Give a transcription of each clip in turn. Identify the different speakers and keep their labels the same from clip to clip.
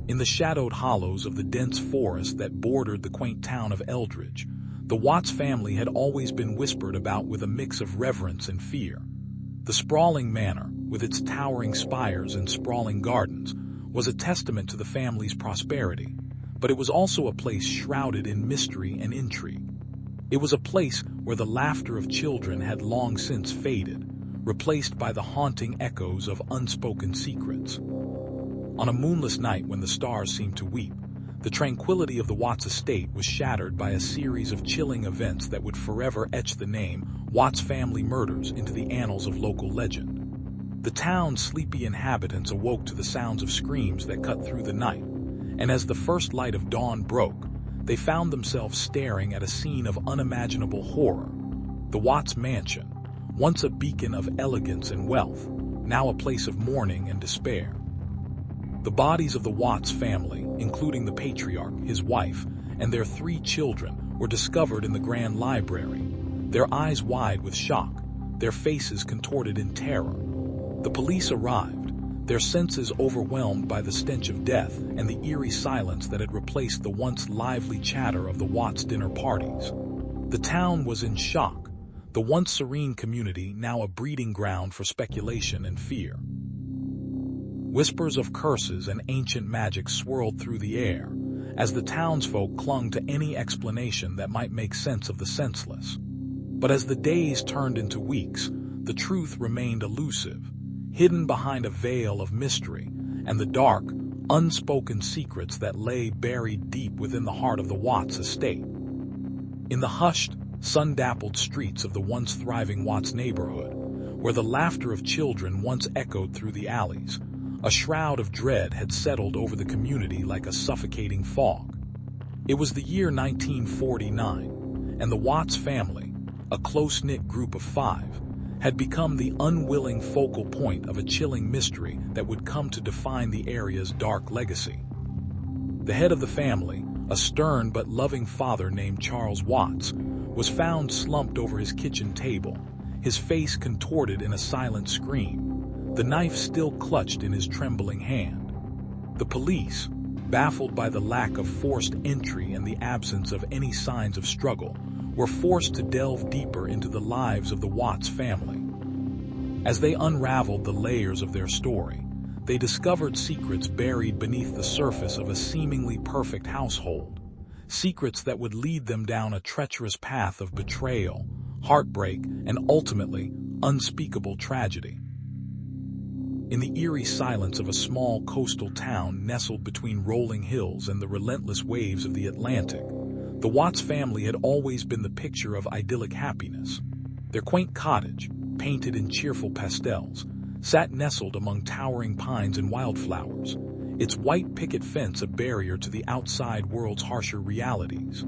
Speaker 1: In the shadowed hollows of the dense forest that bordered the quaint town of Eldridge, the Watts family had always been whispered about with a mix of reverence and fear. The sprawling manor, with its towering spires and sprawling gardens, was a testament to the family's prosperity, but it was also a place shrouded in mystery and intrigue. It was a place where the laughter of children had long since faded, replaced by the haunting echoes of unspoken secrets. On a moonless night when the stars seemed to weep, the tranquility of the Watts estate was shattered by a series of chilling events that would forever etch the name Watts family murders into the annals of local legend. The town's sleepy inhabitants awoke to the sounds of screams that cut through the night, and as the first light of dawn broke, they found themselves staring at a scene of unimaginable horror. The Watts mansion, once a beacon of elegance and wealth, now a place of mourning and despair. The bodies of the Watts family, including the patriarch, his wife, and their 3 children, were discovered in the grand library, their eyes wide with shock, their faces contorted in terror. The police arrived, their senses overwhelmed by the stench of death and the eerie silence that had replaced the once lively chatter of the Watts dinner parties. The town was in shock, the once serene community now a breeding ground for speculation and fear. Whispers of curses and ancient magic swirled through the air, as the townsfolk clung to any explanation that might make sense of the senseless. But as the days turned into weeks, the truth remained elusive, hidden behind a veil of mystery and the dark, unspoken secrets that lay buried deep within the heart of the Watts estate. In the hushed, sun-dappled streets of the once thriving Watts neighborhood, where the laughter of children once echoed through the alleys, a shroud of dread had settled over the community like a suffocating fog. It was the year 1949, and the Watts family, a close-knit group of 5, had become the unwilling focal point of a chilling mystery that would come to define the area's dark legacy. The head of the family, a stern but loving father named Charles Watts, was found slumped over his kitchen table, his face contorted in a silent scream, the knife still clutched in his trembling hand. The police, baffled by the lack of forced entry and the absence of any signs of struggle, were forced to delve deeper into the lives of the Watts family. As they unraveled the layers of their story, they discovered secrets buried beneath the surface of a seemingly perfect household, secrets that would lead them down a treacherous path of betrayal, heartbreak, and ultimately, unspeakable tragedy. In the eerie silence of a small coastal town nestled between rolling hills and the relentless waves of the Atlantic, the Watts family had always been the picture of idyllic happiness. Their quaint cottage, painted in cheerful pastels, sat nestled among towering pines and wildflowers, its white picket fence a barrier to the outside world's harsher realities.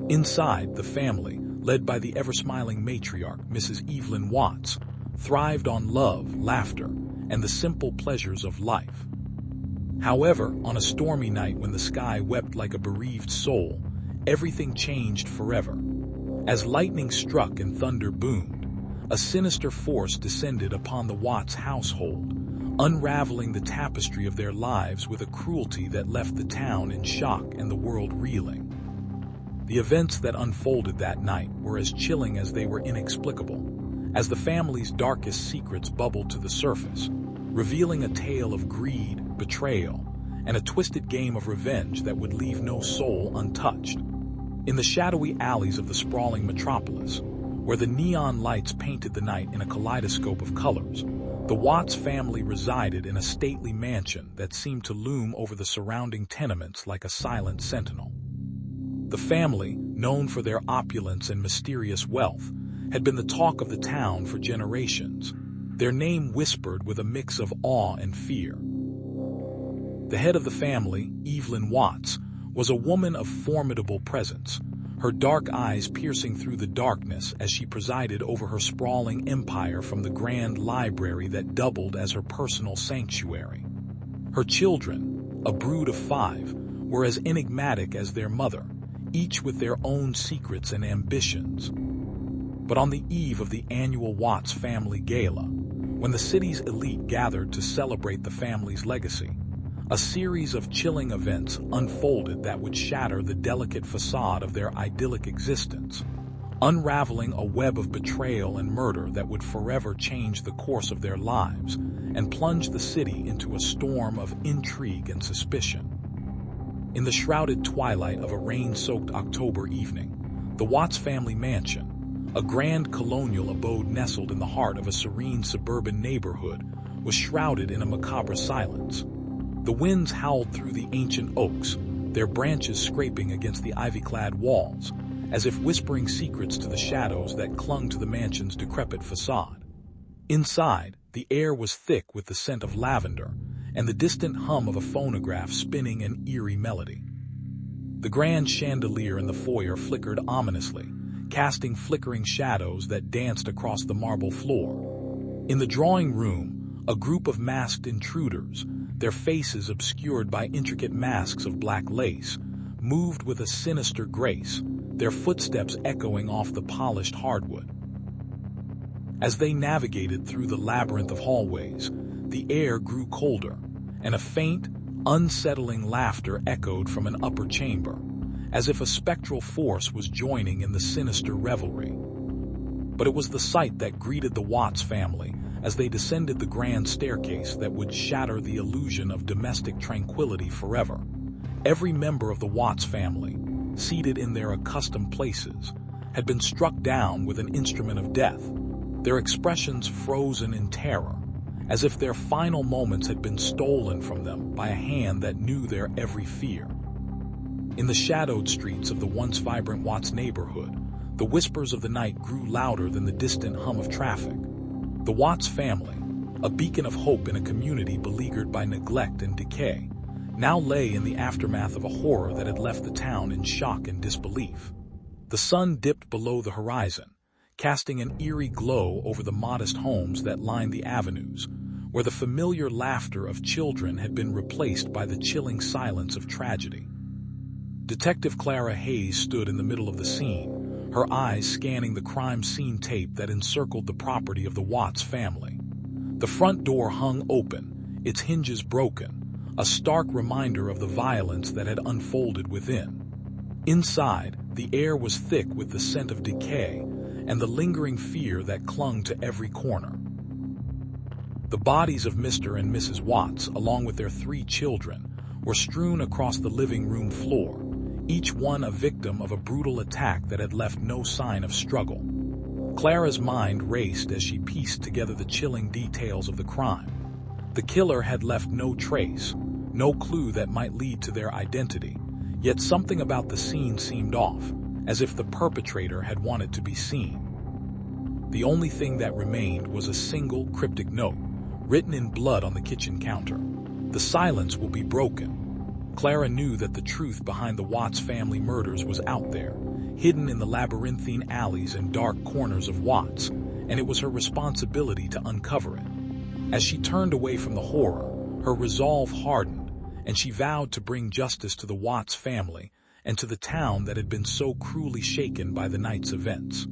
Speaker 1: Inside, the family, led by the ever-smiling matriarch, Mrs. Evelyn Watts, thrived on love, laughter, and the simple pleasures of life. However, on a stormy night when the sky wept like a bereaved soul, everything changed forever. As lightning struck and thunder boomed, a sinister force descended upon the Watts household, unraveling the tapestry of their lives with a cruelty that left the town in shock and the world reeling. The events that unfolded that night were as chilling as they were inexplicable, as the family's darkest secrets bubbled to the surface, revealing a tale of greed, betrayal, and a twisted game of revenge that would leave no soul untouched. In the shadowy alleys of the sprawling metropolis, where the neon lights painted the night in a kaleidoscope of colors, the Watts family resided in a stately mansion that seemed to loom over the surrounding tenements like a silent sentinel. The family, known for their opulence and mysterious wealth, had been the talk of the town for generations, their name whispered with a mix of awe and fear. The head of the family, Evelyn Watts, was a woman of formidable presence, her dark eyes piercing through the darkness as she presided over her sprawling empire from the grand library that doubled as her personal sanctuary. Her children, a brood of 5, were as enigmatic as their mother, each with their own secrets and ambitions. But on the eve of the annual Watts family gala, when the city's elite gathered to celebrate the family's legacy, A series of chilling events unfolded that would shatter the delicate facade of their idyllic existence, unraveling a web of betrayal and murder that would forever change the course of their lives and plunge the city into a storm of intrigue and suspicion. In the shrouded twilight of a rain-soaked October evening, the Watts family mansion, a grand colonial abode nestled in the heart of a serene suburban neighborhood, was shrouded in a macabre silence. The winds howled through the ancient oaks, their branches scraping against the ivy-clad walls, as if whispering secrets to the shadows that clung to the mansion's decrepit facade. Inside, the air was thick with the scent of lavender and the distant hum of a phonograph spinning an eerie melody. The grand chandelier in the foyer flickered ominously, casting flickering shadows that danced across the marble floor. In the drawing room, a group of masked intruders, their faces obscured by intricate masks of black lace, moved with a sinister grace, their footsteps echoing off the polished hardwood. As they navigated through the labyrinth of hallways, the air grew colder, and a faint, unsettling laughter echoed from an upper chamber, as if a spectral force was joining in the sinister revelry. But it was the sight that greeted the Watts family as they descended the grand staircase that would shatter the illusion of domestic tranquility forever. Every member of the Watts family, seated in their accustomed places, had been struck down with an instrument of death, their expressions frozen in terror, as if their final moments had been stolen from them by a hand that knew their every fear. In the shadowed streets of the once vibrant Watts neighborhood, the whispers of the night grew louder than the distant hum of traffic. The Watts family, a beacon of hope in a community beleaguered by neglect and decay, now lay in the aftermath of a horror that had left the town in shock and disbelief. The sun dipped below the horizon, casting an eerie glow over the modest homes that lined the avenues, where the familiar laughter of children had been replaced by the chilling silence of tragedy. Detective Clara Hayes stood in the middle of the scene, her eyes scanning the crime scene tape that encircled the property of the Watts family. The front door hung open, its hinges broken, a stark reminder of the violence that had unfolded within. Inside, the air was thick with the scent of decay and the lingering fear that clung to every corner. The bodies of Mr. and Mrs. Watts, along with their 3 children, were strewn across the living room floor, each one a victim of a brutal attack that had left no sign of struggle. Clara's mind raced as she pieced together the chilling details of the crime. The killer had left no trace, no clue that might lead to their identity, yet something about the scene seemed off, as if the perpetrator had wanted to be seen. The only thing that remained was a single cryptic note, written in blood on the kitchen counter. The silence will be broken. Clara knew that the truth behind the Watts family murders was out there, hidden in the labyrinthine alleys and dark corners of Watts, and it was her responsibility to uncover it. As she turned away from the horror, her resolve hardened, and she vowed to bring justice to the Watts family and to the town that had been so cruelly shaken by the night's events.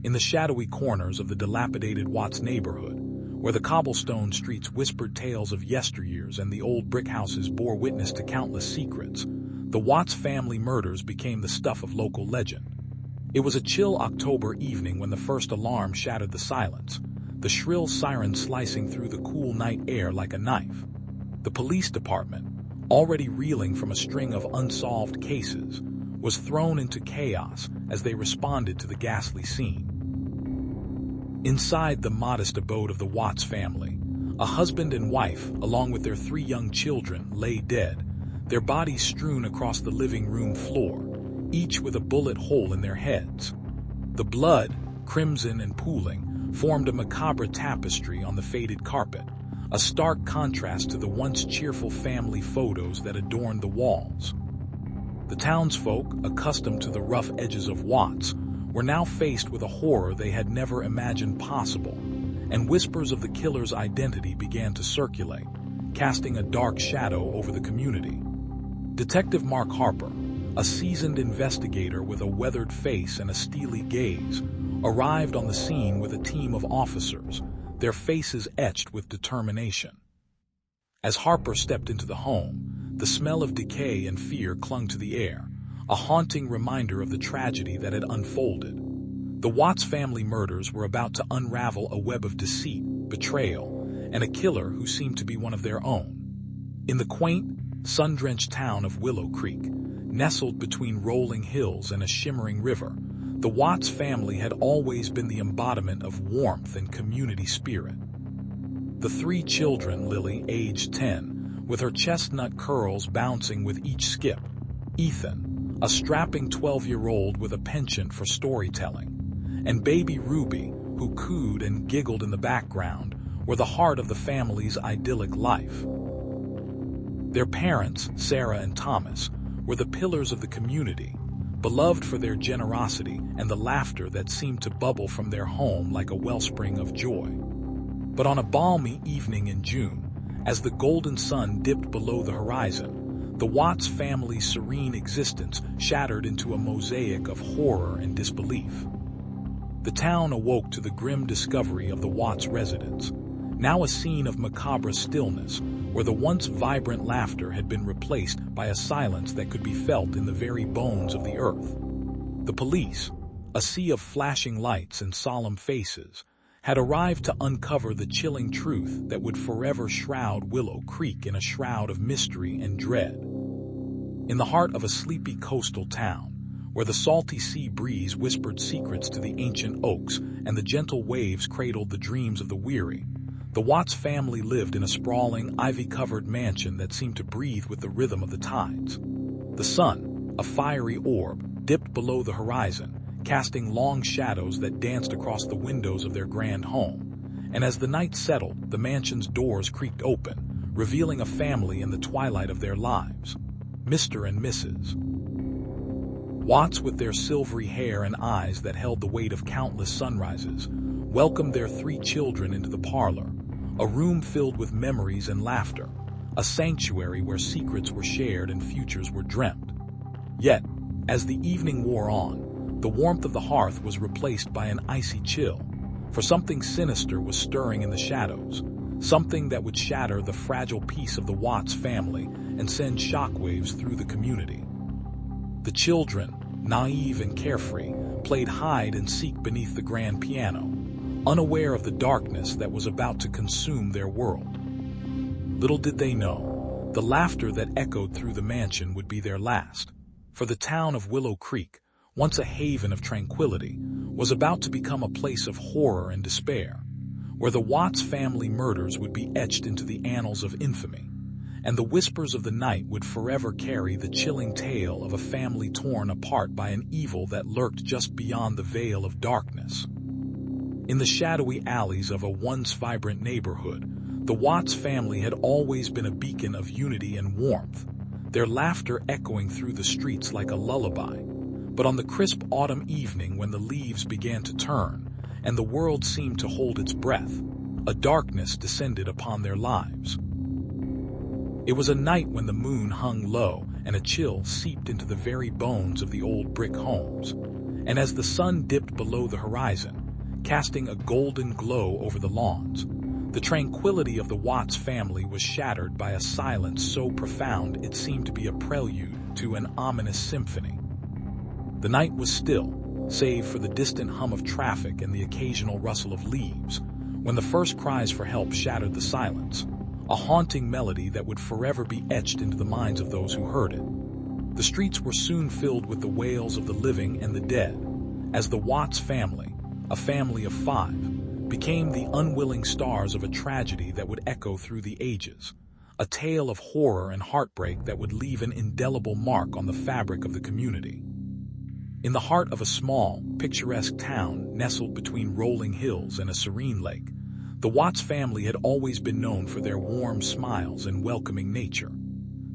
Speaker 1: In the shadowy corners of the dilapidated Watts neighborhood, where the cobblestone streets whispered tales of yesteryears and the old brick houses bore witness to countless secrets, the Watts family murders became the stuff of local legend. It was a chill October evening when the first alarm shattered the silence, the shrill siren slicing through the cool night air like a knife. The police department, already reeling from a string of unsolved cases, was thrown into chaos as they responded to the ghastly scene. Inside the modest abode of the Watts family, a husband and wife, along with their 3 young children, lay dead, their bodies strewn across the living room floor, each with a bullet hole in their heads. The blood, crimson and pooling, formed a macabre tapestry on the faded carpet, a stark contrast to the once cheerful family photos that adorned the walls. The townsfolk, accustomed to the rough edges of Watts, were now faced with a horror they had never imagined possible, and whispers of the killer's identity began to circulate, casting a dark shadow over the community. Detective Mark Harper, a seasoned investigator with a weathered face and a steely gaze, arrived on the scene with a team of officers, their faces etched with determination. As Harper stepped into the home, the smell of decay and fear clung to the air, a haunting reminder of the tragedy that had unfolded. The Watts family murders were about to unravel a web of deceit, betrayal, and a killer who seemed to be one of their own. In the quaint, sun-drenched town of Willow Creek, nestled between rolling hills and a shimmering river, the Watts family had always been the embodiment of warmth and community spirit. The three children, Lily, aged 10, with her chestnut curls bouncing with each skip; Ethan, a strapping 12-year-old with a penchant for storytelling; and baby Ruby, who cooed and giggled in the background, were the heart of the family's idyllic life. Their parents, Sarah and Thomas, were the pillars of the community, beloved for their generosity and the laughter that seemed to bubble from their home like a wellspring of joy. But on a balmy evening in June, as the golden sun dipped below the horizon, the Watts family's serene existence shattered into a mosaic of horror and disbelief. The town awoke to the grim discovery of the Watts residence, now a scene of macabre stillness, where the once vibrant laughter had been replaced by a silence that could be felt in the very bones of the earth. The police, a sea of flashing lights and solemn faces, had arrived to uncover the chilling truth that would forever shroud Willow Creek in a shroud of mystery and dread. In the heart of a sleepy coastal town, where the salty sea breeze whispered secrets to the ancient oaks and the gentle waves cradled the dreams of the weary, the Watts family lived in a sprawling, ivy-covered mansion that seemed to breathe with the rhythm of the tides. The sun, a fiery orb, dipped below the horizon, casting long shadows that danced across the windows of their grand home. And as the night settled, the mansion's doors creaked open, revealing a family in the twilight of their lives. Mr. and Mrs. Watts, with their silvery hair and eyes that held the weight of countless sunrises, welcomed their three children into the parlor, a room filled with memories and laughter, a sanctuary where secrets were shared and futures were dreamt. Yet, as the evening wore on, the warmth of the hearth was replaced by an icy chill, for something sinister was stirring in the shadows, something that would shatter the fragile peace of the Watts family and send shockwaves through the community. The children, naive and carefree, played hide and seek beneath the grand piano, unaware of the darkness that was about to consume their world. Little did they know, the laughter that echoed through the mansion would be their last, for the town of Willow Creek, once a haven of tranquility, was about to become a place of horror and despair, where the Watts family murders would be etched into the annals of infamy, and the whispers of the night would forever carry the chilling tale of a family torn apart by an evil that lurked just beyond the veil of darkness. In the shadowy alleys of a once vibrant neighborhood, the Watts family had always been a beacon of unity and warmth, their laughter echoing through the streets like a lullaby. But on the crisp autumn evening when the leaves began to turn, and the world seemed to hold its breath, a darkness descended upon their lives. It was a night when the moon hung low and a chill seeped into the very bones of the old brick homes, and as the sun dipped below the horizon, casting a golden glow over the lawns, the tranquility of the Watts family was shattered by a silence so profound it seemed to be a prelude to an ominous symphony. The night was still, save for the distant hum of traffic and the occasional rustle of leaves, when the first cries for help shattered the silence, a haunting melody that would forever be etched into the minds of those who heard it. The streets were soon filled with the wails of the living and the dead, as the Watts family, a family of 5, became the unwilling stars of a tragedy that would echo through the ages, a tale of horror and heartbreak that would leave an indelible mark on the fabric of the community. In the heart of a small, picturesque town nestled between rolling hills and a serene lake, the Watts family had always been known for their warm smiles and welcoming nature.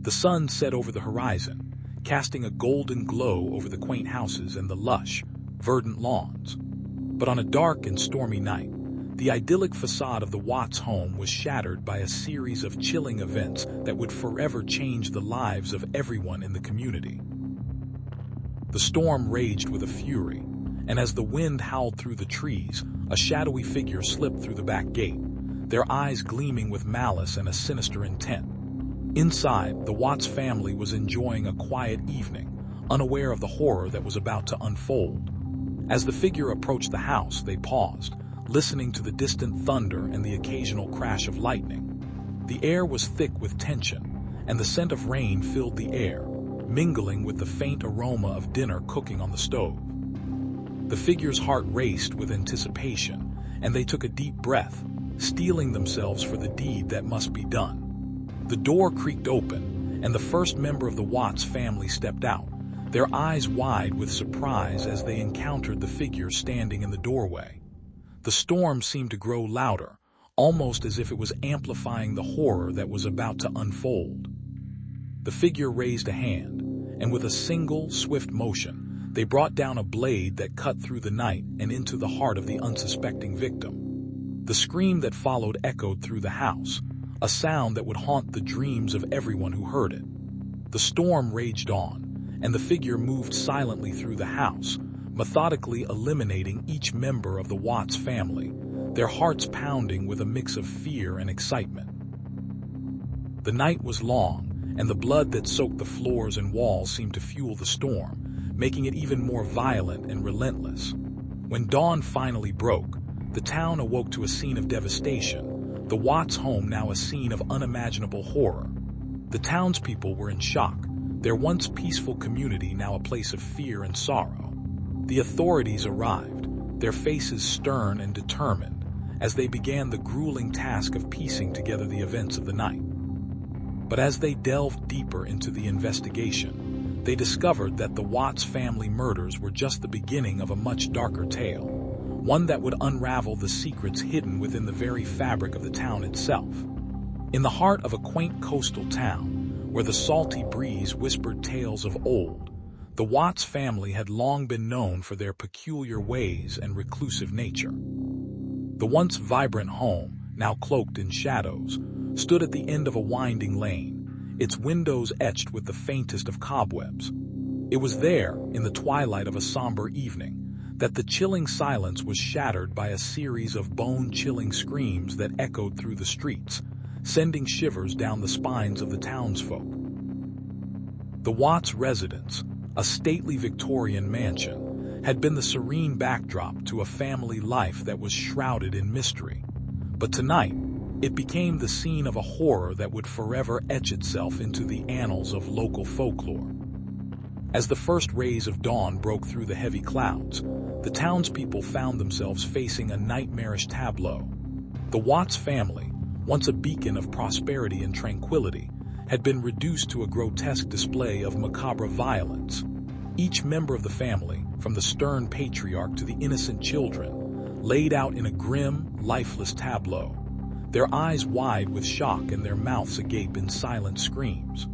Speaker 1: The sun set over the horizon, casting a golden glow over the quaint houses and the lush, verdant lawns. But on a dark and stormy night, the idyllic facade of the Watts home was shattered by a series of chilling events that would forever change the lives of everyone in the community. The storm raged with a fury, and as the wind howled through the trees, a shadowy figure slipped through the back gate, their eyes gleaming with malice and a sinister intent. Inside, the Watts family was enjoying a quiet evening, unaware of the horror that was about to unfold. As the figure approached the house, they paused, listening to the distant thunder and the occasional crash of lightning. The air was thick with tension, and the scent of rain filled the air, mingling with the faint aroma of dinner cooking on the stove. The figure's heart raced with anticipation, and they took a deep breath, steeling themselves for the deed that must be done. The door creaked open, and the first member of the Watts family stepped out, their eyes wide with surprise as they encountered the figure standing in the doorway. The storm seemed to grow louder, almost as if it was amplifying the horror that was about to unfold. The figure raised a hand, and with a single, swift motion, they brought down a blade that cut through the night and into the heart of the unsuspecting victim. The scream that followed echoed through the house, a sound that would haunt the dreams of everyone who heard it. The storm raged on, and the figure moved silently through the house, methodically eliminating each member of the Watts family, their hearts pounding with a mix of fear and excitement. The night was long, and the blood that soaked the floors and walls seemed to fuel the storm, making it even more violent and relentless. When dawn finally broke, the town awoke to a scene of devastation, the Watts home now a scene of unimaginable horror. The townspeople were in shock, their once peaceful community now a place of fear and sorrow. The authorities arrived, their faces stern and determined, as they began the grueling task of piecing together the events of the night. But as they delved deeper into the investigation, they discovered that the Watts family murders were just the beginning of a much darker tale, one that would unravel the secrets hidden within the very fabric of the town itself. In the heart of a quaint coastal town, where the salty breeze whispered tales of old, the Watts family had long been known for their peculiar ways and reclusive nature. The once vibrant home, now cloaked in shadows, stood at the end of a winding lane, its windows etched with the faintest of cobwebs. It was there, in the twilight of a somber evening, that the chilling silence was shattered by a series of bone-chilling screams that echoed through the streets, sending shivers down the spines of the townsfolk. The Watts residence, a stately Victorian mansion, had been the serene backdrop to a family life that was shrouded in mystery. But tonight, it became the scene of a horror that would forever etch itself into the annals of local folklore. As the first rays of dawn broke through the heavy clouds, the townspeople found themselves facing a nightmarish tableau. The Watts family, once a beacon of prosperity and tranquility, had been reduced to a grotesque display of macabre violence. Each member of the family, from the stern patriarch to the innocent children, laid out in a grim, lifeless tableau, their eyes wide with shock and their mouths agape in silent screams.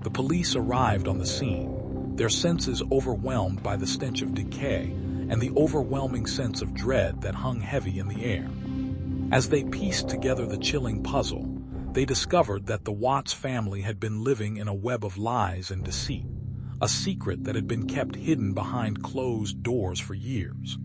Speaker 1: The police arrived on the scene, their senses overwhelmed by the stench of decay and the overwhelming sense of dread that hung heavy in the air. As they pieced together the chilling puzzle, they discovered that the Watts family had been living in a web of lies and deceit, a secret that had been kept hidden behind closed doors for years.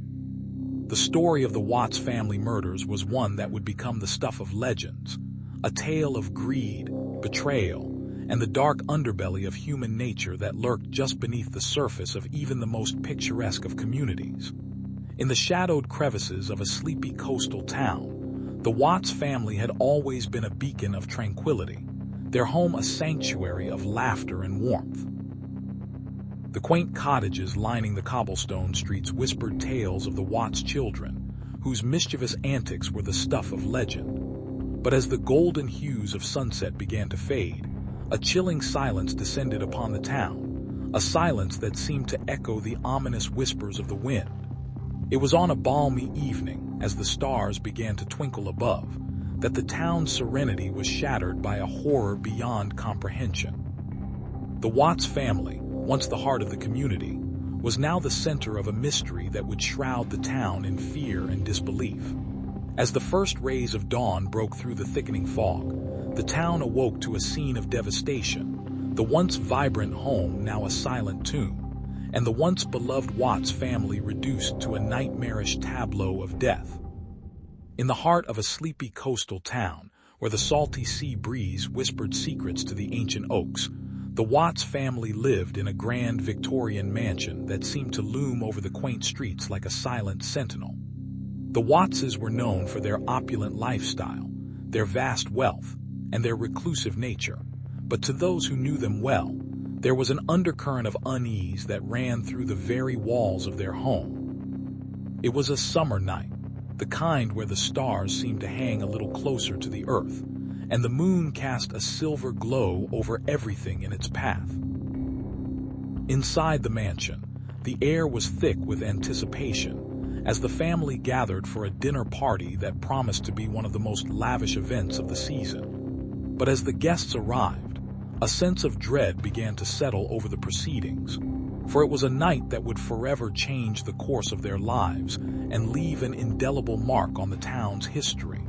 Speaker 1: The story of the Watts family murders was one that would become the stuff of legends, a tale of greed, betrayal, and the dark underbelly of human nature that lurked just beneath the surface of even the most picturesque of communities. In the shadowed crevices of a sleepy coastal town, the Watts family had always been a beacon of tranquility, their home a sanctuary of laughter and warmth. The quaint cottages lining the cobblestone streets whispered tales of the Watts children, whose mischievous antics were the stuff of legend. But as the golden hues of sunset began to fade, a chilling silence descended upon the town, a silence that seemed to echo the ominous whispers of the wind. It was on a balmy evening, as the stars began to twinkle above, that the town's serenity was shattered by a horror beyond comprehension. The Watts family, once the heart of the community, was now the center of a mystery that would shroud the town in fear and disbelief. As the first rays of dawn broke through the thickening fog, the town awoke to a scene of devastation, the once vibrant home now a silent tomb, and the once beloved Watts family reduced to a nightmarish tableau of death. In the heart of a sleepy coastal town, where the salty sea breeze whispered secrets to the ancient oaks, the Watts family lived in a grand Victorian mansion that seemed to loom over the quaint streets like a silent sentinel. The Wattses were known for their opulent lifestyle, their vast wealth, and their reclusive nature, but to those who knew them well, there was an undercurrent of unease that ran through the very walls of their home. It was a summer night, the kind where the stars seemed to hang a little closer to the earth, and the moon cast a silver glow over everything in its path. Inside the mansion, the air was thick with anticipation, as the family gathered for a dinner party that promised to be one of the most lavish events of the season. But as the guests arrived, a sense of dread began to settle over the proceedings, for it was a night that would forever change the course of their lives and leave an indelible mark on the town's history.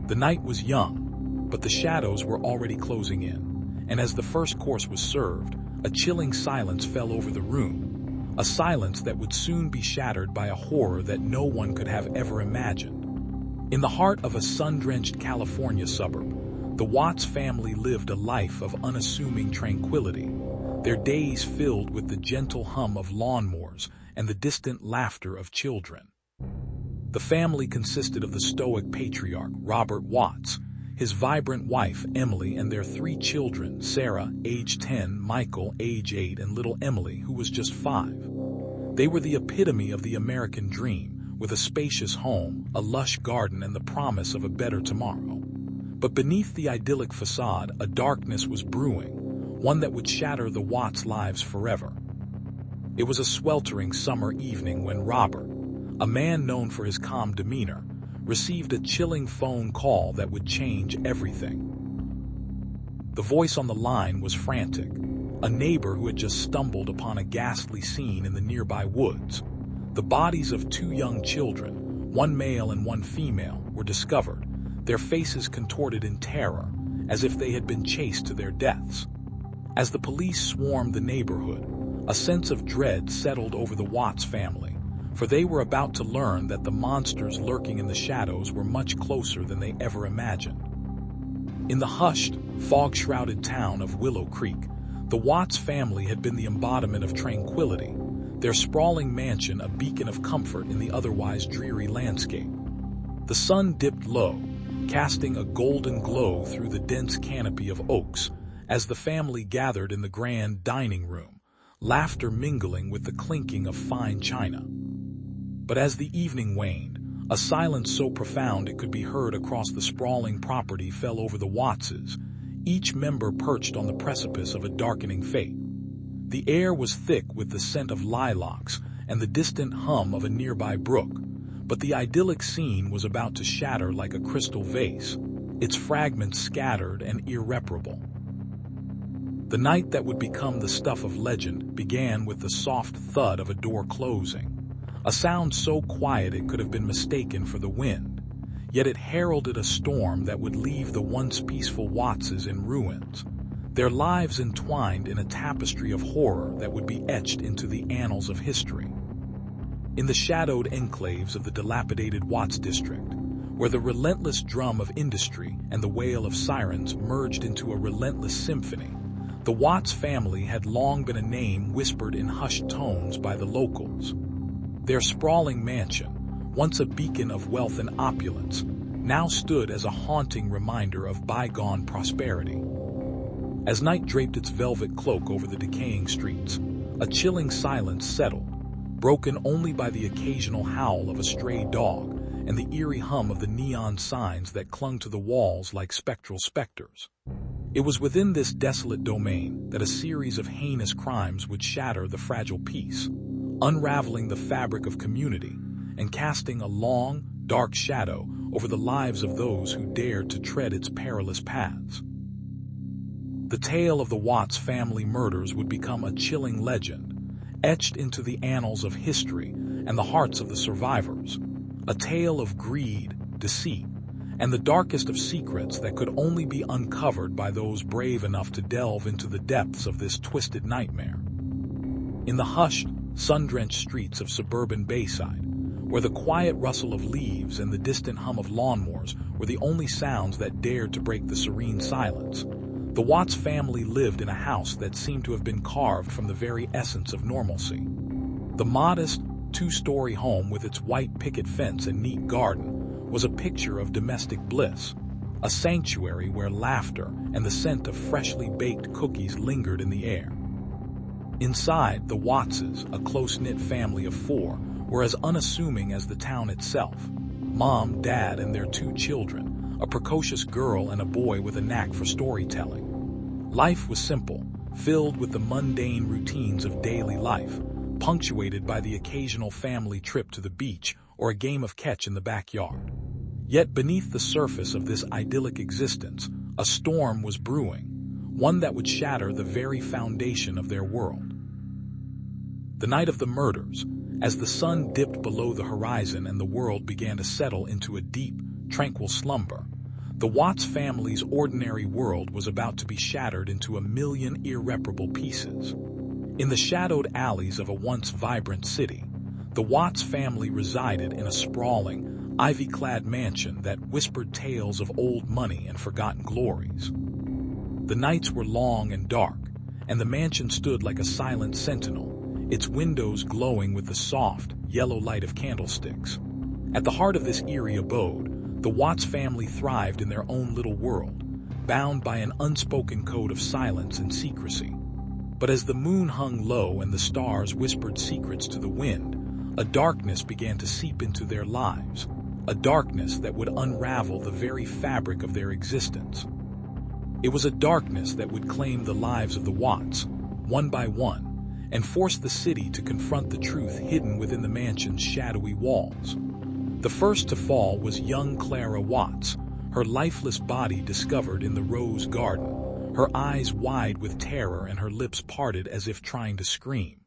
Speaker 1: The night was young, but the shadows were already closing in, and as the first course was served, a chilling silence fell over the room, a silence that would soon be shattered by a horror that no one could have ever imagined. In the heart of a sun-drenched California suburb, the Watts family lived a life of unassuming tranquility, their days filled with the gentle hum of lawnmowers and the distant laughter of children. The family consisted of the stoic patriarch, Robert Watts, his vibrant wife, Emily, and their 3 children, Sarah, age 10, Michael, age 8, and little Emily, who was just 5. They were the epitome of the American dream, with a spacious home, a lush garden, and the promise of a better tomorrow. But beneath the idyllic facade, a darkness was brewing, one that would shatter the Watts' lives forever. It was a sweltering summer evening when Robert, a man known for his calm demeanor, received a chilling phone call that would change everything. The voice on the line was frantic, a neighbor who had just stumbled upon a ghastly scene in the nearby woods. The bodies of 2 young children, one male and one female, were discovered, their faces contorted in terror, as if they had been chased to their deaths. As the police swarmed the neighborhood, a sense of dread settled over the Watts family, for they were about to learn that the monsters lurking in the shadows were much closer than they ever imagined. In the hushed, fog-shrouded town of Willow Creek, the Watts family had been the embodiment of tranquility, their sprawling mansion a beacon of comfort in the otherwise dreary landscape. The sun dipped low, casting a golden glow through the dense canopy of oaks as the family gathered in the grand dining room, laughter mingling with the clinking of fine china. But as the evening waned, a silence so profound it could be heard across the sprawling property fell over the Wattses, each member perched on the precipice of a darkening fate. The air was thick with the scent of lilacs and the distant hum of a nearby brook, but the idyllic scene was about to shatter like a crystal vase, its fragments scattered and irreparable. The night that would become the stuff of legend began with the soft thud of a door closing, a sound so quiet it could have been mistaken for the wind, yet it heralded a storm that would leave the once peaceful Wattses in ruins, their lives entwined in a tapestry of horror that would be etched into the annals of history. In the shadowed enclaves of the dilapidated Watts district, where the relentless drum of industry and the wail of sirens merged into a relentless symphony, the Watts family had long been a name whispered in hushed tones by the locals. Their sprawling mansion, once a beacon of wealth and opulence, now stood as a haunting reminder of bygone prosperity. As night draped its velvet cloak over the decaying streets, a chilling silence settled, broken only by the occasional howl of a stray dog and the eerie hum of the neon signs that clung to the walls like spectral specters. It was within this desolate domain that a series of heinous crimes would shatter the fragile peace, unraveling the fabric of community and casting a long, dark shadow over the lives of those who dared to tread its perilous paths. The tale of the Watts family murders would become a chilling legend, etched into the annals of history and the hearts of the survivors, a tale of greed, deceit, and the darkest of secrets that could only be uncovered by those brave enough to delve into the depths of this twisted nightmare. In the hushed, sun-drenched streets of suburban Bayside, where the quiet rustle of leaves and the distant hum of lawnmowers were the only sounds that dared to break the serene silence. The Watts family lived in a house that seemed to have been carved from the very essence of normalcy. The modest, two-story home with its white picket fence and neat garden was a picture of domestic bliss, a sanctuary where laughter and the scent of freshly baked cookies lingered in the air. Inside, the Wattses, a close-knit family of 4, were as unassuming as the town itself. Mom, Dad, and their 2 children, a precocious girl and a boy with a knack for storytelling. Life was simple, filled with the mundane routines of daily life, punctuated by the occasional family trip to the beach or a game of catch in the backyard. Yet beneath the surface of this idyllic existence, a storm was brewing, one that would shatter the very foundation of their world. The night of the murders, as the sun dipped below the horizon and the world began to settle into a deep, tranquil slumber, the Watts family's ordinary world was about to be shattered into a million irreparable pieces. In the shadowed alleys of a once vibrant city, the Watts family resided in a sprawling, ivy-clad mansion that whispered tales of old money and forgotten glories. The nights were long and dark, and the mansion stood like a silent sentinel, its windows glowing with the soft, yellow light of candlesticks. At the heart of this eerie abode, the Watts family thrived in their own little world, bound by an unspoken code of silence and secrecy. But as the moon hung low and the stars whispered secrets to the wind, a darkness began to seep into their lives, a darkness that would unravel the very fabric of their existence. It was a darkness that would claim the lives of the Watts, one by one, and force the city to confront the truth hidden within the mansion's shadowy walls. The first to fall was young Clara Watts, her lifeless body discovered in the rose garden, her eyes wide with terror and her lips parted as if trying to scream.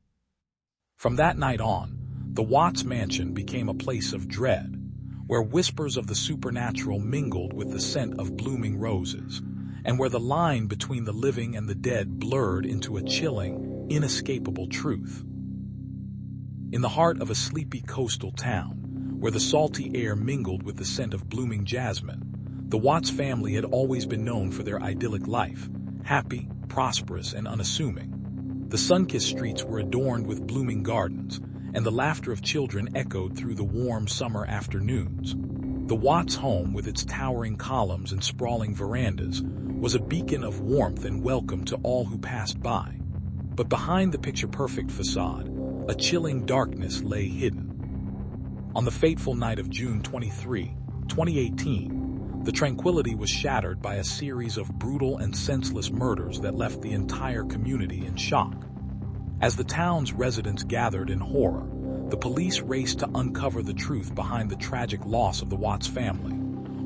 Speaker 1: From that night on, the Watts mansion became a place of dread, where whispers of the supernatural mingled with the scent of blooming roses, and where the line between the living and the dead blurred into a chilling, inescapable truth. In the heart of a sleepy coastal town, where the salty air mingled with the scent of blooming jasmine, the Watts family had always been known for their idyllic life, happy, prosperous, and unassuming. The sun-kissed streets were adorned with blooming gardens, and the laughter of children echoed through the warm summer afternoons. The Watts home, with its towering columns and sprawling verandas, was a beacon of warmth and welcome to all who passed by. But behind the picture-perfect facade, a chilling darkness lay hidden. On the fateful night of June 23, 2018, the tranquility was shattered by a series of brutal and senseless murders that left the entire community in shock. As the town's residents gathered in horror, the police raced to uncover the truth behind the tragic loss of the Watts family,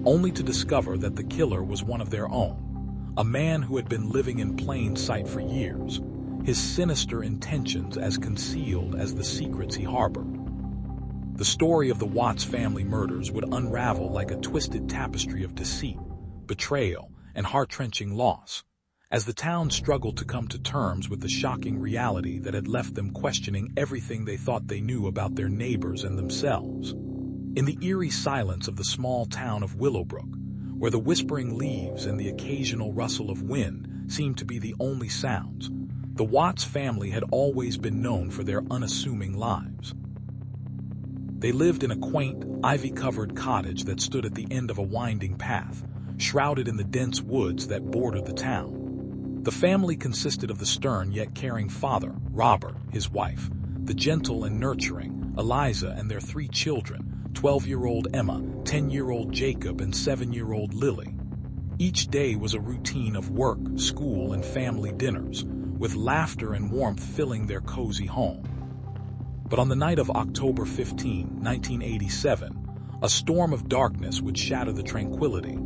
Speaker 1: only to discover that the killer was one of their own, a man who had been living in plain sight for years, his sinister intentions as concealed as the secrets he harbored. The story of the Watts family murders would unravel like a twisted tapestry of deceit, betrayal, and heart-wrenching loss, as the town struggled to come to terms with the shocking reality that had left them questioning everything they thought they knew about their neighbors and themselves. In the eerie silence of the small town of Willowbrook, where the whispering leaves and the occasional rustle of wind seemed to be the only sounds, the Watts family had always been known for their unassuming lives. They lived in a quaint, ivy-covered cottage that stood at the end of a winding path, shrouded in the dense woods that bordered the town. The family consisted of the stern yet caring father, Robert, his wife, the gentle and nurturing, Eliza, and their 3 children, 12-year-old Emma, 10-year-old Jacob, and 7-year-old Lily. Each day was a routine of work, school, and family dinners, with laughter and warmth filling their cozy home. But on the night of October 15, 1987, a storm of darkness would shatter the tranquility,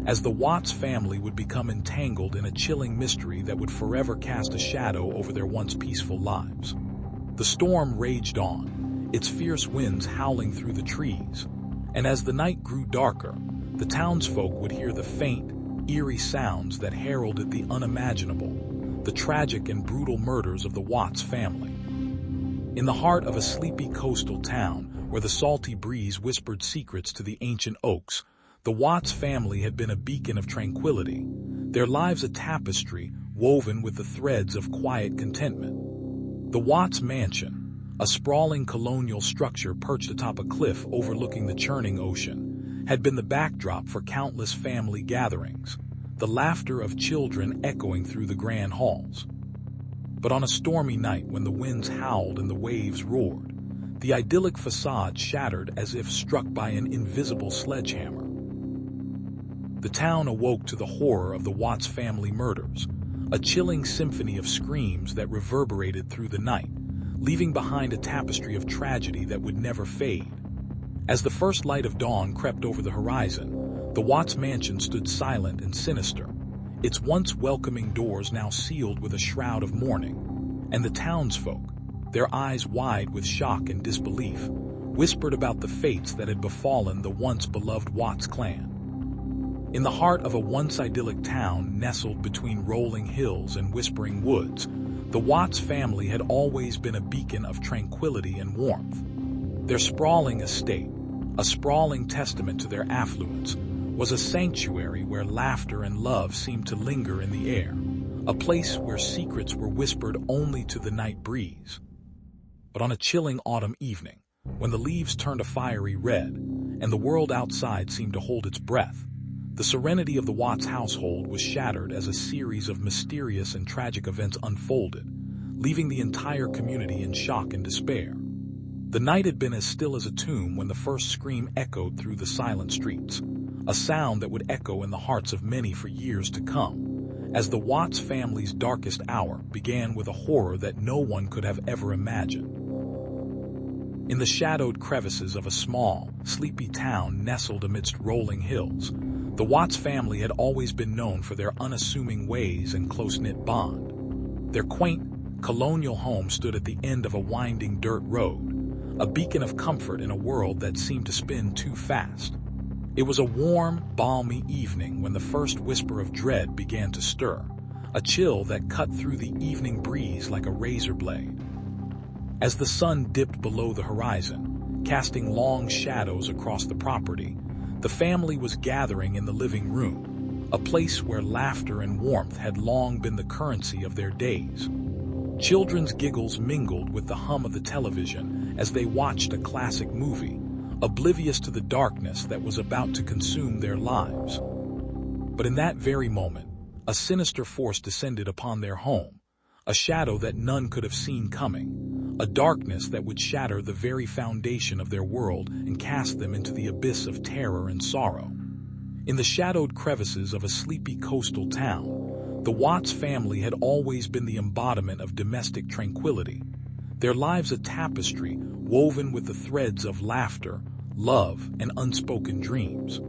Speaker 1: as the Watts family would become entangled in a chilling mystery that would forever cast a shadow over their once peaceful lives. The storm raged on, its fierce winds howling through the trees, and as the night grew darker, the townsfolk would hear the faint, eerie sounds that heralded the unimaginable, the tragic and brutal murders of the Watts family. In the heart of a sleepy coastal town, where the salty breeze whispered secrets to the ancient oaks, the Watts family had been a beacon of tranquility, their lives a tapestry woven with the threads of quiet contentment. The Watts mansion, a sprawling colonial structure perched atop a cliff overlooking the churning ocean, had been the backdrop for countless family gatherings, the laughter of children echoing through the grand halls. But on a stormy night when the winds howled and the waves roared, the idyllic facade shattered as if struck by an invisible sledgehammer. The town awoke to the horror of the Watts family murders, a chilling symphony of screams that reverberated through the night, leaving behind a tapestry of tragedy that would never fade. As the first light of dawn crept over the horizon, the Watts mansion stood silent and sinister, its once welcoming doors now sealed with a shroud of mourning, and the townsfolk, their eyes wide with shock and disbelief, whispered about the fates that had befallen the once beloved Watts clan. In the heart of a once idyllic town nestled between rolling hills and whispering woods, the Watts family had always been a beacon of tranquility and warmth. Their sprawling estate, a sprawling testament to their affluence, was a sanctuary where laughter and love seemed to linger in the air, a place where secrets were whispered only to the night breeze. But on a chilling autumn evening, when the leaves turned a fiery red and the world outside seemed to hold its breath, the serenity of the Watts household was shattered as a series of mysterious and tragic events unfolded, leaving the entire community in shock and despair. The night had been as still as a tomb when the first scream echoed through the silent streets, a sound that would echo in the hearts of many for years to come, as the Watts family's darkest hour began with a horror that no one could have ever imagined. In the shadowed crevices of a small, sleepy town nestled amidst rolling hills, the Watts family had always been known for their unassuming ways and close-knit bond. Their quaint, colonial home stood at the end of a winding dirt road, a beacon of comfort in a world that seemed to spin too fast. It was a warm, balmy evening when the first whisper of dread began to stir, a chill that cut through the evening breeze like a razor blade. As the sun dipped below the horizon, casting long shadows across the property, the family was gathering in the living room, a place where laughter and warmth had long been the currency of their days. Children's giggles mingled with the hum of the television as they watched a classic movie, oblivious to the darkness that was about to consume their lives. But in that very moment, a sinister force descended upon their home, a shadow that none could have seen coming, a darkness that would shatter the very foundation of their world and cast them into the abyss of terror and sorrow. In the shadowed crevices of a sleepy coastal town, the Watts family had always been the embodiment of domestic tranquility, their lives a tapestry woven with the threads of laughter, love, and unspoken dreams.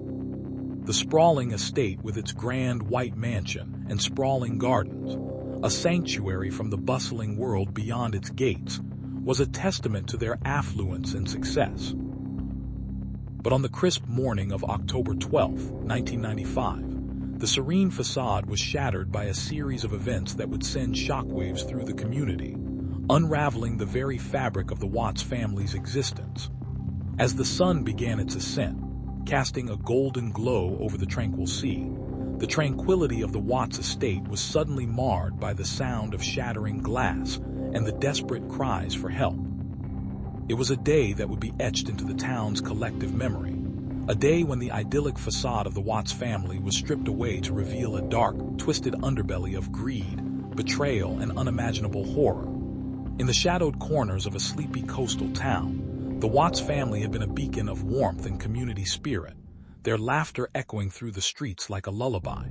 Speaker 1: The sprawling estate with its grand white mansion and sprawling gardens, a sanctuary from the bustling world beyond its gates, was a testament to their affluence and success. But on the crisp morning of October 12, 1995, the serene facade was shattered by a series of events that would send shockwaves through the community, unraveling the very fabric of the Watts family's existence. As the sun began its ascent, casting a golden glow over the tranquil sea, the tranquility of the Watts estate was suddenly marred by the sound of shattering glass and the desperate cries for help. It was a day that would be etched into the town's collective memory, a day when the idyllic facade of the Watts family was stripped away to reveal a dark, twisted underbelly of greed, betrayal, and unimaginable horror. In the shadowed corners of a sleepy coastal town, the Watts family had been a beacon of warmth and community spirit, their laughter echoing through the streets like a lullaby.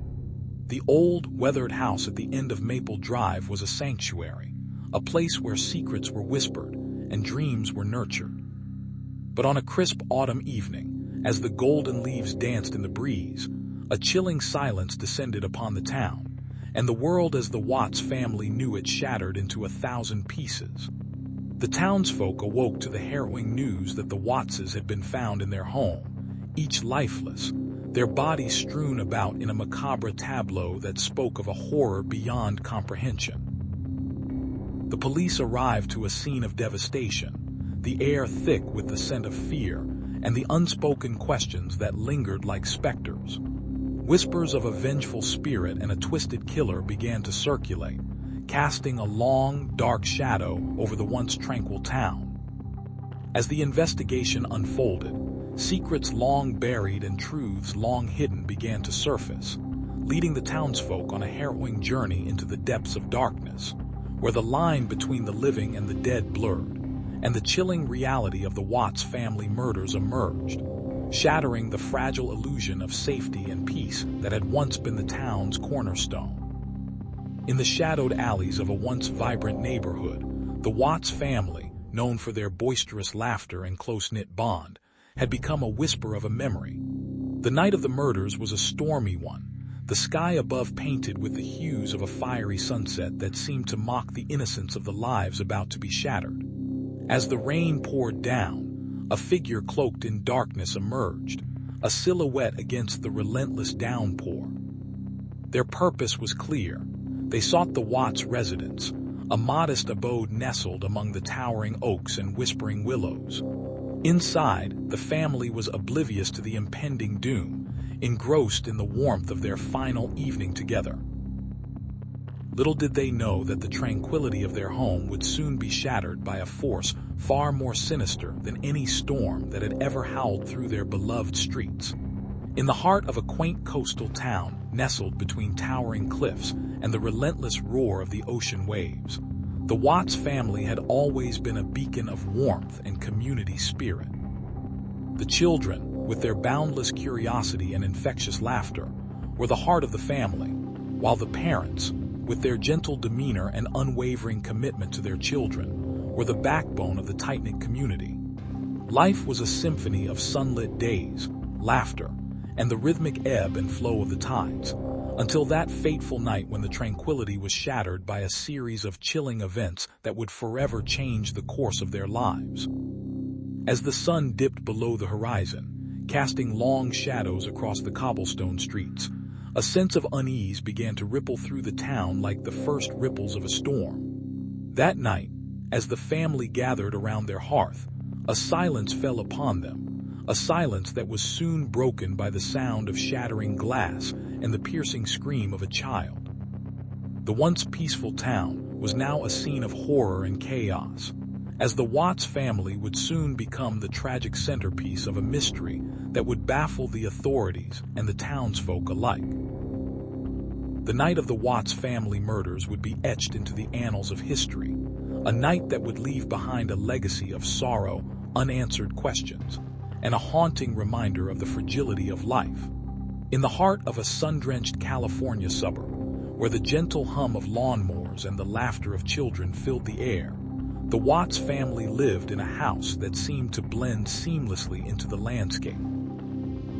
Speaker 1: The old, weathered house at the end of Maple Drive was a sanctuary, a place where secrets were whispered and dreams were nurtured. But on a crisp autumn evening, as the golden leaves danced in the breeze, a chilling silence descended upon the town, and the world as the Watts family knew it shattered into 1,000 pieces. The townsfolk awoke to the harrowing news that the Wattses had been found in their home, each lifeless, their bodies strewn about in a macabre tableau that spoke of a horror beyond comprehension. The police arrived to a scene of devastation, the air thick with the scent of fear and the unspoken questions that lingered like specters. Whispers of a vengeful spirit and a twisted killer began to circulate, casting a long, dark shadow over the once tranquil town. As the investigation unfolded, secrets long buried and truths long hidden began to surface, leading the townsfolk on a harrowing journey into the depths of darkness, where the line between the living and the dead blurred, and the chilling reality of the Watts family murders emerged, shattering the fragile illusion of safety and peace that had once been the town's cornerstone. In the shadowed alleys of a once vibrant neighborhood, the Watts family, known for their boisterous laughter and close-knit bond, had become a whisper of a memory. The night of the murders was a stormy one, the sky above painted with the hues of a fiery sunset that seemed to mock the innocence of the lives about to be shattered. As the rain poured down, a figure cloaked in darkness emerged, a silhouette against the relentless downpour. Their purpose was clear. They sought the Watts residence, a modest abode nestled among the towering oaks and whispering willows. Inside, the family was oblivious to the impending doom, engrossed in the warmth of their final evening together. Little did they know that the tranquility of their home would soon be shattered by a force far more sinister than any storm that had ever howled through their beloved streets. In the heart of a quaint coastal town, nestled between towering cliffs and the relentless roar of the ocean waves, the Watts family had always been a beacon of warmth and community spirit. The children, with their boundless curiosity and infectious laughter, were the heart of the family, while the parents, with their gentle demeanor and unwavering commitment to their children, were the backbone of the tight-knit community. Life was a symphony of sunlit days, laughter, and the rhythmic ebb and flow of the tides, until that fateful night when the tranquility was shattered by a series of chilling events that would forever change the course of their lives. As the sun dipped below the horizon, casting long shadows across the cobblestone streets, a sense of unease began to ripple through the town like the first ripples of a storm. That night, as the family gathered around their hearth, a silence fell upon them, a silence that was soon broken by the sound of shattering glass and the piercing scream of a child. The once peaceful town was now a scene of horror and chaos, as the Watts family would soon become the tragic centerpiece of a mystery that would baffle the authorities and the townsfolk alike. The night of the Watts family murders would be etched into the annals of history, a night that would leave behind a legacy of sorrow, unanswered questions, and a haunting reminder of the fragility of life. In the heart of a sun-drenched California suburb, where the gentle hum of lawnmowers and the laughter of children filled the air, the Watts family lived in a house that seemed to blend seamlessly into the landscape.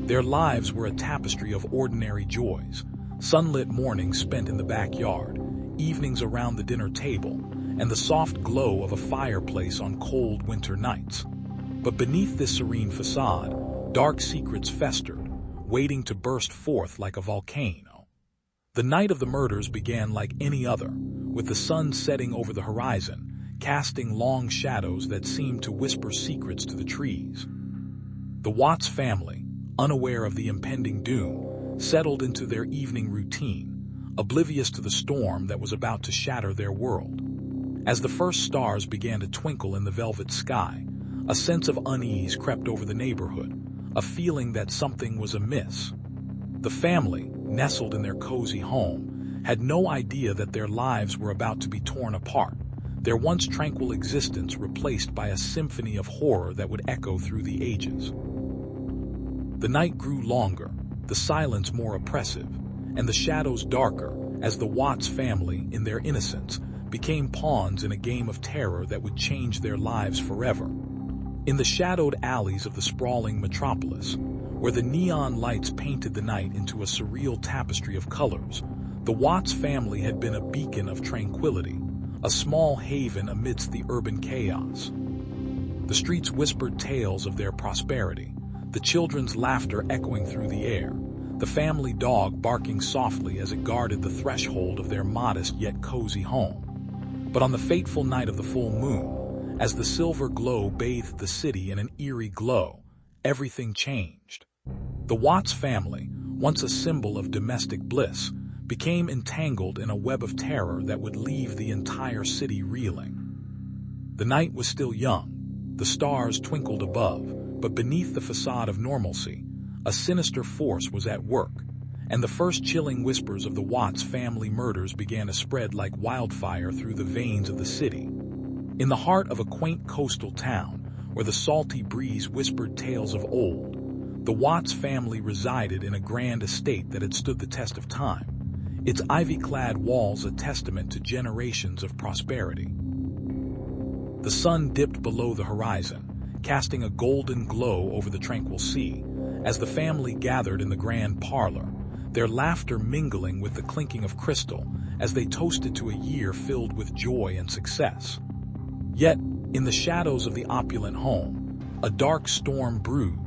Speaker 1: Their lives were a tapestry of ordinary joys, sunlit mornings spent in the backyard, evenings around the dinner table, and the soft glow of a fireplace on cold winter nights. But beneath this serene facade, dark secrets festered, waiting to burst forth like a volcano. The night of the murders began like any other, with the sun setting over the horizon, casting long shadows that seemed to whisper secrets to the trees. The Watts family, unaware of the impending doom, settled into their evening routine, oblivious to the storm that was about to shatter their world. As the first stars began to twinkle in the velvet sky, a sense of unease crept over the neighborhood, a feeling that something was amiss. The family, nestled in their cozy home, had no idea that their lives were about to be torn apart, their once tranquil existence replaced by a symphony of horror that would echo through the ages. The night grew longer, the silence more oppressive, and the shadows darker as the Watts family, in their innocence, became pawns in a game of terror that would change their lives forever. In the shadowed alleys of the sprawling metropolis, where the neon lights painted the night into a surreal tapestry of colors, the Watts family had been a beacon of tranquility, a small haven amidst the urban chaos. The streets whispered tales of their prosperity, the children's laughter echoing through the air, the family dog barking softly as it guarded the threshold of their modest yet cozy home. But on the fateful night of the full moon, As the silver glow bathed the city in an eerie glow, everything changed. The Watts family, once a symbol of domestic bliss, became entangled in a web of terror that would leave the entire city reeling. The night was still young, the stars twinkled above, but beneath the facade of normalcy, a sinister force was at work, and the first chilling whispers of the Watts family murders began to spread like wildfire through the veins of the city. In the heart of a quaint coastal town, where the salty breeze whispered tales of old, the Watts family resided in a grand estate that had stood the test of time, its ivy-clad walls a testament to generations of prosperity. The sun dipped below the horizon, casting a golden glow over the tranquil sea, as the family gathered in the grand parlor, their laughter mingling with the clinking of crystal as they toasted to a year filled with joy and success. Yet, in the shadows of the opulent home, a dark storm brewed,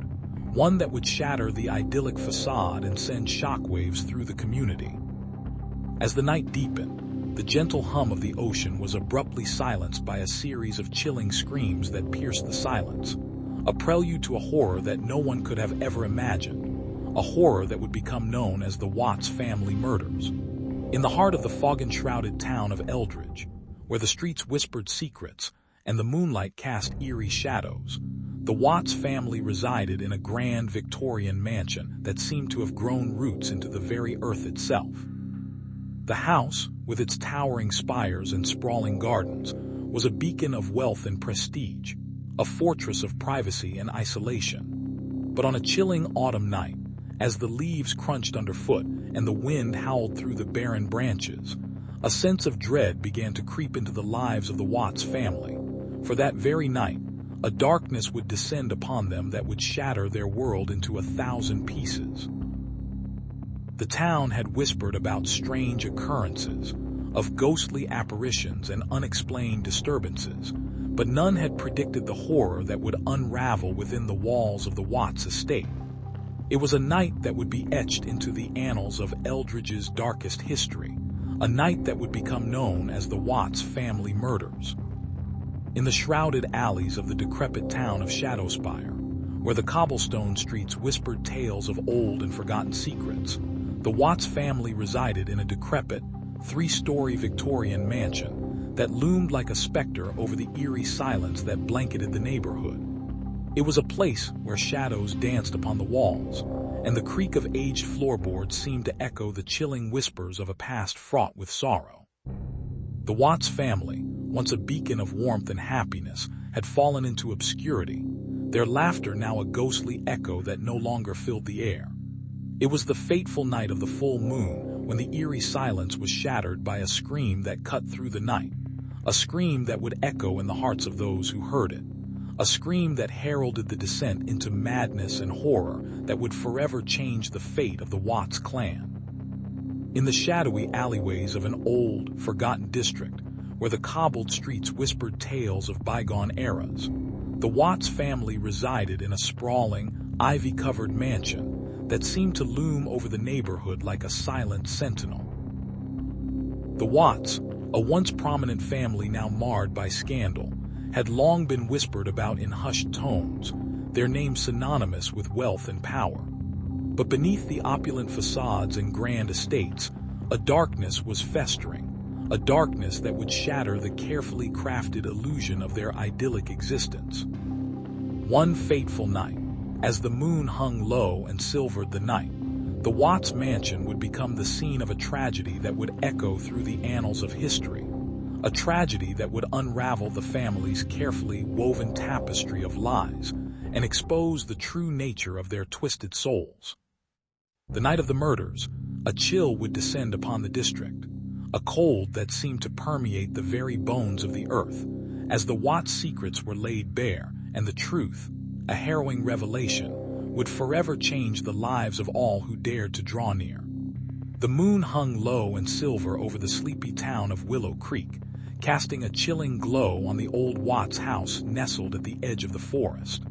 Speaker 1: one that would shatter the idyllic facade and send shockwaves through the community. As the night deepened, the gentle hum of the ocean was abruptly silenced by a series of chilling screams that pierced the silence, a prelude to a horror that no one could have ever imagined, a horror that would become known as the Watts family murders. In the heart of the fog-enshrouded town of Eldridge, where the streets whispered secrets and the moonlight cast eerie shadows, the Watts family resided in a grand Victorian mansion that seemed to have grown roots into the very earth itself. The house, with its towering spires and sprawling gardens, was a beacon of wealth and prestige, a fortress of privacy and isolation. But on a chilling autumn night, as the leaves crunched underfoot and the wind howled through the barren branches, a sense of dread began to creep into the lives of the Watts family. For that very night, a darkness would descend upon them that would shatter their world into 1,000 pieces. The town had whispered about strange occurrences, of ghostly apparitions and unexplained disturbances, but none had predicted the horror that would unravel within the walls of the Watts estate. It was a night that would be etched into the annals of Eldridge's darkest history, a night that would become known as the Watts family murders. In the shrouded alleys of the decrepit town of Shadowspire, where the cobblestone streets whispered tales of old and forgotten secrets, the Watts family resided in a decrepit, 3-story Victorian mansion that loomed like a specter over the eerie silence that blanketed the neighborhood. It was a place where shadows danced upon the walls, and the creak of aged floorboards seemed to echo the chilling whispers of a past fraught with sorrow. The Watts family, once a beacon of warmth and happiness, had fallen into obscurity, their laughter now a ghostly echo that no longer filled the air. It was the fateful night of the full moon when the eerie silence was shattered by a scream that cut through the night, a scream that would echo in the hearts of those who heard it, a scream that heralded the descent into madness and horror that would forever change the fate of the Watts clan. In the shadowy alleyways of an old, forgotten district, where the cobbled streets whispered tales of bygone eras, the Watts family resided in a sprawling, ivy-covered mansion that seemed to loom over the neighborhood like a silent sentinel. The Watts, a once prominent family now marred by scandal, had long been whispered about in hushed tones, their names synonymous with wealth and power. But beneath the opulent facades and grand estates, a darkness was festering, a darkness that would shatter the carefully crafted illusion of their idyllic existence. One fateful night, as the moon hung low and silvered the night, the Watts mansion would become the scene of a tragedy that would echo through the annals of history, a tragedy that would unravel the family's carefully woven tapestry of lies and expose the true nature of their twisted souls. The night of the murders, a chill would descend upon the district, a cold that seemed to permeate the very bones of the earth, as the Watts secrets were laid bare and the truth, a harrowing revelation, would forever change the lives of all who dared to draw near. The moon hung low and silver over the sleepy town of Willow Creek, casting a chilling glow on the old Watts house nestled at the edge of the forest.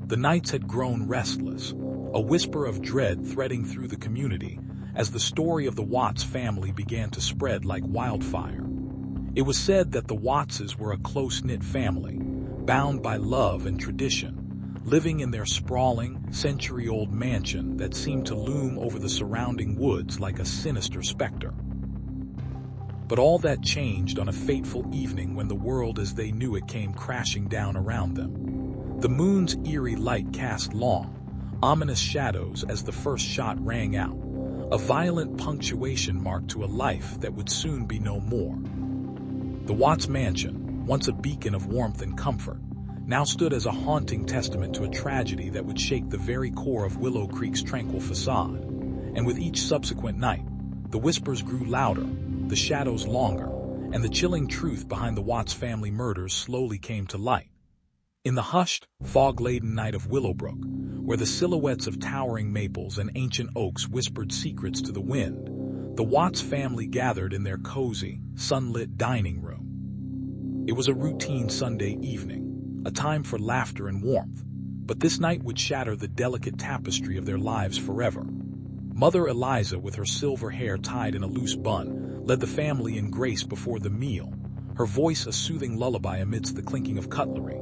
Speaker 1: The nights had grown restless, a whisper of dread threading through the community as the story of the Watts family began to spread like wildfire. It was said that the Wattses were a close-knit family, bound by love and tradition, living in their sprawling, century-old mansion that seemed to loom over the surrounding woods like a sinister specter. But all that changed on a fateful evening when the world as they knew it came crashing down around them. The moon's eerie light cast long, ominous shadows as the first shot rang out, a violent punctuation mark to a life that would soon be no more. The Watts mansion, once a beacon of warmth and comfort, now stood as a haunting testament to a tragedy that would shake the very core of Willow Creek's tranquil facade. And with each subsequent night, the whispers grew louder, the shadows longer, and the chilling truth behind the Watts family murders slowly came to light. In the hushed, fog-laden night of Willowbrook, where the silhouettes of towering maples and ancient oaks whispered secrets to the wind, the Watts family gathered in their cozy, sunlit dining room. It was a routine Sunday evening, a time for laughter and warmth, but this night would shatter the delicate tapestry of their lives forever. Mother Eliza, with her silver hair tied in a loose bun, led the family in grace before the meal, her voice a soothing lullaby amidst the clinking of cutlery.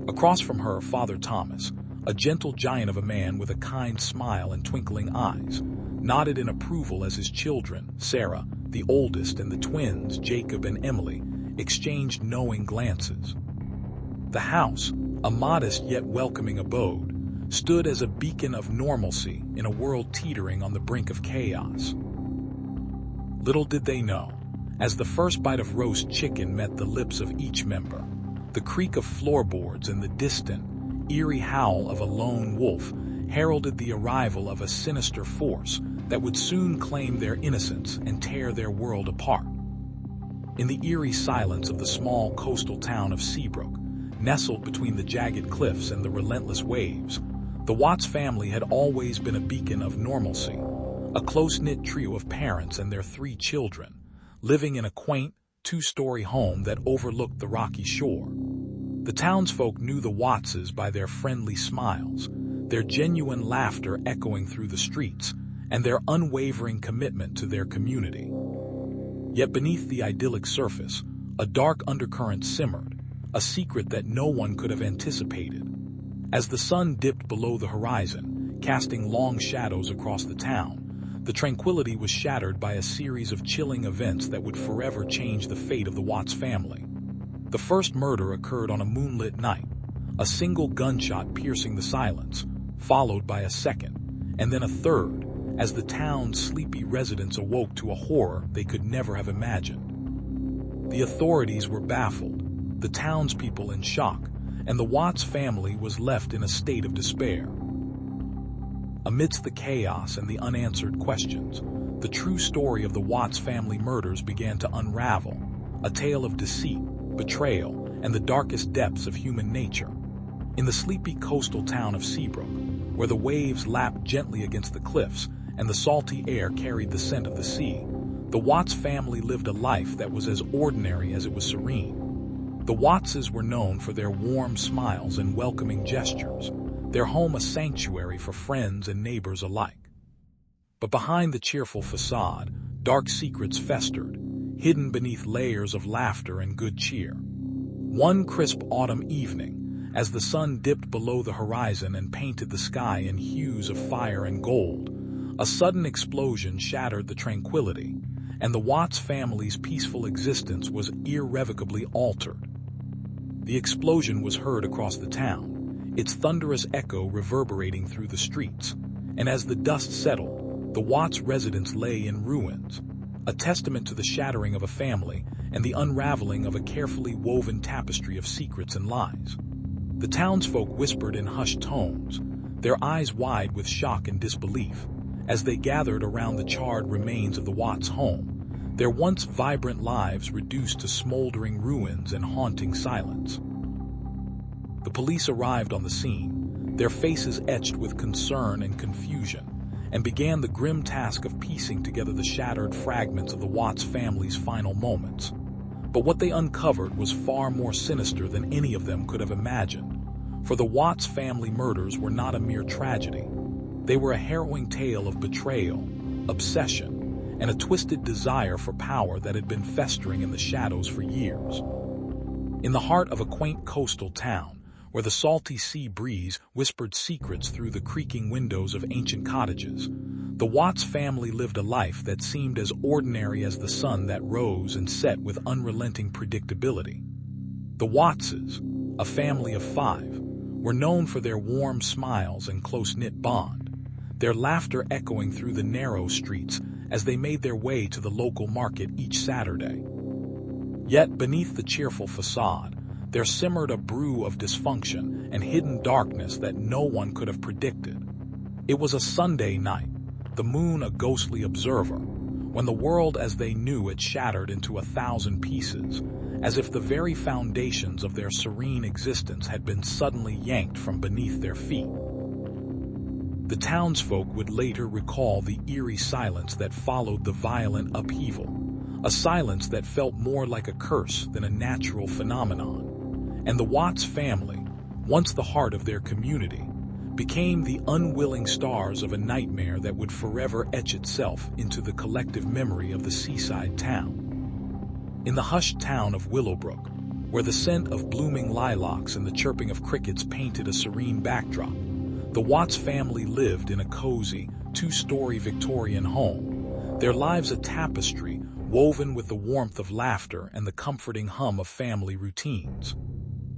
Speaker 1: Across from her, Father Thomas, a gentle giant of a man with a kind smile and twinkling eyes, nodded in approval as his children, Sarah, the oldest, and the twins, Jacob and Emily, exchanged knowing glances. The house, a modest yet welcoming abode, stood as a beacon of normalcy in a world teetering on the brink of chaos. Little did they know, as the first bite of roast chicken met the lips of each member, the creak of floorboards and the distant, eerie howl of a lone wolf heralded the arrival of a sinister force that would soon claim their innocence and tear their world apart. In the eerie silence of the small coastal town of Seabrook, nestled between the jagged cliffs and the relentless waves, the Watts family had always been a beacon of normalcy, a close-knit trio of parents and their 3 children, living in a quaint, 2-story home that overlooked the rocky shore. The townsfolk knew the Wattses by their friendly smiles, their genuine laughter echoing through the streets, and their unwavering commitment to their community. Yet beneath the idyllic surface, a dark undercurrent simmered, a secret that no one could have anticipated. As the sun dipped below the horizon, casting long shadows across the town, the tranquility was shattered by a series of chilling events that would forever change the fate of the Watts family. The first murder occurred on a moonlit night, a single gunshot piercing the silence, followed by a second, and then a third, as the town's sleepy residents awoke to a horror they could never have imagined. The authorities were baffled, the townspeople in shock, and the Watts family was left in a state of despair. Amidst the chaos and the unanswered questions, the true story of the Watts family murders began to unravel, a tale of deceit, betrayal, and the darkest depths of human nature. In the sleepy coastal town of Seabrook, where the waves lapped gently against the cliffs and the salty air carried the scent of the sea, the Watts family lived a life that was as ordinary as it was serene. The Wattses were known for their warm smiles and welcoming gestures, their home a sanctuary for friends and neighbors alike. But behind the cheerful facade, dark secrets festered, hidden beneath layers of laughter and good cheer. One crisp autumn evening, as the sun dipped below the horizon and painted the sky in hues of fire and gold, a sudden explosion shattered the tranquility, and the Watts family's peaceful existence was irrevocably altered. The explosion was heard across the town, its thunderous echo reverberating through the streets, and as the dust settled, the Watts residence lay in ruins, a testament to the shattering of a family and the unraveling of a carefully woven tapestry of secrets and lies. The townsfolk whispered in hushed tones, their eyes wide with shock and disbelief, as they gathered around the charred remains of the Watts home, their once vibrant lives reduced to smoldering ruins and haunting silence. The police arrived on the scene, their faces etched with concern and confusion, and began the grim task of piecing together the shattered fragments of the Watts family's final moments. But what they uncovered was far more sinister than any of them could have imagined, for the Watts family murders were not a mere tragedy. They were a harrowing tale of betrayal, obsession, and a twisted desire for power that had been festering in the shadows for years. In the heart of a quaint coastal town, where the salty sea breeze whispered secrets through the creaking windows of ancient cottages, the Watts family lived a life that seemed as ordinary as the sun that rose and set with unrelenting predictability. The Wattses, a family of 5, were known for their warm smiles and close-knit bond, their laughter echoing through the narrow streets as they made their way to the local market each Saturday. Yet beneath the cheerful facade, there simmered a brew of dysfunction and hidden darkness that no one could have predicted. It was a Sunday night, the moon a ghostly observer, when the world as they knew it shattered into 1,000 pieces, as if the very foundations of their serene existence had been suddenly yanked from beneath their feet. The townsfolk would later recall the eerie silence that followed the violent upheaval, a silence that felt more like a curse than a natural phenomenon. And the Watts family, once the heart of their community, became the unwilling stars of a nightmare that would forever etch itself into the collective memory of the seaside town. In the hushed town of Willowbrook, where the scent of blooming lilacs and the chirping of crickets painted a serene backdrop, the Watts family lived in a cozy, 2-story Victorian home, their lives a tapestry woven with the warmth of laughter and the comforting hum of family routines.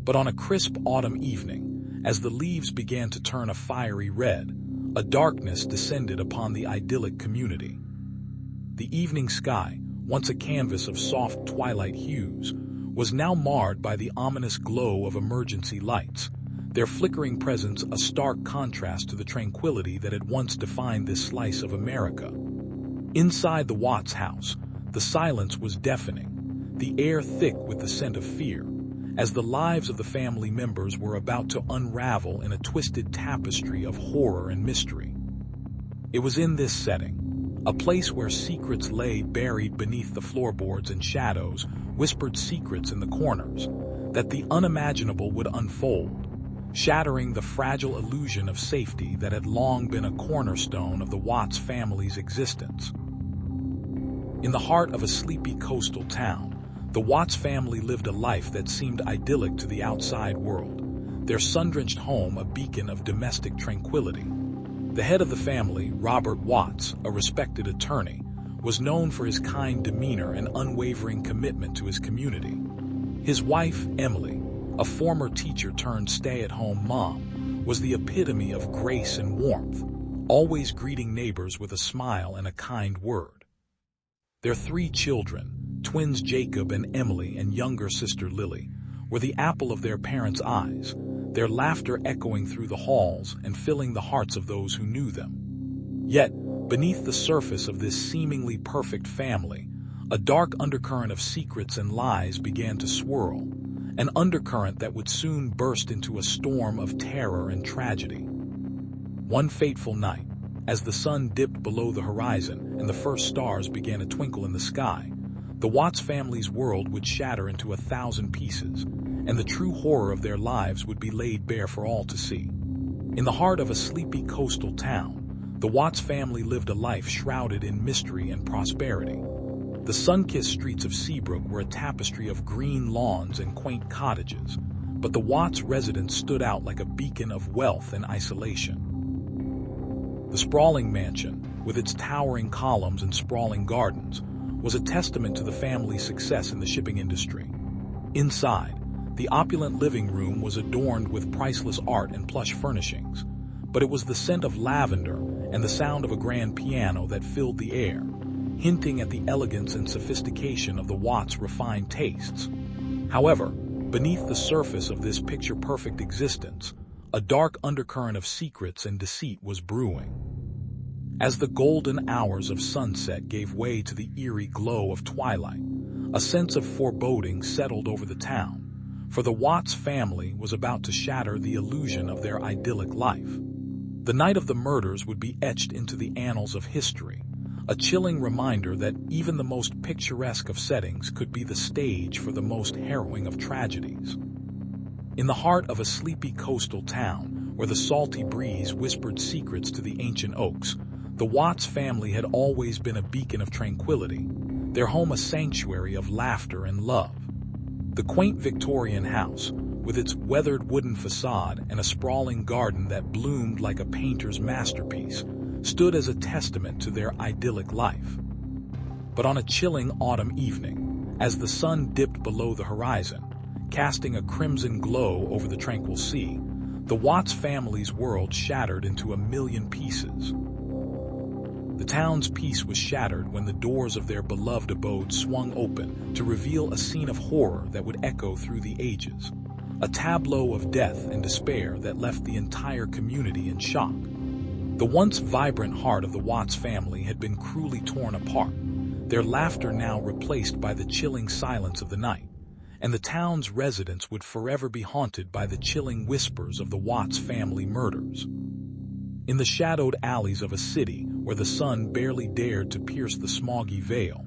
Speaker 1: But on a crisp autumn evening, as the leaves began to turn a fiery red, a darkness descended upon the idyllic community. The evening sky, once a canvas of soft twilight hues, was now marred by the ominous glow of emergency lights, their flickering presence a stark contrast to the tranquility that had once defined this slice of America. Inside the Watts house, the silence was deafening, the air thick with the scent of fear, as the lives of the family members were about to unravel in a twisted tapestry of horror and mystery. It was in this setting, a place where secrets lay buried beneath the floorboards and shadows whispered secrets in the corners, that the unimaginable would unfold, shattering the fragile illusion of safety that had long been a cornerstone of the Watts family's existence. In the heart of a sleepy coastal town, the Watts family lived a life that seemed idyllic to the outside world, their sun-drenched home a beacon of domestic tranquility. The head of the family, Robert Watts, a respected attorney, was known for his kind demeanor and unwavering commitment to his community. His wife, Emily, a former teacher turned stay-at-home mom, was the epitome of grace and warmth, always greeting neighbors with a smile and a kind word. Their 3 children, twins Jacob and Emily and younger sister Lily, were the apple of their parents' eyes, their laughter echoing through the halls and filling the hearts of those who knew them. Yet, beneath the surface of this seemingly perfect family, a dark undercurrent of secrets and lies began to swirl, an undercurrent that would soon burst into a storm of terror and tragedy. One fateful night, as the sun dipped below the horizon and the first stars began to twinkle in the sky, the Watts family's world would shatter into 1,000 pieces, and the true horror of their lives would be laid bare for all to see. In the heart of a sleepy coastal town, the Watts family lived a life shrouded in mystery and prosperity. The sun-kissed streets of Seabrook were a tapestry of green lawns and quaint cottages, but the Watts residence stood out like a beacon of wealth and isolation. The sprawling mansion, with its towering columns and sprawling gardens, was a testament to the family's success in the shipping industry. Inside, the opulent living room was adorned with priceless art and plush furnishings, but it was the scent of lavender and the sound of a grand piano that filled the air, hinting at the elegance and sophistication of the Watts' refined tastes. However, beneath the surface of this picture-perfect existence, a dark undercurrent of secrets and deceit was brewing. As the golden hours of sunset gave way to the eerie glow of twilight, a sense of foreboding settled over the town, for the Watts family was about to shatter the illusion of their idyllic life. The night of the murders would be etched into the annals of history, a chilling reminder that even the most picturesque of settings could be the stage for the most harrowing of tragedies. In the heart of a sleepy coastal town, where the salty breeze whispered secrets to the ancient oaks, The Watts family had always been a beacon of tranquility, their home a sanctuary of laughter and love. The quaint Victorian house, with its weathered wooden facade and a sprawling garden that bloomed like a painter's masterpiece, stood as a testament to their idyllic life. But on a chilling autumn evening, as the sun dipped below the horizon, casting a crimson glow over the tranquil sea, the Watts family's world shattered into a million pieces. The town's peace was shattered when the doors of their beloved abode swung open to reveal a scene of horror that would echo through the ages, a tableau of death and despair that left the entire community in shock. The once vibrant heart of the Watts family had been cruelly torn apart, their laughter now replaced by the chilling silence of the night, and the town's residents would forever be haunted by the chilling whispers of the Watts family murders. In the shadowed alleys of a city where the sun barely dared to pierce the smoggy veil,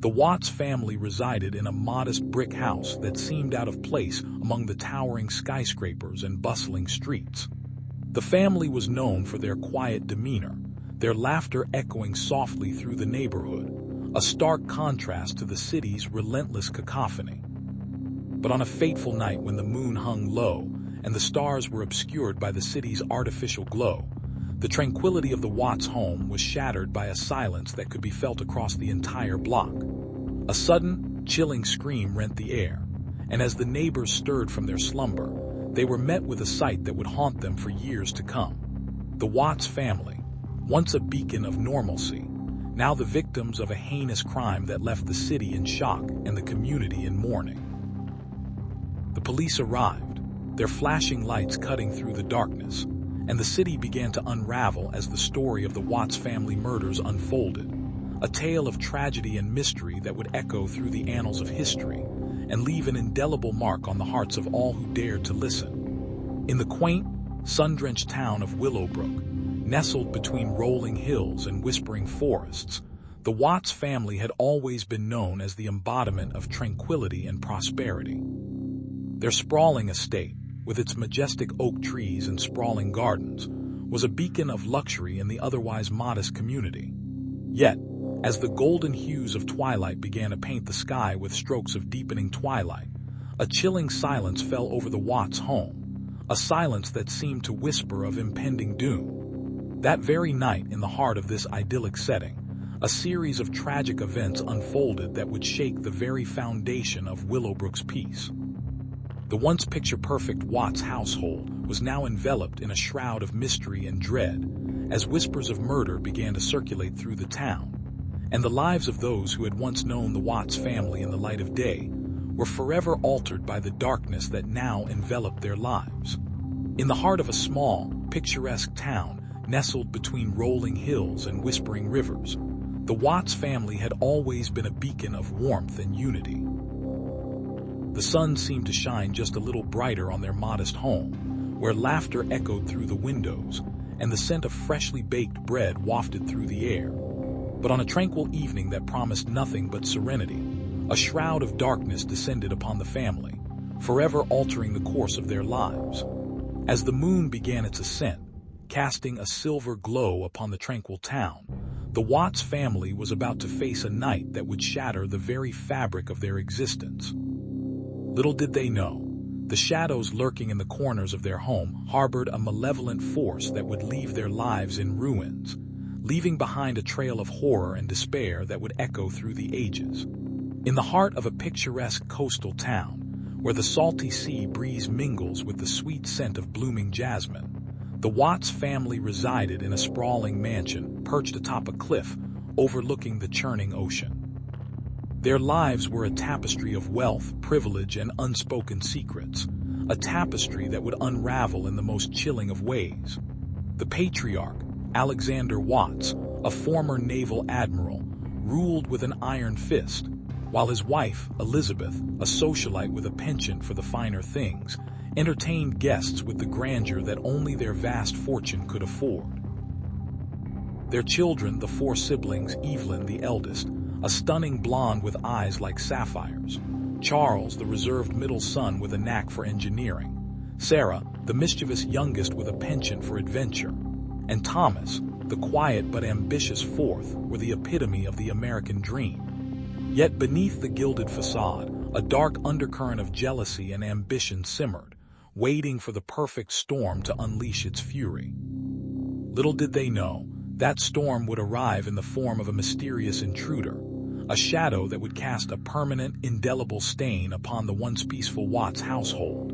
Speaker 1: the Watts family resided in a modest brick house that seemed out of place among the towering skyscrapers and bustling streets. The family was known for their quiet demeanor, their laughter echoing softly through the neighborhood, a stark contrast to the city's relentless cacophony. But on a fateful night when the moon hung low and the stars were obscured by the city's artificial glow, the tranquility of the Watts home was shattered by a silence that could be felt across the entire block. A sudden, chilling scream rent the air, and as the neighbors stirred from their slumber, they were met with a sight that would haunt them for years to come. The Watts family, once a beacon of normalcy, now the victims of a heinous crime that left the city in shock and the community in mourning. The police arrived, their flashing lights cutting through the darkness, and the city began to unravel as the story of the Watts family murders unfolded, a tale of tragedy and mystery that would echo through the annals of history and leave an indelible mark on the hearts of all who dared to listen. In the quaint, sun-drenched town of Willowbrook, nestled between rolling hills and whispering forests, the Watts family had always been known as the embodiment of tranquility and prosperity. Their sprawling estate, with its majestic oak trees and sprawling gardens, was a beacon of luxury in the otherwise modest community. Yet, as the golden hues of twilight began to paint the sky with strokes of deepening twilight, a chilling silence fell over the Watts home, a silence that seemed to whisper of impending doom. That very night, in the heart of this idyllic setting, a series of tragic events unfolded that would shake the very foundation of Willowbrook's peace. The once picture-perfect Watts household was now enveloped in a shroud of mystery and dread, as whispers of murder began to circulate through the town, and the lives of those who had once known the Watts family in the light of day were forever altered by the darkness that now enveloped their lives. In the heart of a small, picturesque town nestled between rolling hills and whispering rivers, the Watts family had always been a beacon of warmth and unity. The sun seemed to shine just a little brighter on their modest home, where laughter echoed through the windows and the scent of freshly baked bread wafted through the air. But on a tranquil evening that promised nothing but serenity, a shroud of darkness descended upon the family, forever altering the course of their lives. As the moon began its ascent, casting a silver glow upon the tranquil town, the Watts family was about to face a night that would shatter the very fabric of their existence. Little did they know, the shadows lurking in the corners of their home harbored a malevolent force that would leave their lives in ruins, leaving behind a trail of horror and despair that would echo through the ages. In the heart of a picturesque coastal town, where the salty sea breeze mingles with the sweet scent of blooming jasmine, the Watts family resided in a sprawling mansion perched atop a cliff overlooking the churning ocean. Their lives were a tapestry of wealth, privilege, and unspoken secrets, a tapestry that would unravel in the most chilling of ways. The patriarch, Alexander Watts, a former naval admiral, ruled with an iron fist, while his wife, Elizabeth, a socialite with a penchant for the finer things, entertained guests with the grandeur that only their vast fortune could afford. Their children, the four siblings, Evelyn, the eldest, a stunning blonde with eyes like sapphires; Charles, the reserved middle son with a knack for engineering; Sarah, the mischievous youngest with a penchant for adventure; and Thomas, the quiet but ambitious fourth, were the epitome of the American dream. Yet beneath the gilded facade, a dark undercurrent of jealousy and ambition simmered, waiting for the perfect storm to unleash its fury. Little did they know, that storm would arrive in the form of a mysterious intruder, a shadow that would cast a permanent, indelible stain upon the once peaceful Watts household.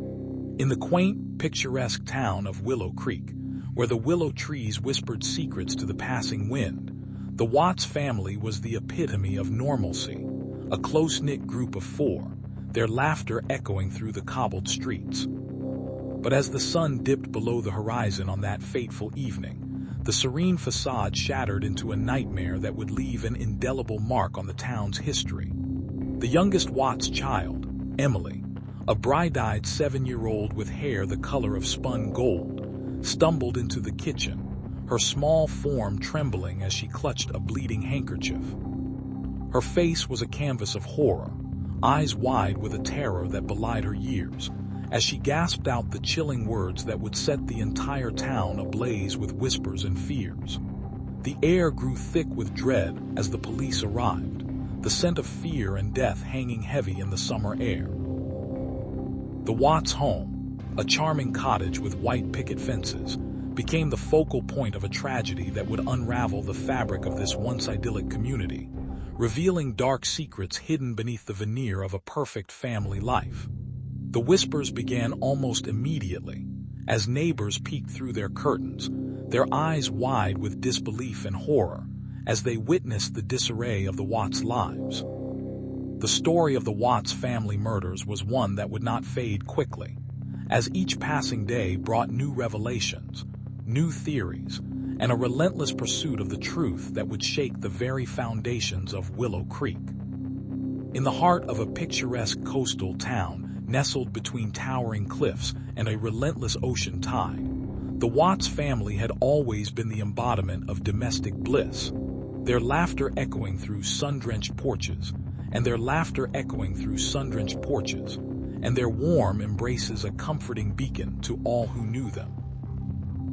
Speaker 1: In the quaint, picturesque town of Willow Creek, where the willow trees whispered secrets to the passing wind, the Watts family was the epitome of normalcy, a close-knit group of four, their laughter echoing through the cobbled streets. But as the sun dipped below the horizon on that fateful evening, the serene facade shattered into a nightmare that would leave an indelible mark on the town's history. The youngest Watts child, Emily, a bright-eyed 7-year-old with hair the color of spun gold, stumbled into the kitchen, her small form trembling as she clutched a bleeding handkerchief. Her face was a canvas of horror, eyes wide with a terror that belied her years, as she gasped out the chilling words that would set the entire town ablaze with whispers and fears. The air grew thick with dread as the police arrived, the scent of fear and death hanging heavy in the summer air. The Watts home, a charming cottage with white picket fences, became the focal point of a tragedy that would unravel the fabric of this once idyllic community, revealing dark secrets hidden beneath the veneer of a perfect family life. The whispers began almost immediately, as neighbors peeked through their curtains, their eyes wide with disbelief and horror, as they witnessed the disarray of the Watts' lives. The story of the Watts family murders was one that would not fade quickly, as each passing day brought new revelations, new theories, and a relentless pursuit of the truth that would shake the very foundations of Willow Creek. In the heart of a picturesque coastal town, nestled between towering cliffs and a relentless ocean tide, the Watts family had always been the embodiment of domestic bliss, their laughter echoing through sun-drenched porches, and their warm embraces a comforting beacon to all who knew them.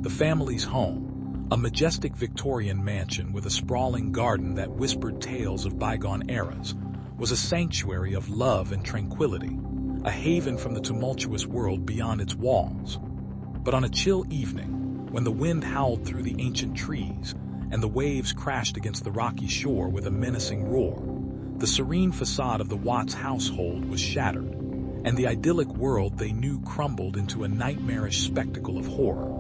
Speaker 1: The family's home, a majestic Victorian mansion with a sprawling garden that whispered tales of bygone eras, was a sanctuary of love and tranquility, a haven from the tumultuous world beyond its walls. But on a chill evening, when the wind howled through the ancient trees and the waves crashed against the rocky shore with a menacing roar, the serene facade of the Watts household was shattered, and the idyllic world they knew crumbled into a nightmarish spectacle of horror.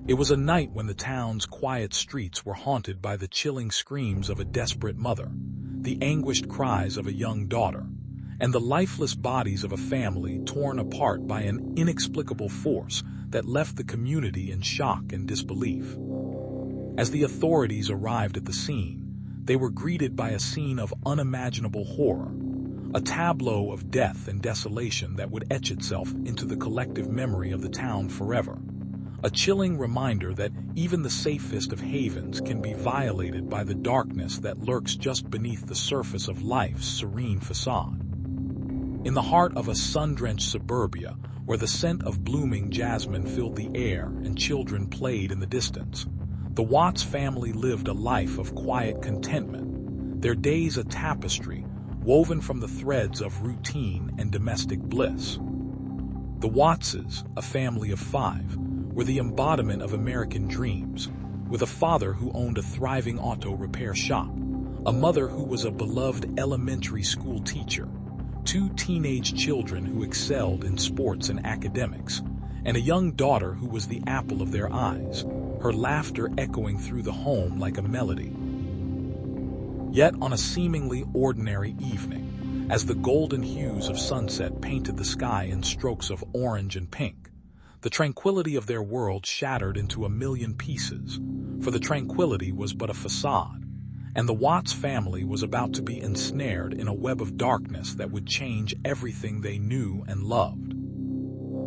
Speaker 1: It was a night when the town's quiet streets were haunted by the chilling screams of a desperate mother, the anguished cries of a young daughter, and the lifeless bodies of a family torn apart by an inexplicable force that left the community in shock and disbelief. As the authorities arrived at the scene, they were greeted by a scene of unimaginable horror, a tableau of death and desolation that would etch itself into the collective memory of the town forever, a chilling reminder that even the safest of havens can be violated by the darkness that lurks just beneath the surface of life's serene facade. In the heart of a sun-drenched suburbia, where the scent of blooming jasmine filled the air and children played in the distance, the Watts family lived a life of quiet contentment, their days a tapestry woven from the threads of routine and domestic bliss. The Wattses, a family of 5, were the embodiment of American dreams, with a father who owned a thriving auto repair shop, a mother who was a beloved elementary school teacher, 2 teenage children who excelled in sports and academics, and a young daughter who was the apple of their eyes, her laughter echoing through the home like a melody. Yet on a seemingly ordinary evening, as the golden hues of sunset painted the sky in strokes of orange and pink, the tranquility of their world shattered into a million pieces, for the tranquility was but a facade, and the Watts family was about to be ensnared in a web of darkness that would change everything they knew and loved.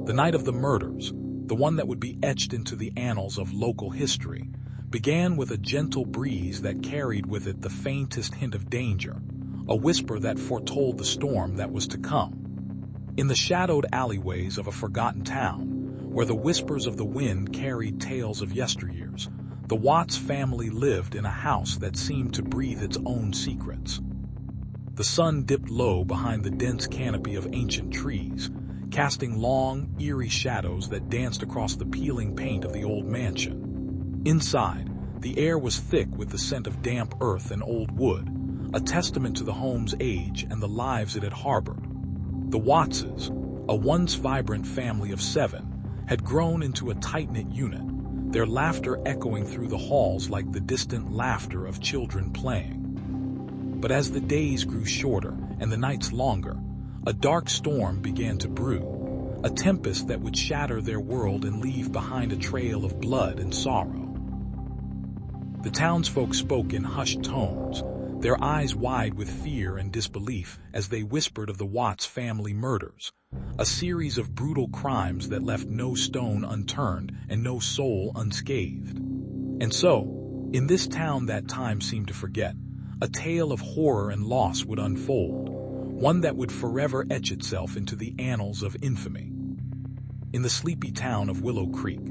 Speaker 1: The night of the murders, the one that would be etched into the annals of local history, began with a gentle breeze that carried with it the faintest hint of danger, a whisper that foretold the storm that was to come. In the shadowed alleyways of a forgotten town, where the whispers of the wind carried tales of yesteryears, The Watts family lived in a house that seemed to breathe its own secrets. The sun dipped low behind the dense canopy of ancient trees, casting long, eerie shadows that danced across the peeling paint of the old mansion. Inside, the air was thick with the scent of damp earth and old wood, a testament to the home's age and the lives it had harbored. The Wattses, a once vibrant family of 7, had grown into a tight-knit unit, their laughter echoing through the halls like the distant laughter of children playing. But as the days grew shorter and the nights longer, a dark storm began to brew, a tempest that would shatter their world and leave behind a trail of blood and sorrow. The townsfolk spoke in hushed tones, their eyes wide with fear and disbelief as they whispered of the Watts family murders, a series of brutal crimes that left no stone unturned and no soul unscathed. And so, in this town that time seemed to forget, a tale of horror and loss would unfold, one that would forever etch itself into the annals of infamy. In the sleepy town of Willow Creek,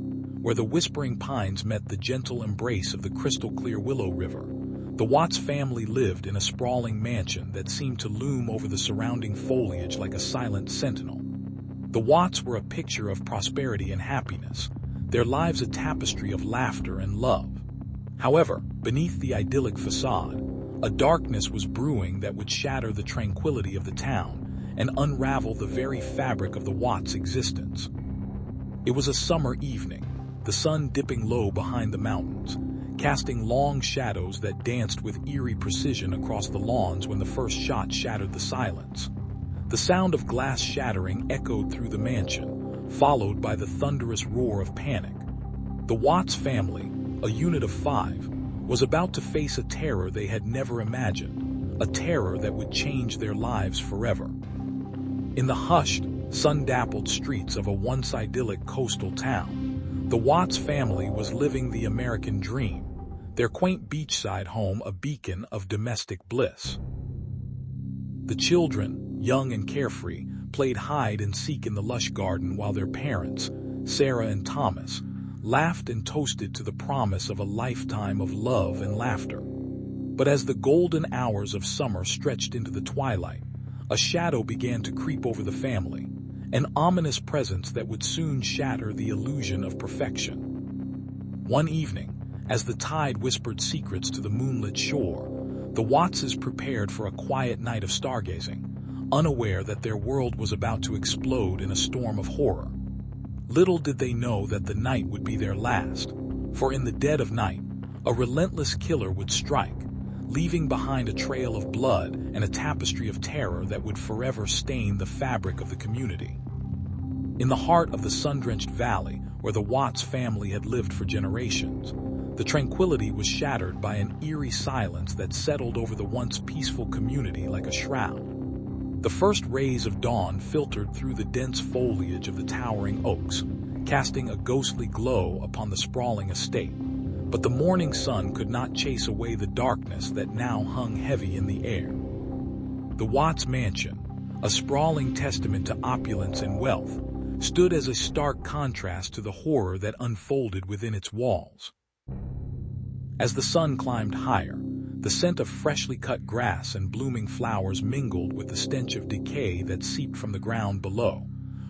Speaker 1: where the whispering pines met the gentle embrace of the crystal-clear Willow River, the Watts family lived in a sprawling mansion that seemed to loom over the surrounding foliage like a silent sentinel. The Watts were a picture of prosperity and happiness, their lives a tapestry of laughter and love. However, beneath the idyllic facade, a darkness was brewing that would shatter the tranquility of the town and unravel the very fabric of the Watts' existence. It was a summer evening, the sun dipping low behind the mountains, casting long shadows that danced with eerie precision across the lawns when the first shot shattered the silence. The sound of glass shattering echoed through the mansion, followed by the thunderous roar of panic. The Watts family, a unit of 5, was about to face a terror they had never imagined, a terror that would change their lives forever. In the hushed, sun-dappled streets of a once idyllic coastal town, the Watts family was living the American dream, their quaint beachside home a beacon of domestic bliss. The children, young and carefree, played hide and seek in the lush garden while their parents, Sarah and Thomas, laughed and toasted to the promise of a lifetime of love and laughter. But as the golden hours of summer stretched into the twilight, a shadow began to creep over the family, an ominous presence that would soon shatter the illusion of perfection. One evening, as the tide whispered secrets to the moonlit shore, the Wattses prepared for a quiet night of stargazing, unaware that their world was about to explode in a storm of horror. Little did they know that the night would be their last, for in the dead of night, a relentless killer would strike, leaving behind a trail of blood and a tapestry of terror that would forever stain the fabric of the community. In the heart of the sun-drenched valley, where the Watts family had lived for generations, the tranquility was shattered by an eerie silence that settled over the once peaceful community like a shroud. The first rays of dawn filtered through the dense foliage of the towering oaks, casting a ghostly glow upon the sprawling estate. But the morning sun could not chase away the darkness that now hung heavy in the air. The Watts mansion, a sprawling testament to opulence and wealth, stood as a stark contrast to the horror that unfolded within its walls. As the sun climbed higher, the scent of freshly cut grass and blooming flowers mingled with the stench of decay that seeped from the ground below,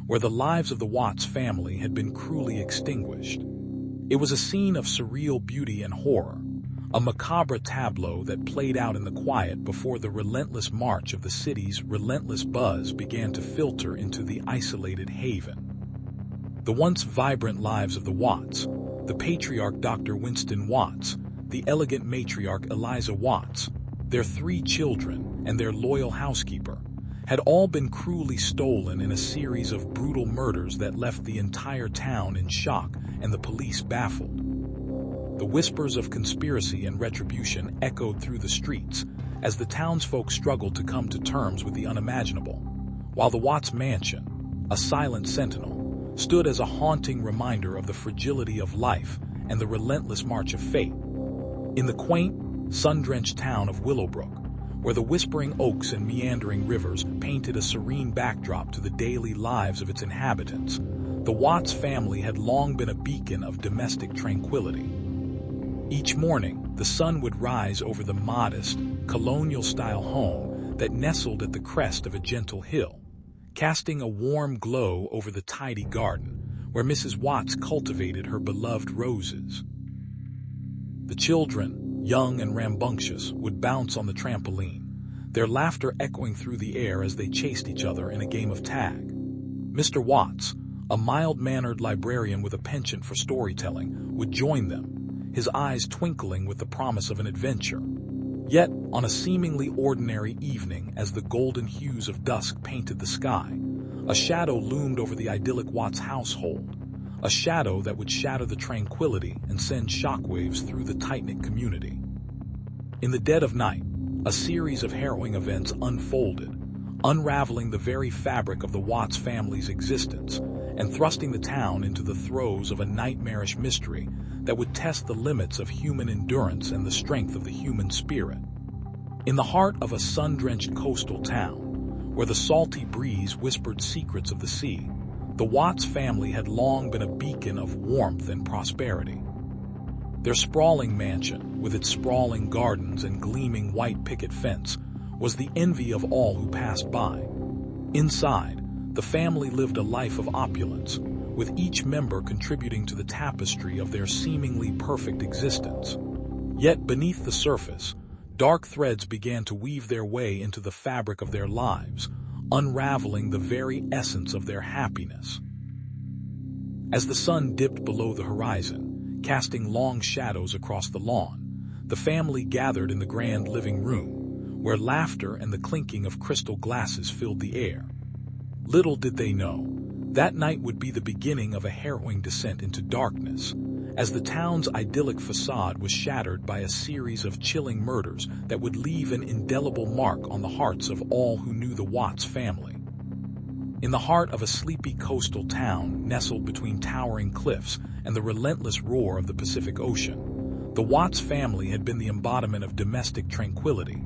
Speaker 1: where the lives of the Watts family had been cruelly extinguished. It was a scene of surreal beauty and horror, a macabre tableau that played out in the quiet before the relentless march of the city's relentless buzz began to filter into the isolated haven. The once vibrant lives of the Watts, the patriarch Dr. Winston Watts, the elegant matriarch Eliza Watts, their 3 children, and their loyal housekeeper, had all been cruelly stolen in a series of brutal murders that left the entire town in shock and the police baffled. The whispers of conspiracy and retribution echoed through the streets as the townsfolk struggled to come to terms with the unimaginable, while the Watts mansion, a silent sentinel, stood as a haunting reminder of the fragility of life and the relentless march of fate. In the quaint, sun-drenched town of Willowbrook, where the whispering oaks and meandering rivers painted a serene backdrop to the daily lives of its inhabitants, the Watts family had long been a beacon of domestic tranquility. Each morning, the sun would rise over the modest, colonial-style home that nestled at the crest of a gentle hill, casting a warm glow over the tidy garden where Mrs. Watts cultivated her beloved roses. The children, young and rambunctious, would bounce on the trampoline, their laughter echoing through the air as they chased each other in a game of tag. Mr. Watts, a mild-mannered librarian with a penchant for storytelling, would join them, his eyes twinkling with the promise of an adventure. Yet, on a seemingly ordinary evening, as the golden hues of dusk painted the sky, a shadow loomed over the idyllic Watts household, a shadow that would shatter the tranquility and send shockwaves through the tight-knit community. In the dead of night, a series of harrowing events unfolded, unraveling the very fabric of the Watts family's existence and thrusting the town into the throes of a nightmarish mystery that would test the limits of human endurance and the strength of the human spirit. In the heart of a sun-drenched coastal town, where the salty breeze whispered secrets of the sea, the Watts family had long been a beacon of warmth and prosperity. Their sprawling mansion, with its sprawling gardens and gleaming white picket fence, was the envy of all who passed by. Inside, the family lived a life of opulence, with each member contributing to the tapestry of their seemingly perfect existence. Yet beneath the surface, dark threads began to weave their way into the fabric of their lives, unraveling the very essence of their happiness. As the sun dipped below the horizon, casting long shadows across the lawn, the family gathered in the grand living room, where laughter and the clinking of crystal glasses filled the air. Little did they know, that night would be the beginning of a harrowing descent into darkness, as the town's idyllic facade was shattered by a series of chilling murders that would leave an indelible mark on the hearts of all who knew the Watts family. In the heart of a sleepy coastal town nestled between towering cliffs and the relentless roar of the Pacific Ocean, the Watts family had been the embodiment of domestic tranquility,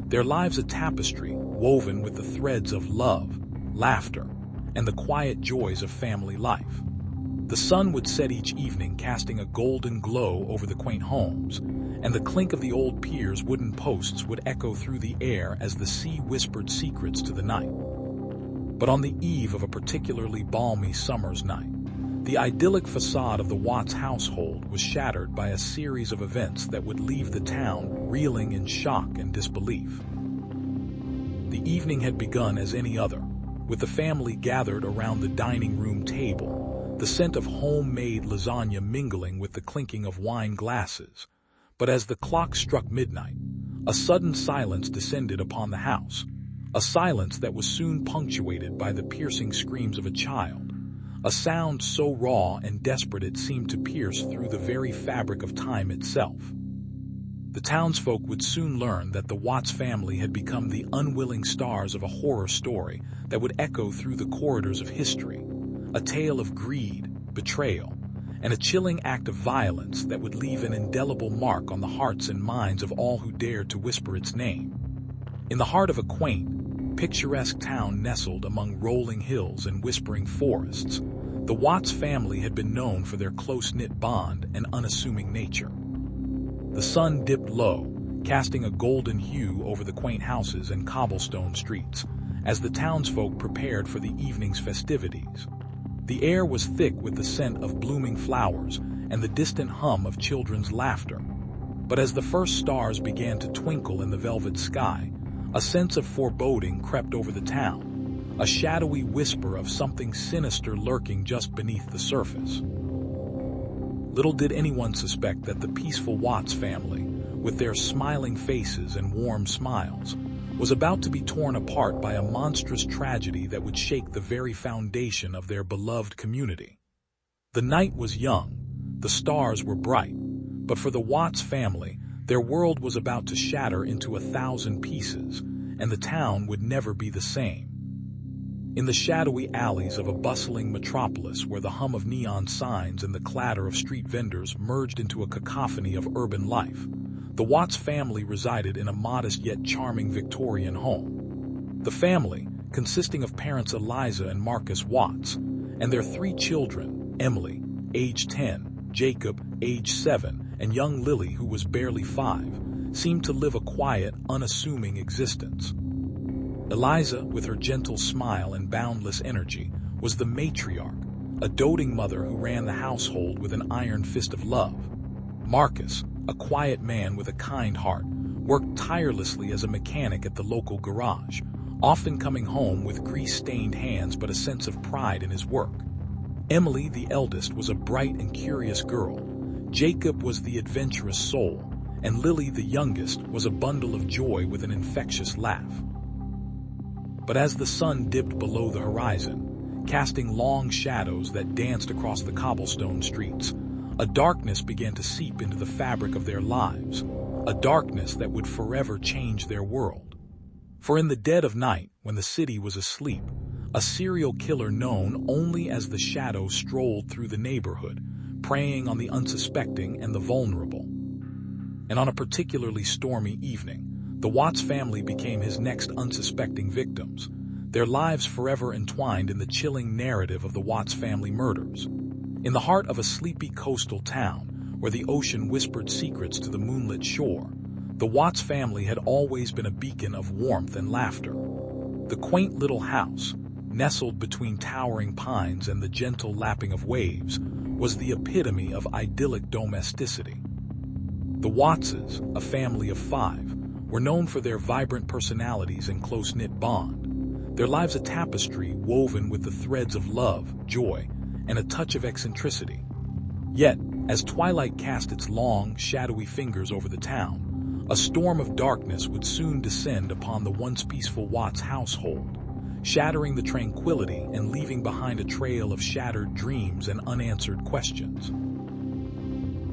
Speaker 1: their lives a tapestry woven with the threads of love, laughter, and the quiet joys of family life. The sun would set each evening, casting a golden glow over the quaint homes, and the clink of the old pier's wooden posts would echo through the air as the sea whispered secrets to the night. But on the eve of a particularly balmy summer's night, the idyllic facade of the Watts household was shattered by a series of events that would leave the town reeling in shock and disbelief. The evening had begun as any other, with the family gathered around the dining room table, the scent of homemade lasagna mingling with the clinking of wine glasses. But as the clock struck midnight, a sudden silence descended upon the house, a silence that was soon punctuated by the piercing screams of a child, a sound so raw and desperate it seemed to pierce through the very fabric of time itself. The townsfolk would soon learn that the Watts family had become the unwilling stars of a horror story that would echo through the corridors of history, a tale of greed, betrayal, and a chilling act of violence that would leave an indelible mark on the hearts and minds of all who dared to whisper its name. In the heart of a quaint, picturesque town nestled among rolling hills and whispering forests, the Watts family had been known for their close-knit bond and unassuming nature. The sun dipped low, casting a golden hue over the quaint houses and cobblestone streets, as the townsfolk prepared for the evening's festivities. The air was thick with the scent of blooming flowers and the distant hum of children's laughter. But as the first stars began to twinkle in the velvet sky, a sense of foreboding crept over the town, a shadowy whisper of something sinister lurking just beneath the surface. Little did anyone suspect that the peaceful Watts family, with their smiling faces and warm smiles, was about to be torn apart by a monstrous tragedy that would shake the very foundation of their beloved community. The night was young, the stars were bright, but for the Watts family, their world was about to shatter into 1,000 pieces, and the town would never be the same. In the shadowy alleys of a bustling metropolis where the hum of neon signs and the clatter of street vendors merged into a cacophony of urban life, the Watts family resided in a modest yet charming Victorian home. The family, consisting of parents Eliza and Marcus Watts, and their 3 children, Emily, age 10, Jacob, age 7, and young Lily, who was barely 5, seemed to live a quiet, unassuming existence. Eliza, with her gentle smile and boundless energy, was the matriarch, a doting mother who ran the household with an iron fist of love. Marcus, a quiet man with a kind heart, worked tirelessly as a mechanic at the local garage, often coming home with grease-stained hands but a sense of pride in his work. Emily, the eldest, was a bright and curious girl. Jacob was the adventurous soul, and Lily, the youngest, was a bundle of joy with an infectious laugh. But as the sun dipped below the horizon, casting long shadows that danced across the cobblestone streets, a darkness began to seep into the fabric of their lives, a darkness that would forever change their world. For in the dead of night, when the city was asleep, a serial killer known only as the Shadow strolled through the neighborhood, preying on the unsuspecting and the vulnerable. And on a particularly stormy evening, the Watts family became his next unsuspecting victims, their lives forever entwined in the chilling narrative of the Watts family murders. In the heart of a sleepy coastal town, where the ocean whispered secrets to the moonlit shore, the Watts family had always been a beacon of warmth and laughter. The quaint little house, nestled between towering pines and the gentle lapping of waves, was the epitome of idyllic domesticity. The Wattses, a family of 5, were known for their vibrant personalities and close-knit bond, their lives a tapestry woven with the threads of love, joy, and a touch of eccentricity. Yet, as twilight cast its long, shadowy fingers over the town, a storm of darkness would soon descend upon the once peaceful Watts household, shattering the tranquility and leaving behind a trail of shattered dreams and unanswered questions.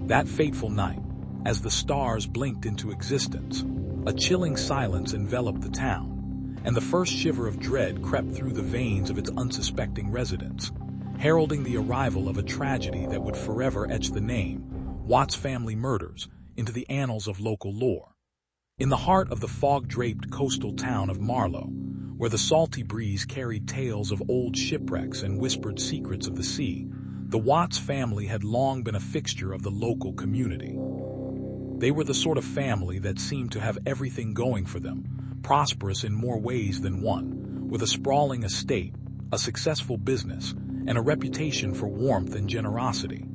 Speaker 1: That fateful night, as the stars blinked into existence, a chilling silence enveloped the town, and the first shiver of dread crept through the veins of its unsuspecting residents, heralding the arrival of a tragedy that would forever etch the name, Watts family murders, into the annals of local lore. In the heart of the fog-draped coastal town of Marlow, where the salty breeze carried tales of old shipwrecks and whispered secrets of the sea, the Watts family had long been a fixture of the local community. They were the sort of family that seemed to have everything going for them, prosperous in more ways than one, with a sprawling estate, a successful business, and a reputation for warmth and generosity.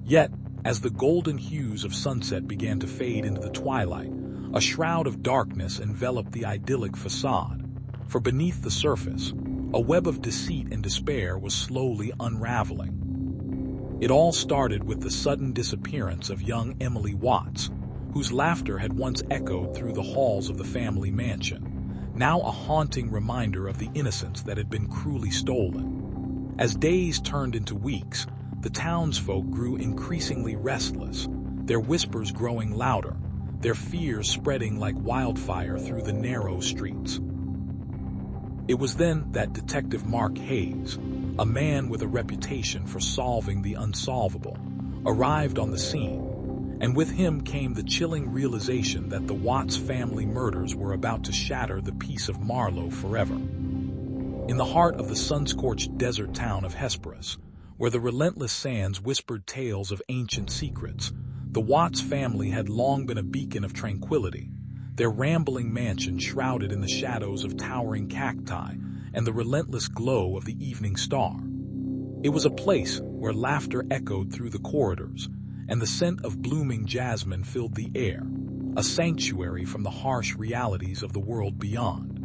Speaker 1: Yet, as the golden hues of sunset began to fade into the twilight, a shroud of darkness enveloped the idyllic facade, for beneath the surface, a web of deceit and despair was slowly unraveling. It all started with the sudden disappearance of young Emily Watts, whose laughter had once echoed through the halls of the family mansion, now a haunting reminder of the innocence that had been cruelly stolen. As days turned into weeks, the townsfolk grew increasingly restless, their whispers growing louder, their fears spreading like wildfire through the narrow streets. It was then that Detective Mark Hayes, a man with a reputation for solving the unsolvable, arrived on the scene, and with him came the chilling realization that the Watts family murders were about to shatter the peace of Marlow forever. In the heart of the sun-scorched desert town of Hesperus, where the relentless sands whispered tales of ancient secrets, the Watts family had long been a beacon of tranquility, their rambling mansion shrouded in the shadows of towering cacti and the relentless glow of the evening star. It was a place where laughter echoed through the corridors, and the scent of blooming jasmine filled the air, a sanctuary from the harsh realities of the world beyond.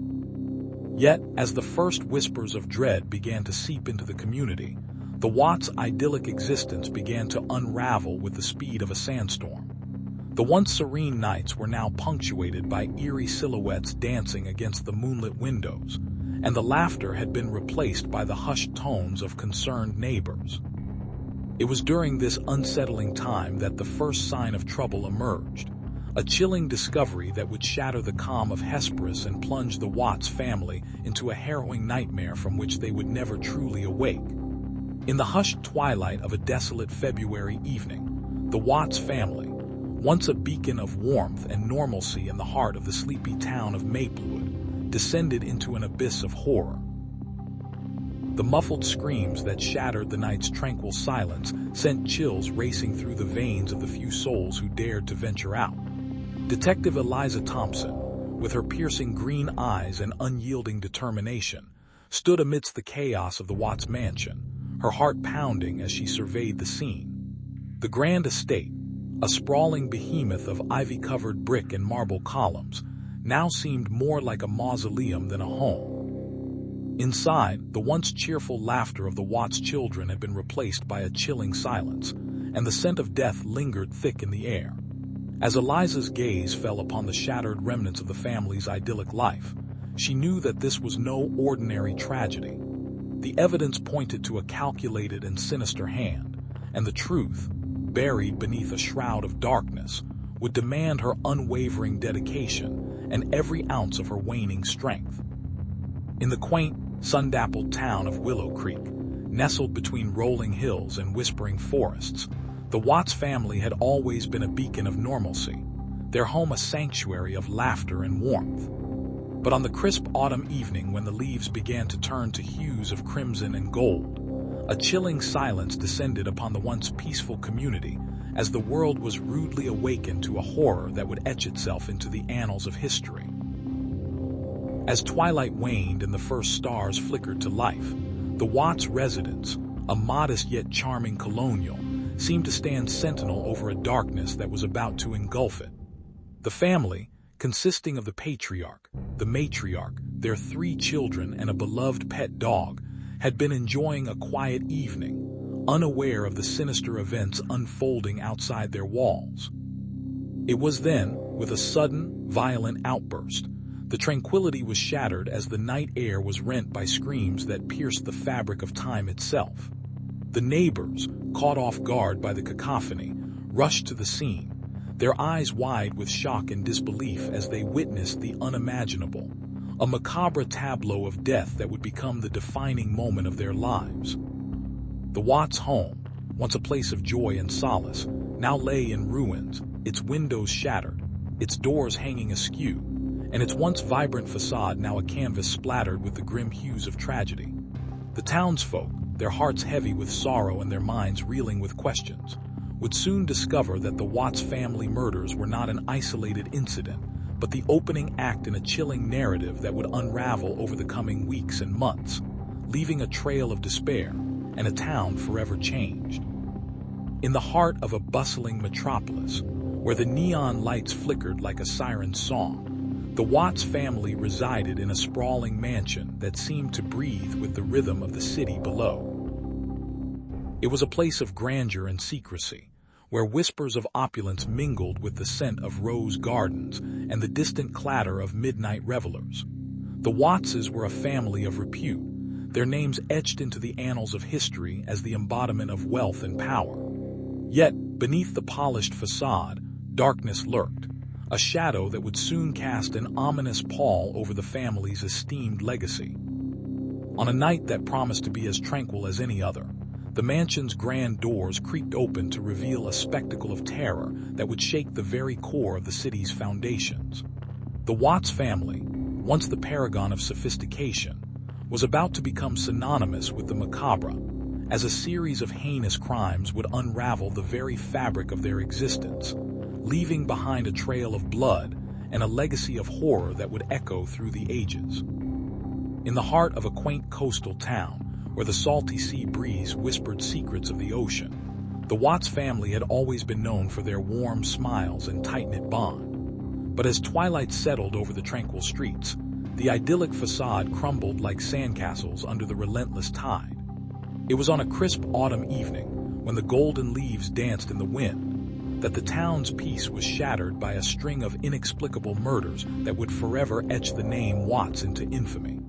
Speaker 1: Yet, as the first whispers of dread began to seep into the community, the Watts' idyllic existence began to unravel with the speed of a sandstorm. The once serene nights were now punctuated by eerie silhouettes dancing against the moonlit windows, and the laughter had been replaced by the hushed tones of concerned neighbors. It was during this unsettling time that the first sign of trouble emerged, a chilling discovery that would shatter the calm of Hesperus and plunge the Watts family into a harrowing nightmare from which they would never truly awake. In the hushed twilight of a desolate February evening, the Watts family, once a beacon of warmth and normalcy in the heart of the sleepy town of Maplewood, descended into an abyss of horror. The muffled screams that shattered the night's tranquil silence sent chills racing through the veins of the few souls who dared to venture out. Detective Eliza Thompson, with her piercing green eyes and unyielding determination, stood amidst the chaos of the Watts mansion, her heart pounding as she surveyed the scene. The grand estate, a sprawling behemoth of ivy-covered brick and marble columns, now seemed more like a mausoleum than a home. Inside, the once cheerful laughter of the Watts children had been replaced by a chilling silence, and the scent of death lingered thick in the air. As Eliza's gaze fell upon the shattered remnants of the family's idyllic life, she knew that this was no ordinary tragedy. The evidence pointed to a calculated and sinister hand, and the truth, buried beneath a shroud of darkness, would demand her unwavering dedication and every ounce of her waning strength. In the quaint, sun-dappled town of Willow Creek, nestled between rolling hills and whispering forests, the Watts family had always been a beacon of normalcy, their home a sanctuary of laughter and warmth. But on the crisp autumn evening when the leaves began to turn to hues of crimson and gold, a chilling silence descended upon the once peaceful community as the world was rudely awakened to a horror that would etch itself into the annals of history. As twilight waned and the first stars flickered to life, the Watts residence, a modest yet charming colonial, seemed to stand sentinel over a darkness that was about to engulf it. The family, consisting of the patriarch, the matriarch, their 3 children, and a beloved pet dog, had been enjoying a quiet evening, unaware of the sinister events unfolding outside their walls. It was then, with a sudden, violent outburst, the tranquility was shattered as the night air was rent by screams that pierced the fabric of time itself. The neighbors, caught off guard by the cacophony, rushed to the scene, their eyes wide with shock and disbelief as they witnessed the unimaginable, a macabre tableau of death that would become the defining moment of their lives. The Watts home, once a place of joy and solace, now lay in ruins, its windows shattered, its doors hanging askew, and its once vibrant facade now a canvas splattered with the grim hues of tragedy. The townsfolk, their hearts heavy with sorrow and their minds reeling with questions, would soon discover that the Watts family murders were not an isolated incident, but the opening act in a chilling narrative that would unravel over the coming weeks and months, leaving a trail of despair and a town forever changed. In the heart of a bustling metropolis, where the neon lights flickered like a siren's song, the Watts family resided in a sprawling mansion that seemed to breathe with the rhythm of the city below. It was a place of grandeur and secrecy, where whispers of opulence mingled with the scent of rose gardens and the distant clatter of midnight revelers. The Wattses were a family of repute, their names etched into the annals of history as the embodiment of wealth and power. Yet, beneath the polished facade, darkness lurked, a shadow that would soon cast an ominous pall over the family's esteemed legacy. On a night that promised to be as tranquil as any other, the mansion's grand doors creaked open to reveal a spectacle of terror that would shake the very core of the city's foundations. The Watts family, once the paragon of sophistication, was about to become synonymous with the macabre, as a series of heinous crimes would unravel the very fabric of their existence, leaving behind a trail of blood and a legacy of horror that would echo through the ages. In the heart of a quaint coastal town, where the salty sea breeze whispered secrets of the ocean, the Watts family had always been known for their warm smiles and tight-knit bond. But as twilight settled over the tranquil streets, the idyllic facade crumbled like sandcastles under the relentless tide. It was on a crisp autumn evening, when the golden leaves danced in the wind, that the town's peace was shattered by a string of inexplicable murders that would forever etch the name Watts into infamy.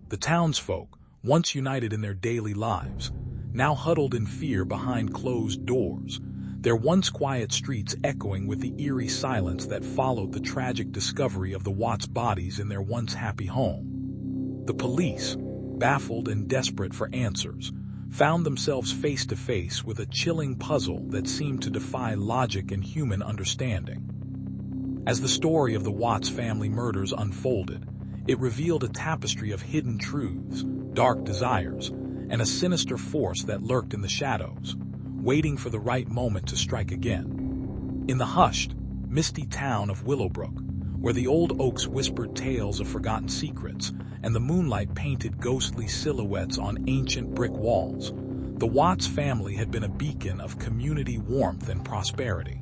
Speaker 1: The townsfolk, once united in their daily lives, now huddled in fear behind closed doors, their once quiet streets echoing with the eerie silence that followed the tragic discovery of the Watts bodies in their once happy home. The police, baffled and desperate for answers, found themselves face to face with a chilling puzzle that seemed to defy logic and human understanding. As the story of the Watts family murders unfolded, it revealed a tapestry of hidden truths, dark desires, and a sinister force that lurked in the shadows, waiting for the right moment to strike again. In the hushed, misty town of Willowbrook, where the old oaks whispered tales of forgotten secrets and the moonlight painted ghostly silhouettes on ancient brick walls, the Watts family had been a beacon of community warmth and prosperity.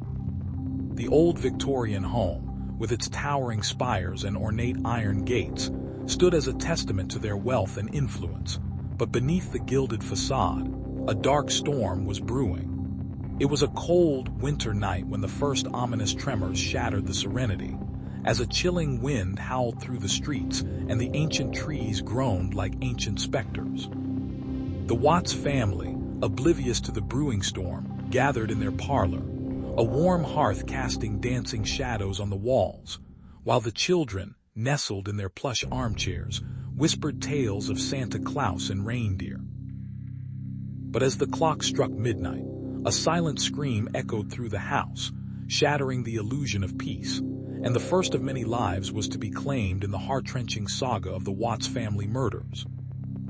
Speaker 1: The old Victorian home, with its towering spires and ornate iron gates, stood as a testament to their wealth and influence, but beneath the gilded facade, a dark storm was brewing. It was a cold, winter night when the first ominous tremors shattered the serenity, as a chilling wind howled through the streets and the ancient trees groaned like ancient specters. The Watts family, oblivious to the brewing storm, gathered in their parlor, a warm hearth casting dancing shadows on the walls, while the children, nestled in their plush armchairs, whispered tales of Santa Claus and reindeer. But as the clock struck midnight, a silent scream echoed through the house, shattering the illusion of peace, and the first of many lives was to be claimed in the heart-wrenching saga of the Watts family murders.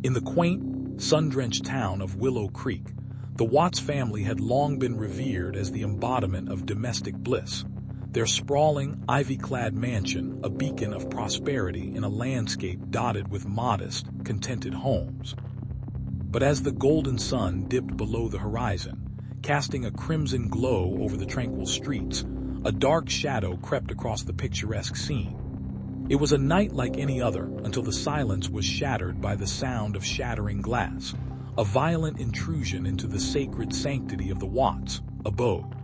Speaker 1: In the quaint, sun-drenched town of Willow Creek, the Watts family had long been revered as the embodiment of domestic bliss, their sprawling, ivy-clad mansion a beacon of prosperity in a landscape dotted with modest, contented homes. But as the golden sun dipped below the horizon, casting a crimson glow over the tranquil streets, a dark shadow crept across the picturesque scene. It was a night like any other until the silence was shattered by the sound of shattering glass, a violent intrusion into the sacred sanctity of the Watts' abode.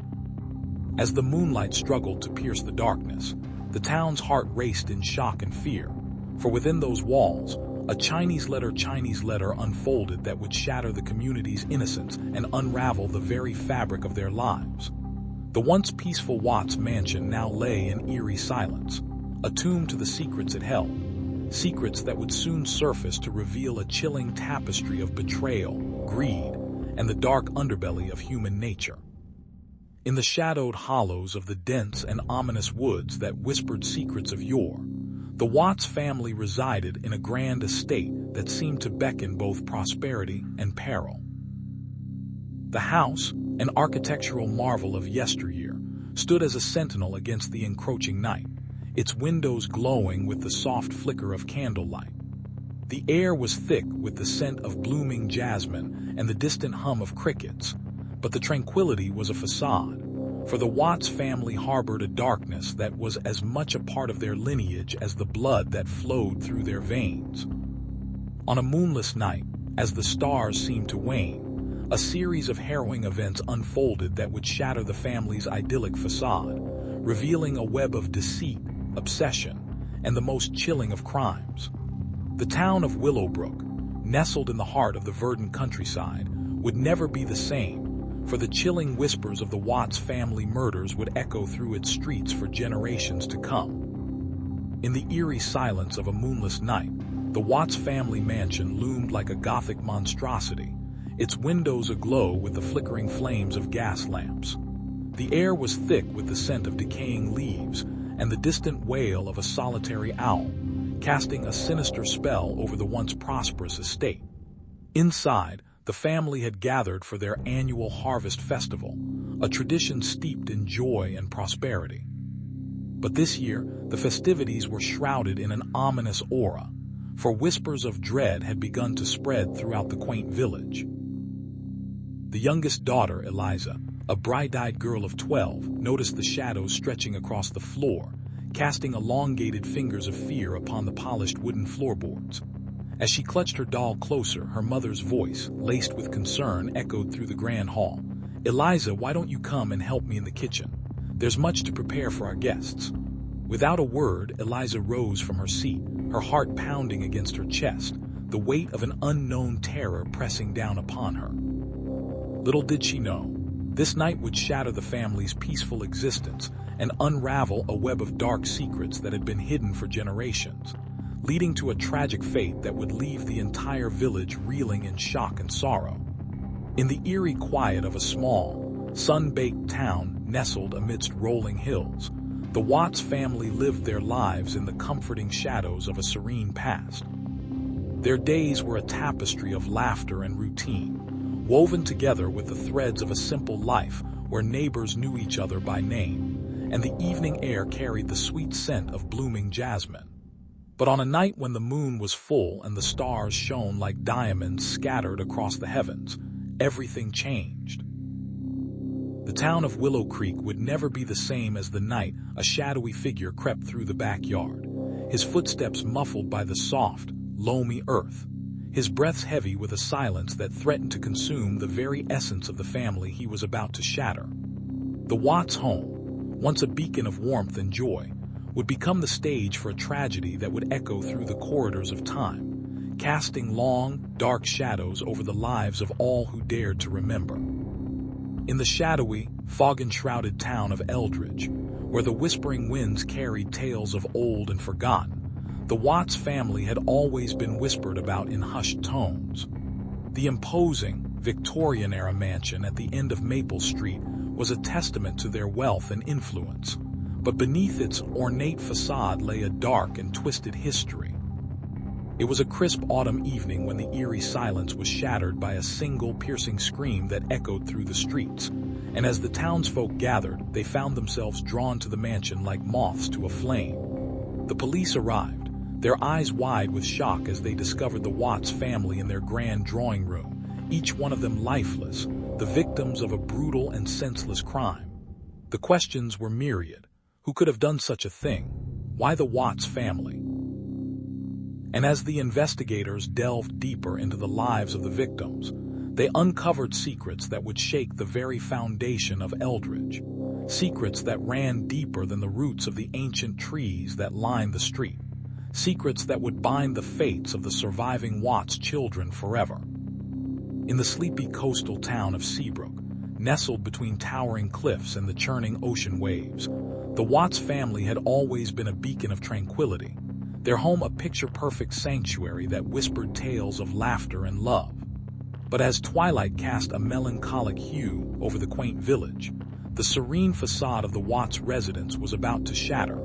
Speaker 1: As the moonlight struggled to pierce the darkness, the town's heart raced in shock and fear, for within those walls, a Chinese letter unfolded that would shatter the community's innocence and unravel the very fabric of their lives. The once peaceful Watts mansion now lay in eerie silence, a tomb to the secrets it held, secrets that would soon surface to reveal a chilling tapestry of betrayal, greed, and the dark underbelly of human nature. In the shadowed hollows of the dense and ominous woods that whispered secrets of yore, the Watts family resided in a grand estate that seemed to beckon both prosperity and peril. The house, an architectural marvel of yesteryear, stood as a sentinel against the encroaching night, its windows glowing with the soft flicker of candlelight. The air was thick with the scent of blooming jasmine and the distant hum of crickets, but the tranquility was a facade, for the Watts family harbored a darkness that was as much a part of their lineage as the blood that flowed through their veins. On a moonless night, as the stars seemed to wane, a series of harrowing events unfolded that would shatter the family's idyllic facade, revealing a web of deceit, obsession, and the most chilling of crimes. The town of Willowbrook, nestled in the heart of the verdant countryside, would never be the same, for the chilling whispers of the Watts family murders would echo through its streets for generations to come. In the eerie silence of a moonless night, the Watts family mansion loomed like a Gothic monstrosity, its windows aglow with the flickering flames of gas lamps. The air was thick with the scent of decaying leaves and the distant wail of a solitary owl, casting a sinister spell over the once prosperous estate. Inside, the family had gathered for their annual harvest festival, a tradition steeped in joy and prosperity. But this year, the festivities were shrouded in an ominous aura, for whispers of dread had begun to spread throughout the quaint village. The youngest daughter, Eliza, a bright-eyed girl of 12, noticed the shadows stretching across the floor, casting elongated fingers of fear upon the polished wooden floorboards. As she clutched her doll closer, her mother's voice, laced with concern, echoed through the grand hall. "Eliza, why don't you come and help me in the kitchen? There's much to prepare for our guests." Without a word, Eliza rose from her seat, her heart pounding against her chest, the weight of an unknown terror pressing down upon her. Little did she know, this night would shatter the family's peaceful existence and unravel a web of dark secrets that had been hidden for generations, leading to a tragic fate that would leave the entire village reeling in shock and sorrow. In the eerie quiet of a small, sun-baked town nestled amidst rolling hills, the Watts family lived their lives in the comforting shadows of a serene past. Their days were a tapestry of laughter and routine, woven together with the threads of a simple life where neighbors knew each other by name, and the evening air carried the sweet scent of blooming jasmine. But on a night when the moon was full and the stars shone like diamonds scattered across the heavens, everything changed. The town of Willow Creek would never be the same as the night a shadowy figure crept through the backyard, his footsteps muffled by the soft, loamy earth, his breaths heavy with a silence that threatened to consume the very essence of the family he was about to shatter. The Watts home, once a beacon of warmth and joy, would become the stage for a tragedy that would echo through the corridors of time, casting long, dark shadows over the lives of all who dared to remember. In the shadowy, fog-enshrouded town of Eldridge, where the whispering winds carried tales of old and forgotten, the Watts family had always been whispered about in hushed tones. The imposing, Victorian-era mansion at the end of Maple Street was a testament to their wealth and influence, but beneath its ornate facade lay a dark and twisted history. It was a crisp autumn evening when the eerie silence was shattered by a single piercing scream that echoed through the streets, and as the townsfolk gathered, they found themselves drawn to the mansion like moths to a flame. The police arrived, their eyes wide with shock as they discovered the Watts family in their grand drawing room, each one of them lifeless, the victims of a brutal and senseless crime. The questions were myriad. Who could have done such a thing? Why the Watts family? And as the investigators delved deeper into the lives of the victims, they uncovered secrets that would shake the very foundation of Eldridge, secrets that ran deeper than the roots of the ancient trees that lined the street, secrets that would bind the fates of the surviving Watts children forever. In the sleepy coastal town of Seabrook, nestled between towering cliffs and the churning ocean waves, the Watts family had always been a beacon of tranquility, their home a picture-perfect sanctuary that whispered tales of laughter and love. But as twilight cast a melancholic hue over the quaint village, the serene facade of the Watts residence was about to shatter,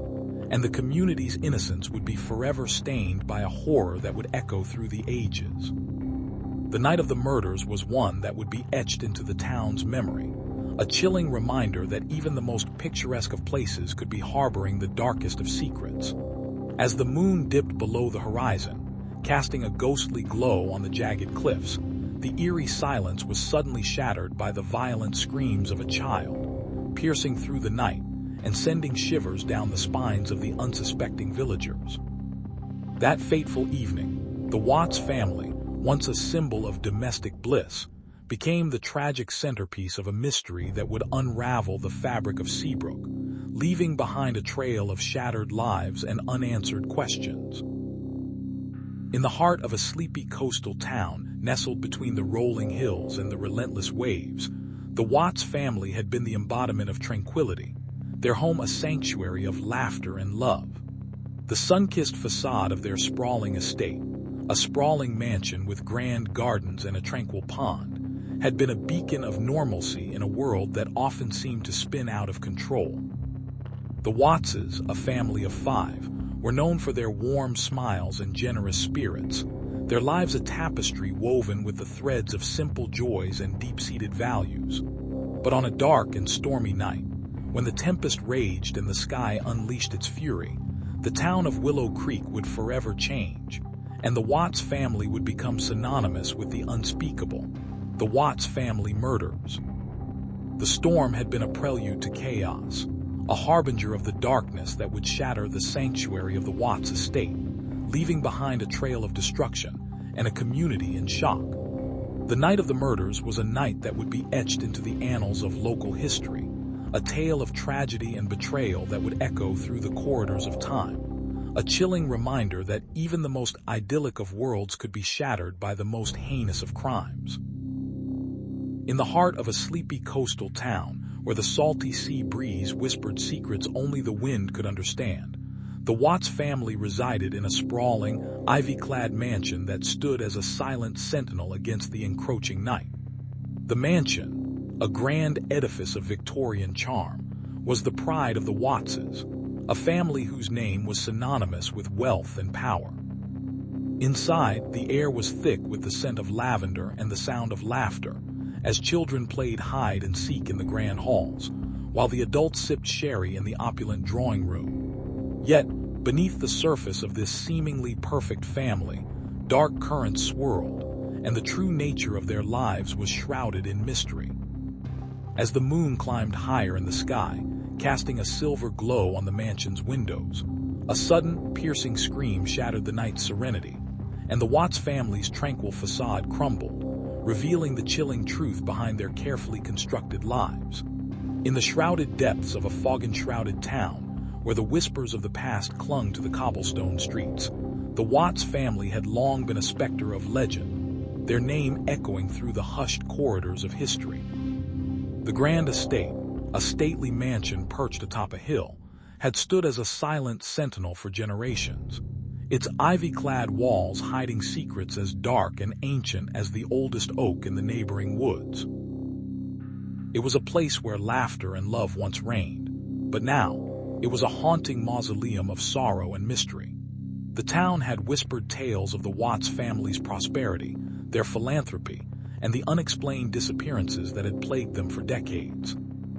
Speaker 1: and the community's innocence would be forever stained by a horror that would echo through the ages. The night of the murders was one that would be etched into the town's memory, a chilling reminder that even the most picturesque of places could be harboring the darkest of secrets. As the moon dipped below the horizon, casting a ghostly glow on the jagged cliffs, the eerie silence was suddenly shattered by the violent screams of a child, piercing through the night and sending shivers down the spines of the unsuspecting villagers. That fateful evening, the Watts family, once a symbol of domestic bliss, became the tragic centerpiece of a mystery that would unravel the fabric of Seabrook, leaving behind a trail of shattered lives and unanswered questions. In the heart of a sleepy coastal town, nestled between the rolling hills and the relentless waves, the Watts family had been the embodiment of tranquility, their home a sanctuary of laughter and love. The sun-kissed facade of their sprawling estate, a sprawling mansion with grand gardens and a tranquil pond, had been a beacon of normalcy in a world that often seemed to spin out of control. The Wattses, a family of 5, were known for their warm smiles and generous spirits, their lives a tapestry woven with the threads of simple joys and deep-seated values. But on a dark and stormy night, when the tempest raged and the sky unleashed its fury, the town of Willow Creek would forever change, and the Watts family would become synonymous with the unspeakable, the Watts family murders. The storm had been a prelude to chaos, a harbinger of the darkness that would shatter the sanctuary of the Watts estate, leaving behind a trail of destruction and a community in shock. The night of the murders was a night that would be etched into the annals of local history, a tale of tragedy and betrayal that would echo through the corridors of time, a chilling reminder that even the most idyllic of worlds could be shattered by the most heinous of crimes. In the heart of a sleepy coastal town, where the salty sea breeze whispered secrets only the wind could understand, the Watts family resided in a sprawling, ivy-clad mansion that stood as a silent sentinel against the encroaching night. The mansion, a grand edifice of Victorian charm, was the pride of the Wattses, a family whose name was synonymous with wealth and power. Inside, the air was thick with the scent of lavender and the sound of laughter, as children played hide and seek in the grand halls, while the adults sipped sherry in the opulent drawing room. Yet, beneath the surface of this seemingly perfect family, dark currents swirled, and the true nature of their lives was shrouded in mystery. As the moon climbed higher in the sky, casting a silver glow on the mansion's windows, a sudden, piercing scream shattered the night's serenity, and the Watts family's tranquil facade crumbled, revealing the chilling truth behind their carefully constructed lives. In the shrouded depths of a fog-enshrouded town, where the whispers of the past clung to the cobblestone streets, the Watts family had long been a specter of legend, their name echoing through the hushed corridors of history. The grand estate, a stately mansion perched atop a hill, had stood as a silent sentinel for generations, its ivy-clad walls hiding secrets as dark and ancient as the oldest oak in the neighboring woods. It was a place where laughter and love once reigned, but now it was a haunting mausoleum of sorrow and mystery. The town had whispered tales of the Watts family's prosperity, their philanthropy, and the unexplained disappearances that had plagued them for decades.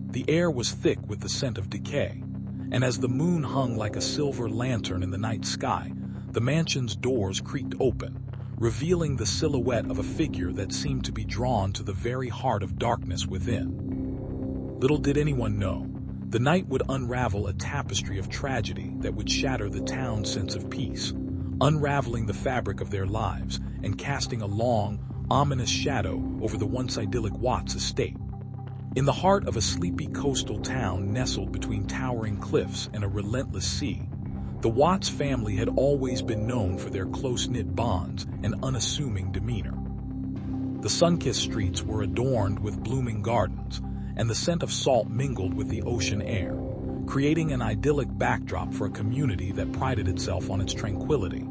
Speaker 1: The air was thick with the scent of decay, and as the moon hung like a silver lantern in the night sky, the mansion's doors creaked open, revealing the silhouette of a figure that seemed to be drawn to the very heart of darkness within. Little did anyone know, the night would unravel a tapestry of tragedy that would shatter the town's sense of peace, unraveling the fabric of their lives and casting a long, ominous shadow over the once idyllic Watts estate. In the heart of a sleepy coastal town nestled between towering cliffs and a relentless sea, the Watts family had always been known for their close-knit bonds and unassuming demeanor. The sun-kissed streets were adorned with blooming gardens, and the scent of salt mingled with the ocean air, creating an idyllic backdrop for a community that prided itself on its tranquility.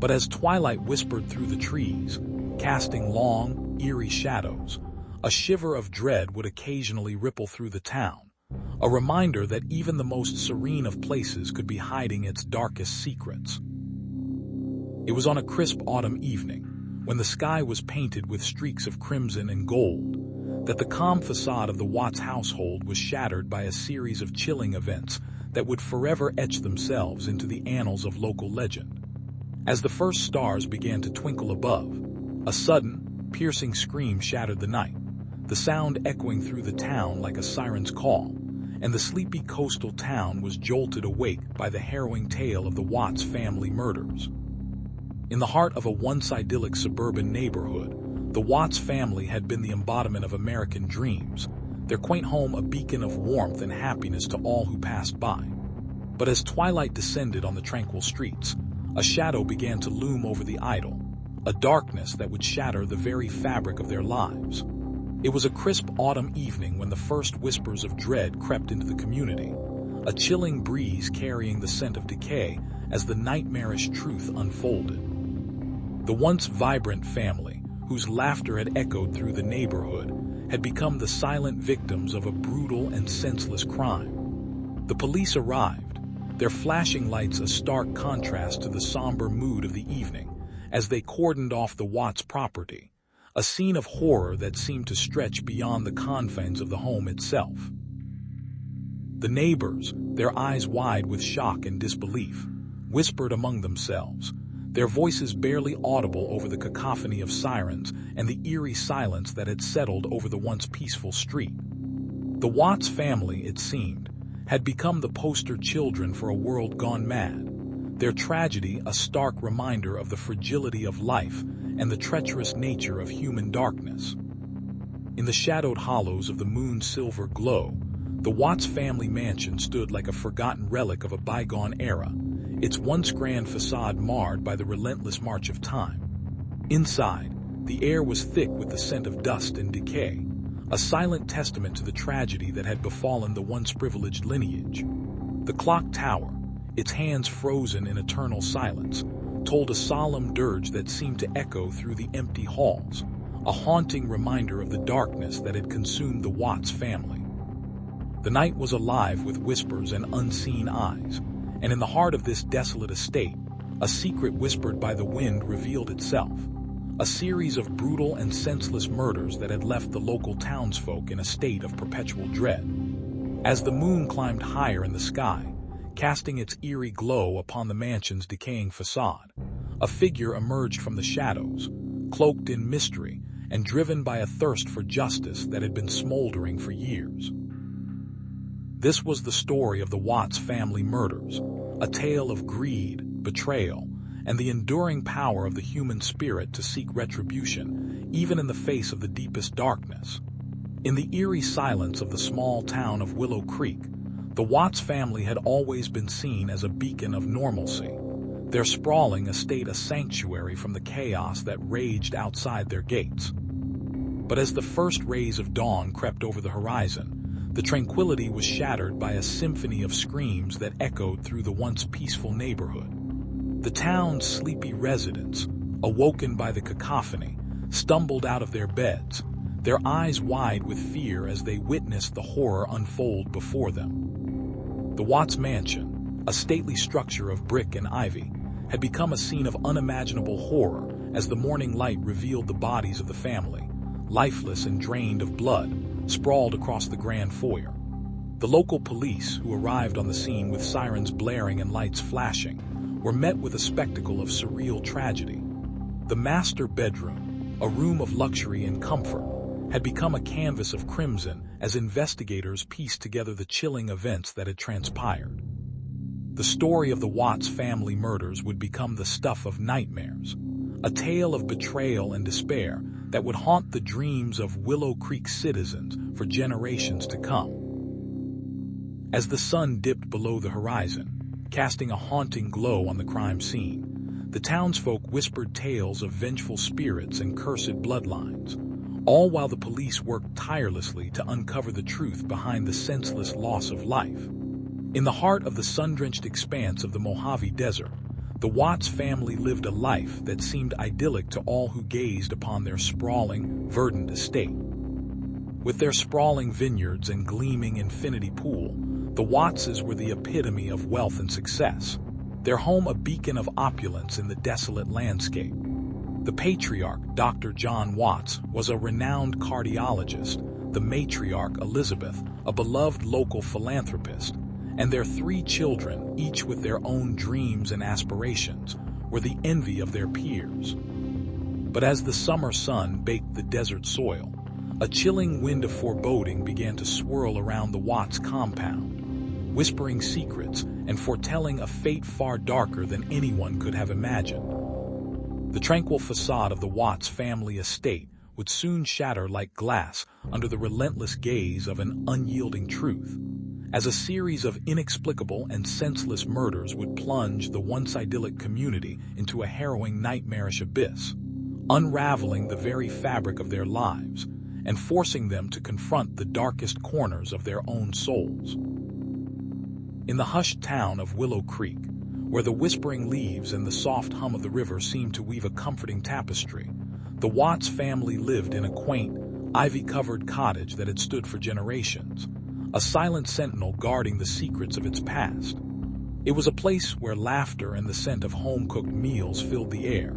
Speaker 1: But as twilight whispered through the trees, casting long, eerie shadows, a shiver of dread would occasionally ripple through the town, a reminder that even the most serene of places could be hiding its darkest secrets. It was on a crisp autumn evening, when the sky was painted with streaks of crimson and gold, that the calm facade of the Watts household was shattered by a series of chilling events that would forever etch themselves into the annals of local legend. As the first stars began to twinkle above, a sudden, piercing scream shattered the night, the sound echoing through the town like a siren's call, and the sleepy coastal town was jolted awake by the harrowing tale of the Watts family murders. In the heart of a once idyllic suburban neighborhood, the Watts family had been the embodiment of American dreams, their quaint home a beacon of warmth and happiness to all who passed by. But as twilight descended on the tranquil streets, a shadow began to loom over the idyll, a darkness that would shatter the very fabric of their lives. It was a crisp autumn evening when the first whispers of dread crept into the community, a chilling breeze carrying the scent of decay as the nightmarish truth unfolded. The once vibrant family, whose laughter had echoed through the neighborhood, had become the silent victims of a brutal and senseless crime. The police arrived, their flashing lights a stark contrast to the somber mood of the evening, as they cordoned off the Watts property, a scene of horror that seemed to stretch beyond the confines of the home itself. The neighbors, their eyes wide with shock and disbelief, whispered among themselves, their voices barely audible over the cacophony of sirens and the eerie silence that had settled over the once peaceful street. The Watts family, it seemed, had become the poster children for a world gone mad, their tragedy a stark reminder of the fragility of life and the treacherous nature of human darkness. In the shadowed hollows of the moon's silver glow, the Watts family mansion stood like a forgotten relic of a bygone era, its once grand facade marred by the relentless march of time. Inside, the air was thick with the scent of dust and decay, a silent testament to the tragedy that had befallen the once privileged lineage. The clock tower, its hands frozen in eternal silence, told a solemn dirge that seemed to echo through the empty halls, a haunting reminder of the darkness that had consumed the Watts family. The night was alive with whispers and unseen eyes, and in the heart of this desolate estate, A secret whispered by the wind revealed itself. A series of brutal and senseless murders that had left the local townsfolk in a state of perpetual dread. As the moon climbed higher in the sky, casting its eerie glow upon the mansion's decaying facade, a figure emerged from the shadows, cloaked in mystery and driven by a thirst for justice that had been smoldering for years. This was the story of the Watts family murders, a tale of greed, betrayal, and the enduring power of the human spirit to seek retribution, even in the face of the deepest darkness. In the eerie silence of the small town of Willow Creek, the Watts family had always been seen as a beacon of normalcy, their sprawling estate a sanctuary from the chaos that raged outside their gates. But as the first rays of dawn crept over the horizon, the tranquility was shattered by a symphony of screams that echoed through the once peaceful neighborhood. The town's sleepy residents, awoken by the cacophony, stumbled out of their beds, their eyes wide with fear as they witnessed the horror unfold before them. The Watts mansion, a stately structure of brick and ivy, had become a scene of unimaginable horror as the morning light revealed the bodies of the family, lifeless and drained of blood, sprawled across the grand foyer. The local police, who arrived on the scene with sirens blaring and lights flashing, were met with a spectacle of surreal tragedy. The master bedroom, a room of luxury and comfort, had become a canvas of crimson as investigators pieced together the chilling events that had transpired. The story of the Watts family murders would become the stuff of nightmares, a tale of betrayal and despair that would haunt the dreams of Willow Creek citizens for generations to come. As the sun dipped below the horizon, casting a haunting glow on the crime scene, the townsfolk whispered tales of vengeful spirits and cursed bloodlines, all while the police worked tirelessly to uncover the truth behind the senseless loss of life. In the heart of the sun-drenched expanse of the Mojave Desert, the Watts family lived a life that seemed idyllic to all who gazed upon their sprawling, verdant estate. With their sprawling vineyards and gleaming infinity pool, the Wattses were the epitome of wealth and success, their home a beacon of opulence in the desolate landscape. The patriarch, Dr. John Watts, was a renowned cardiologist, the matriarch, Elizabeth, a beloved local philanthropist, and their 3 children, each with their own dreams and aspirations, were the envy of their peers. But as the summer sun baked the desert soil, a chilling wind of foreboding began to swirl around the Watts compound, whispering secrets and foretelling a fate far darker than anyone could have imagined. The tranquil facade of the Watts family estate would soon shatter like glass under the relentless gaze of an unyielding truth, as a series of inexplicable and senseless murders would plunge the once idyllic community into a harrowing, nightmarish abyss, unraveling the very fabric of their lives and forcing them to confront the darkest corners of their own souls. In the hushed town of Willow Creek, where the whispering leaves and the soft hum of the river seemed to weave a comforting tapestry, the Watts family lived in a quaint, ivy-covered cottage that had stood for generations, a silent sentinel guarding the secrets of its past. It was a place where laughter and the scent of home-cooked meals filled the air,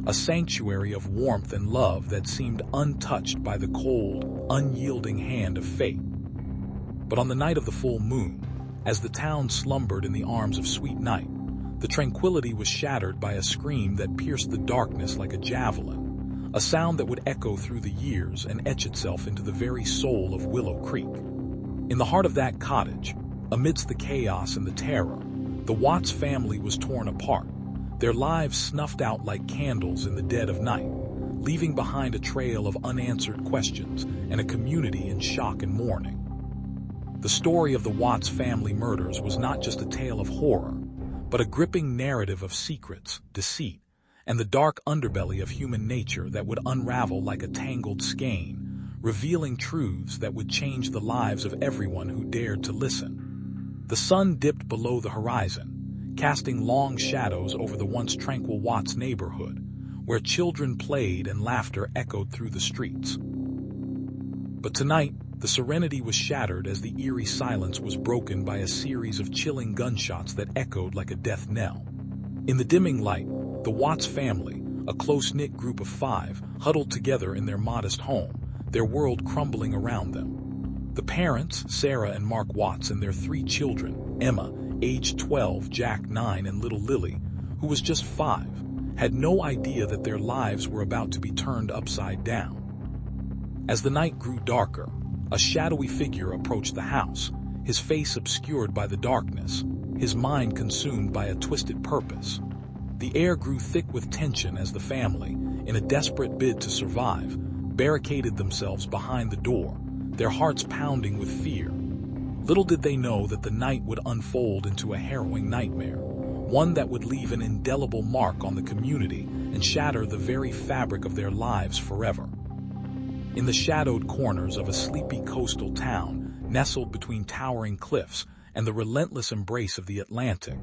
Speaker 1: a sanctuary of warmth and love that seemed untouched by the cold, unyielding hand of fate. But on the night of the full moon, as the town slumbered in the arms of sweet night, the tranquility was shattered by a scream that pierced the darkness like a javelin, a sound that would echo through the years and etch itself into the very soul of Willow Creek. In the heart of that cottage, amidst the chaos and the terror, the Watts family was torn apart, their lives snuffed out like candles in the dead of night, leaving behind a trail of unanswered questions and a community in shock and mourning. The story of the Watts family murders was not just a tale of horror, but a gripping narrative of secrets, deceit, and the dark underbelly of human nature that would unravel like a tangled skein, revealing truths that would change the lives of everyone who dared to listen. The sun dipped below the horizon, casting long shadows over the once tranquil Watts neighborhood, where children played and laughter echoed through the streets. But tonight, the serenity was shattered as the eerie silence was broken by a series of chilling gunshots that echoed like a death knell. In the dimming light, the Watts family, a close-knit group of 5, huddled together in their modest home, their world crumbling around them. The parents, Sarah and Mark Watts, and their 3 children, Emma, aged 12, Jack, 9, and little Lily, who was just 5, had no idea that their lives were about to be turned upside down. As the night grew darker, a shadowy figure approached the house, his face obscured by the darkness, his mind consumed by a twisted purpose. The air grew thick with tension as the family, in a desperate bid to survive, barricaded themselves behind the door, their hearts pounding with fear. Little did they know that the night would unfold into a harrowing nightmare, one that would leave an indelible mark on the community and shatter the very fabric of their lives forever. In the shadowed corners of a sleepy coastal town, nestled between towering cliffs and the relentless embrace of the Atlantic,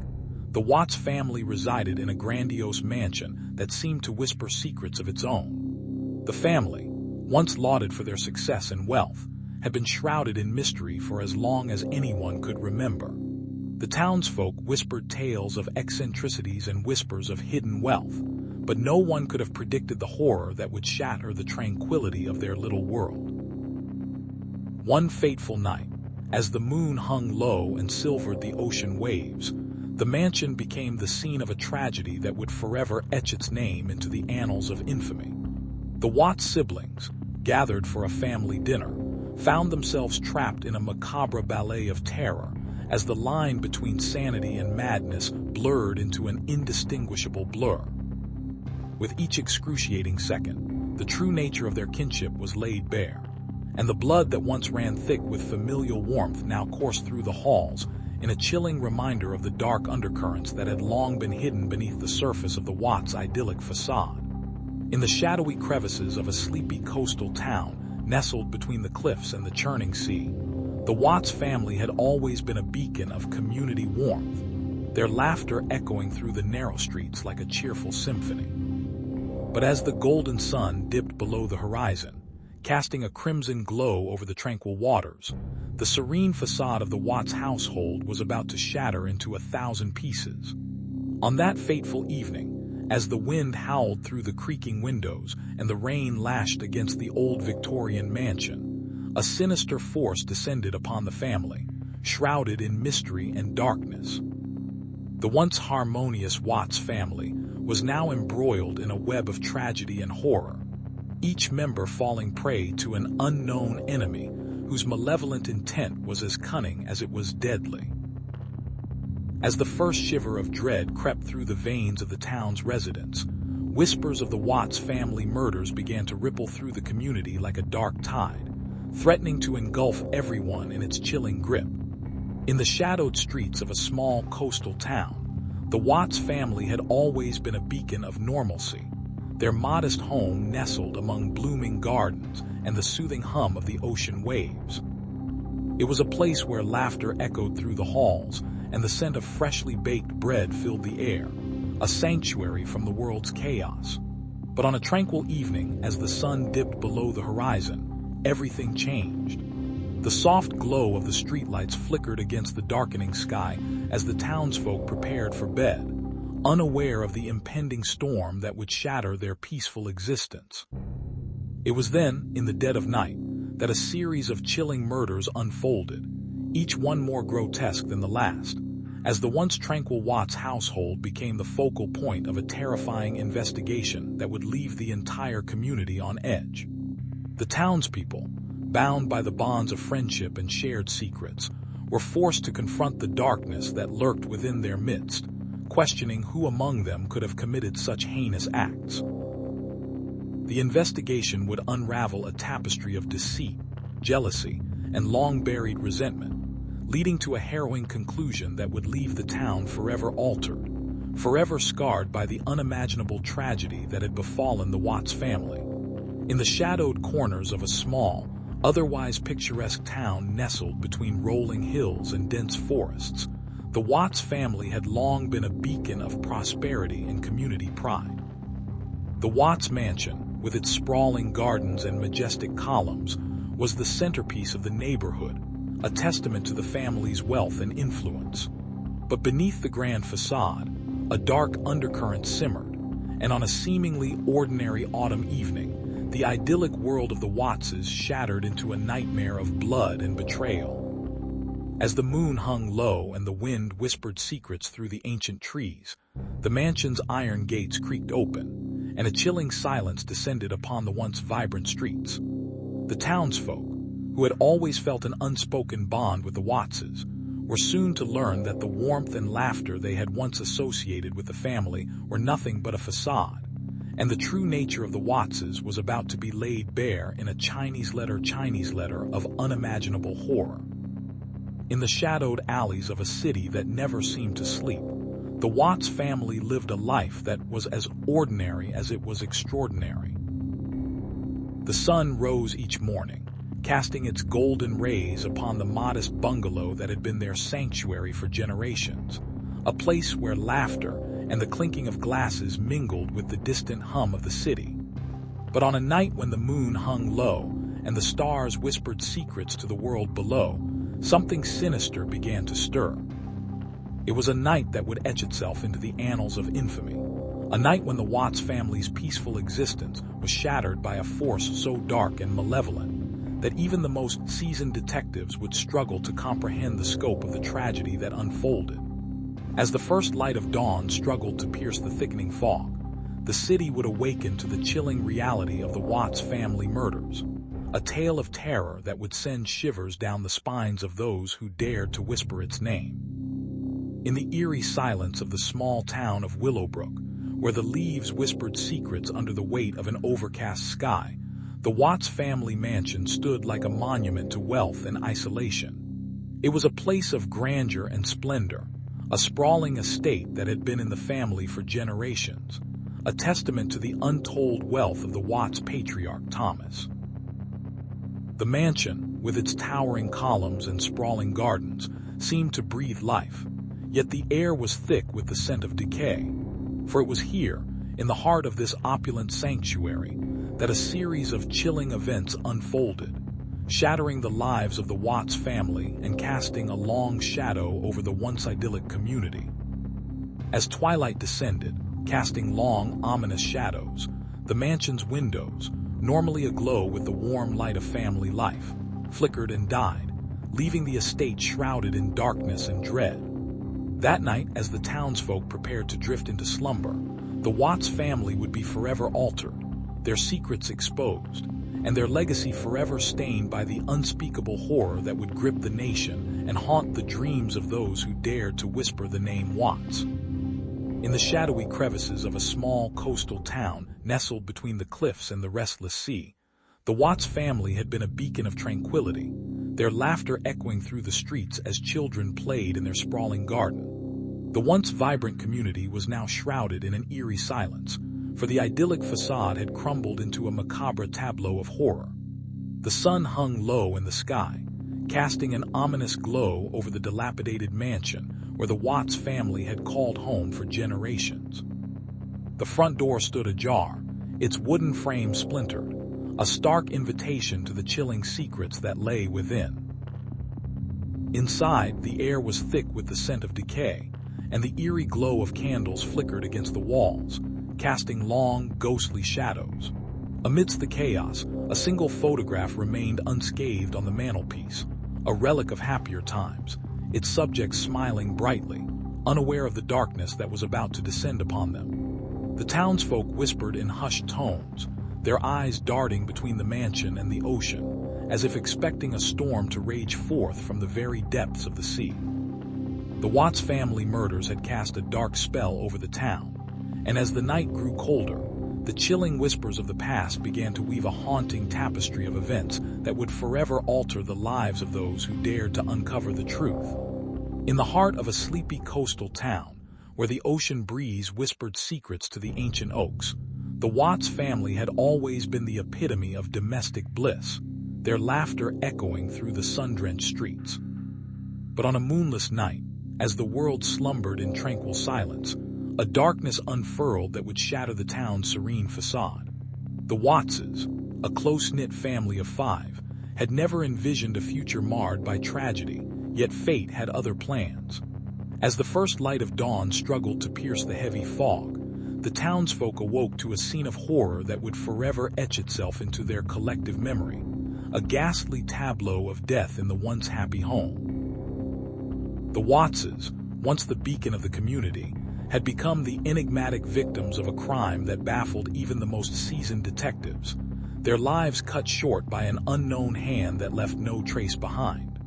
Speaker 1: the Watts family resided in a grandiose mansion that seemed to whisper secrets of its own. The family, once lauded for their success and wealth, had been shrouded in mystery for as long as anyone could remember. The townsfolk whispered tales of eccentricities and whispers of hidden wealth, but no one could have predicted the horror that would shatter the tranquility of their little world. One fateful night, as the moon hung low and silvered the ocean waves, the mansion became the scene of a tragedy that would forever etch its name into the annals of infamy. The Watts siblings, gathered for a family dinner, found themselves trapped in a macabre ballet of terror as the line between sanity and madness blurred into an indistinguishable blur. With each excruciating second, the true nature of their kinship was laid bare, and the blood that once ran thick with familial warmth now coursed through the halls in a chilling reminder of the dark undercurrents that had long been hidden beneath the surface of the Watts' idyllic facade. In the shadowy crevices of a sleepy coastal town, nestled between the cliffs and the churning sea, the Watts family had always been a beacon of community warmth, their laughter echoing through the narrow streets like a cheerful symphony. But as the golden sun dipped below the horizon, casting a crimson glow over the tranquil waters, the serene facade of the Watts household was about to shatter into 1,000 pieces. On that fateful evening, as the wind howled through the creaking windows and the rain lashed against the old Victorian mansion, a sinister force descended upon the family, shrouded in mystery and darkness. The once harmonious Watts family was now embroiled in a web of tragedy and horror, each member falling prey to an unknown enemy whose malevolent intent was as cunning as it was deadly. As the first shiver of dread crept through the veins of the town's residents, whispers of the Watts family murders began to ripple through the community like a dark tide, threatening to engulf everyone in its chilling grip. In the shadowed streets of a small coastal town, the Watts family had always been a beacon of normalcy, their modest home nestled among blooming gardens and the soothing hum of the ocean waves. It was a place where laughter echoed through the halls and the scent of freshly baked bread filled the air, a sanctuary from the world's chaos. But on a tranquil evening, as the sun dipped below the horizon, everything changed. The soft glow of the streetlights flickered against the darkening sky as the townsfolk prepared for bed, unaware of the impending storm that would shatter their peaceful existence. It was then, in the dead of night, that a series of chilling murders unfolded, each one more grotesque than the last, as the once tranquil Watts household became the focal point of a terrifying investigation that would leave the entire community on edge. The townspeople, bound by the bonds of friendship and shared secrets, were forced to confront the darkness that lurked within their midst, questioning who among them could have committed such heinous acts. The investigation would unravel a tapestry of deceit, jealousy, and long-buried resentment, leading to a harrowing conclusion that would leave the town forever altered, forever scarred by the unimaginable tragedy that had befallen the Watts family. In the shadowed corners of a small, otherwise picturesque town nestled between rolling hills and dense forests, the Watts family had long been a beacon of prosperity and community pride. The Watts mansion, with its sprawling gardens and majestic columns, was the centerpiece of the neighborhood, a testament to the family's wealth and influence. But beneath the grand facade, A dark undercurrent simmered, and on a seemingly ordinary autumn evening, the idyllic world of the Wattses shattered into a nightmare of blood and betrayal. As the moon hung low and the wind whispered secrets through the ancient trees, the mansion's iron gates creaked open, and a chilling silence descended upon the once vibrant streets. The townsfolk, who had always felt an unspoken bond with the Wattses, were soon to learn that the warmth and laughter they had once associated with the family were nothing but a facade, and the true nature of the Wattses was about to be laid bare in a Chinese letter of unimaginable horror. In the shadowed alleys of a city that never seemed to sleep, the Watts family lived a life that was as ordinary as it was extraordinary. The sun rose each morning, casting its golden rays upon the modest bungalow that had been their sanctuary for generations, a place where laughter and the clinking of glasses mingled with the distant hum of the city. But on a night when the moon hung low and the stars whispered secrets to the world below, something sinister began to stir. It was a night that would etch itself into the annals of infamy, a night when the Watts family's peaceful existence was shattered by a force so dark and malevolent that even the most seasoned detectives would struggle to comprehend the scope of the tragedy that unfolded. As the first light of dawn struggled to pierce the thickening fog, the city would awaken to the chilling reality of the Watts family murders, a tale of terror that would send shivers down the spines of those who dared to whisper its name. In the eerie silence of the small town of Willowbrook, where the leaves whispered secrets under the weight of an overcast sky, the Watts family mansion stood like a monument to wealth and isolation. It was a place of grandeur and splendor, a sprawling estate that had been in the family for generations, a testament to the untold wealth of the Watts patriarch Thomas. The mansion, with its towering columns and sprawling gardens, seemed to breathe life, yet the air was thick with the scent of decay, for it was here, in the heart of this opulent sanctuary, that a series of chilling events unfolded, shattering the lives of the Watts family and casting a long shadow over the once idyllic community. As twilight descended, casting long, ominous shadows, the mansion's windows, normally aglow with the warm light of family life, flickered and died, leaving the estate shrouded in darkness and dread. That night, as the townsfolk prepared to drift into slumber, the Watts family would be forever altered, their secrets exposed, and their legacy forever stained by the unspeakable horror that would grip the nation and haunt the dreams of those who dared to whisper the name Watts. In the shadowy crevices of a small coastal town nestled between the cliffs and the restless sea, the Watts family had been a beacon of tranquility, their laughter echoing through the streets as children played in their sprawling garden. The once vibrant community was now shrouded in an eerie silence, for the idyllic facade had crumbled into a macabre tableau of horror. The sun hung low in the sky, casting an ominous glow over the dilapidated mansion where the Watts family had called home for generations. The front door stood ajar, its wooden frame splintered, a stark invitation to the chilling secrets that lay within. Inside, the air was thick with the scent of decay, and the eerie glow of candles flickered against the walls, casting long, ghostly shadows. Amidst the chaos, a single photograph remained unscathed on the mantelpiece, a relic of happier times, its subject smiling brightly, unaware of the darkness that was about to descend upon them. The townsfolk whispered in hushed tones, their eyes darting between the mansion and the ocean, as if expecting a storm to rage forth from the very depths of the sea. The Watts family murders had cast a dark spell over the town, and as the night grew colder, the chilling whispers of the past began to weave a haunting tapestry of events that would forever alter the lives of those who dared to uncover the truth. In the heart of a sleepy coastal town, where the ocean breeze whispered secrets to the ancient oaks, the Watts family had always been the epitome of domestic bliss, their laughter echoing through the sun-drenched streets. But on a moonless night, as the world slumbered in tranquil silence, a darkness unfurled that would shatter the town's serene facade. The Wattses, a close-knit family of 5, had never envisioned a future marred by tragedy, yet fate had other plans. As the first light of dawn struggled to pierce the heavy fog, the townsfolk awoke to a scene of horror that would forever etch itself into their collective memory, a ghastly tableau of death in the once happy home. The Wattses, once the beacon of the community, had become the enigmatic victims of a crime that baffled even the most seasoned detectives, their lives cut short by an unknown hand that left no trace behind.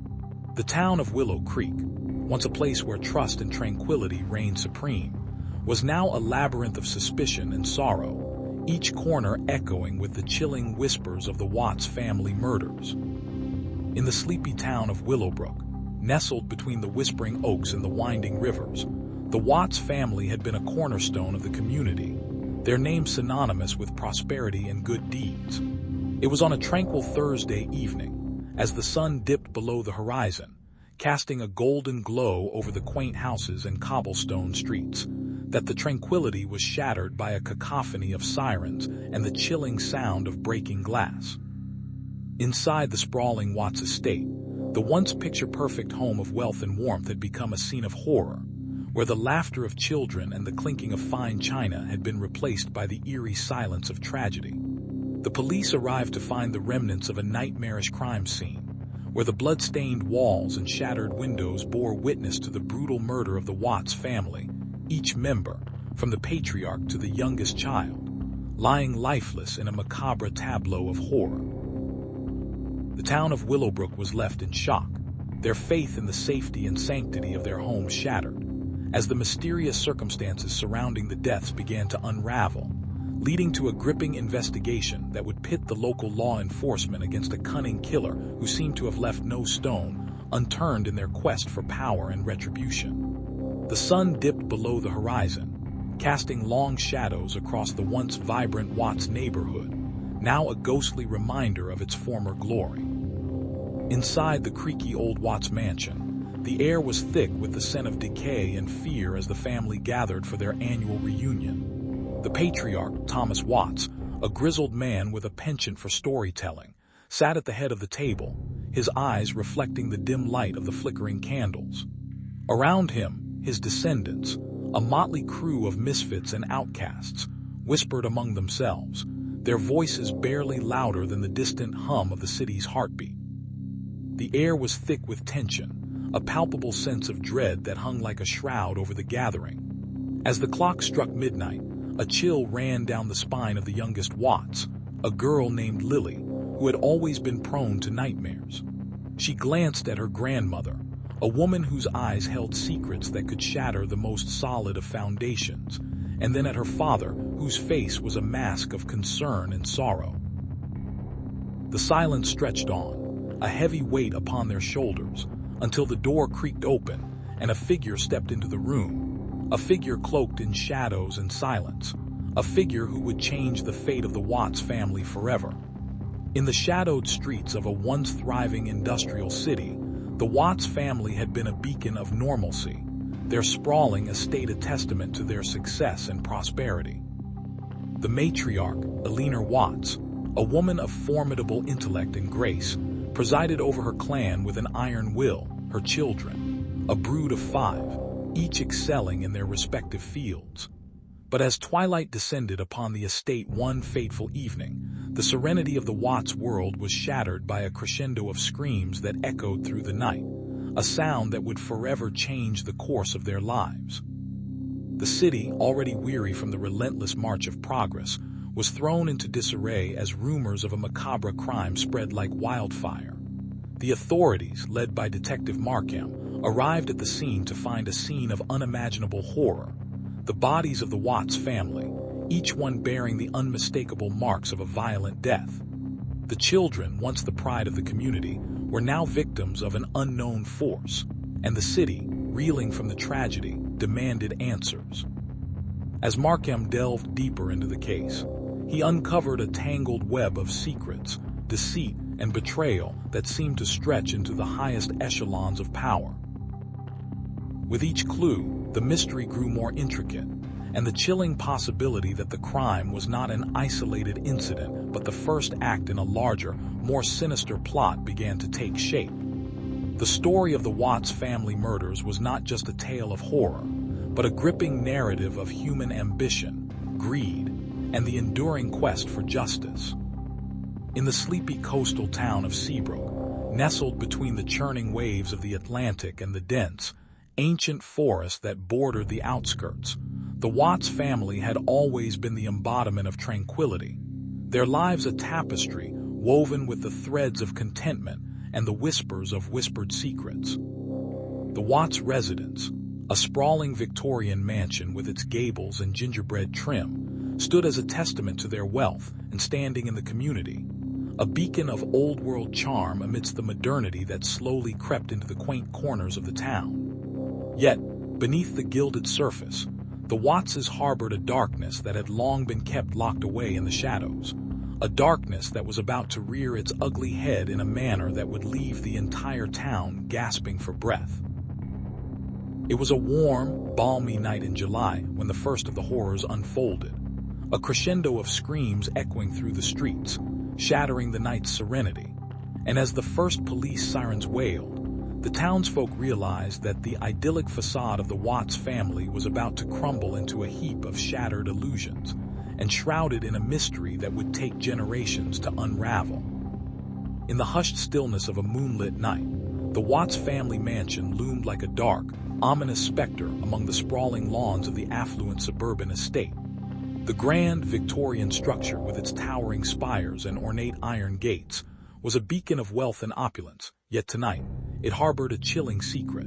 Speaker 1: The town of Willow Creek, once a place where trust and tranquility reigned supreme, was now a labyrinth of suspicion and sorrow, each corner echoing with the chilling whispers of the Watts family murders. In the sleepy town of Willowbrook, nestled between the whispering oaks and the winding rivers, the Watts family had been a cornerstone of the community, their name synonymous with prosperity and good deeds. It was on a tranquil Thursday evening, as the sun dipped below the horizon, casting a golden glow over the quaint houses and cobblestone streets, that the tranquility was shattered by a cacophony of sirens and the chilling sound of breaking glass. Inside the sprawling Watts estate, the once picture-perfect home of wealth and warmth had become a scene of horror, where the laughter of children and the clinking of fine china had been replaced by the eerie silence of tragedy. The police arrived to find the remnants of a nightmarish crime scene, where the blood-stained walls and shattered windows bore witness to the brutal murder of the Watts family, each member, from the patriarch to the youngest child, lying lifeless in a macabre tableau of horror. The town of Willowbrook was left in shock, their faith in the safety and sanctity of their home shattered, as the mysterious circumstances surrounding the deaths began to unravel, leading to a gripping investigation that would pit the local law enforcement against a cunning killer who seemed to have left no stone unturned in their quest for power and retribution. The sun dipped below the horizon, casting long shadows across the once vibrant Watts neighborhood, now a ghostly reminder of its former glory. Inside the creaky old Watts mansion, the air was thick with the scent of decay and fear as the family gathered for their annual reunion. The patriarch, Thomas Watts, a grizzled man with a penchant for storytelling, sat at the head of the table, his eyes reflecting the dim light of the flickering candles. Around him, his descendants, a motley crew of misfits and outcasts, whispered among themselves, their voices barely louder than the distant hum of the city's heartbeat. The air was thick with tension, a palpable sense of dread that hung like a shroud over the gathering. As the clock struck midnight, a chill ran down the spine of the youngest Watts, a girl named Lily, who had always been prone to nightmares. She glanced at her grandmother, a woman whose eyes held secrets that could shatter the most solid of foundations, and then at her father, whose face was a mask of concern and sorrow. The silence stretched on, a heavy weight upon their shoulders, until the door creaked open and a figure stepped into the room, a figure cloaked in shadows and silence, a figure who would change the fate of the Watts family forever. In the shadowed streets of a once thriving industrial city, the Watts family had been a beacon of normalcy, their sprawling estate a testament to their success and prosperity. The matriarch, Eleanor Watts, a woman of formidable intellect and grace, presided over her clan with an iron will, her children, a brood of 5, each excelling in their respective fields. But as twilight descended upon the estate one fateful evening, the serenity of the Watts world was shattered by a crescendo of screams that echoed through the night, a sound that would forever change the course of their lives. The city, already weary from the relentless march of progress, was thrown into disarray as rumors of a macabre crime spread like wildfire. The authorities, led by Detective Markham, arrived at the scene to find a scene of unimaginable horror. The bodies of the Watts family, each one bearing the unmistakable marks of a violent death. The children, once the pride of the community, were now victims of an unknown force, and the city, reeling from the tragedy, demanded answers. As Markham delved deeper into the case, he uncovered a tangled web of secrets, deceit, and betrayal that seemed to stretch into the highest echelons of power. With each clue, the mystery grew more intricate, and the chilling possibility that the crime was not an isolated incident but the first act in a larger, more sinister plot began to take shape. The story of the Watts family murders was not just a tale of horror, but a gripping narrative of human ambition, greed, and the enduring quest for justice. In the sleepy coastal town of Seabrook, nestled between the churning waves of the Atlantic and the dense, ancient forest that bordered the outskirts, the Watts family had always been the embodiment of tranquility, their lives a tapestry woven with the threads of contentment and the whispers of whispered secrets. The Watts residence, a sprawling Victorian mansion with its gables and gingerbread trim, stood as a testament to their wealth and standing in the community, a beacon of old-world charm amidst the modernity that slowly crept into the quaint corners of the town. Yet, beneath the gilded surface, the Wattses harbored a darkness that had long been kept locked away in the shadows, a darkness that was about to rear its ugly head in a manner that would leave the entire town gasping for breath. It was a warm, balmy night in July when the first of the horrors unfolded, a crescendo of screams echoing through the streets, shattering the night's serenity. And as the first police sirens wailed, the townsfolk realized that the idyllic facade of the Watts family was about to crumble into a heap of shattered illusions, and shrouded in a mystery that would take generations to unravel. In the hushed stillness of a moonlit night, the Watts family mansion loomed like a dark, ominous specter among the sprawling lawns of the affluent suburban estate. The grand Victorian structure with its towering spires and ornate iron gates was a beacon of wealth and opulence, yet tonight it harbored a chilling secret.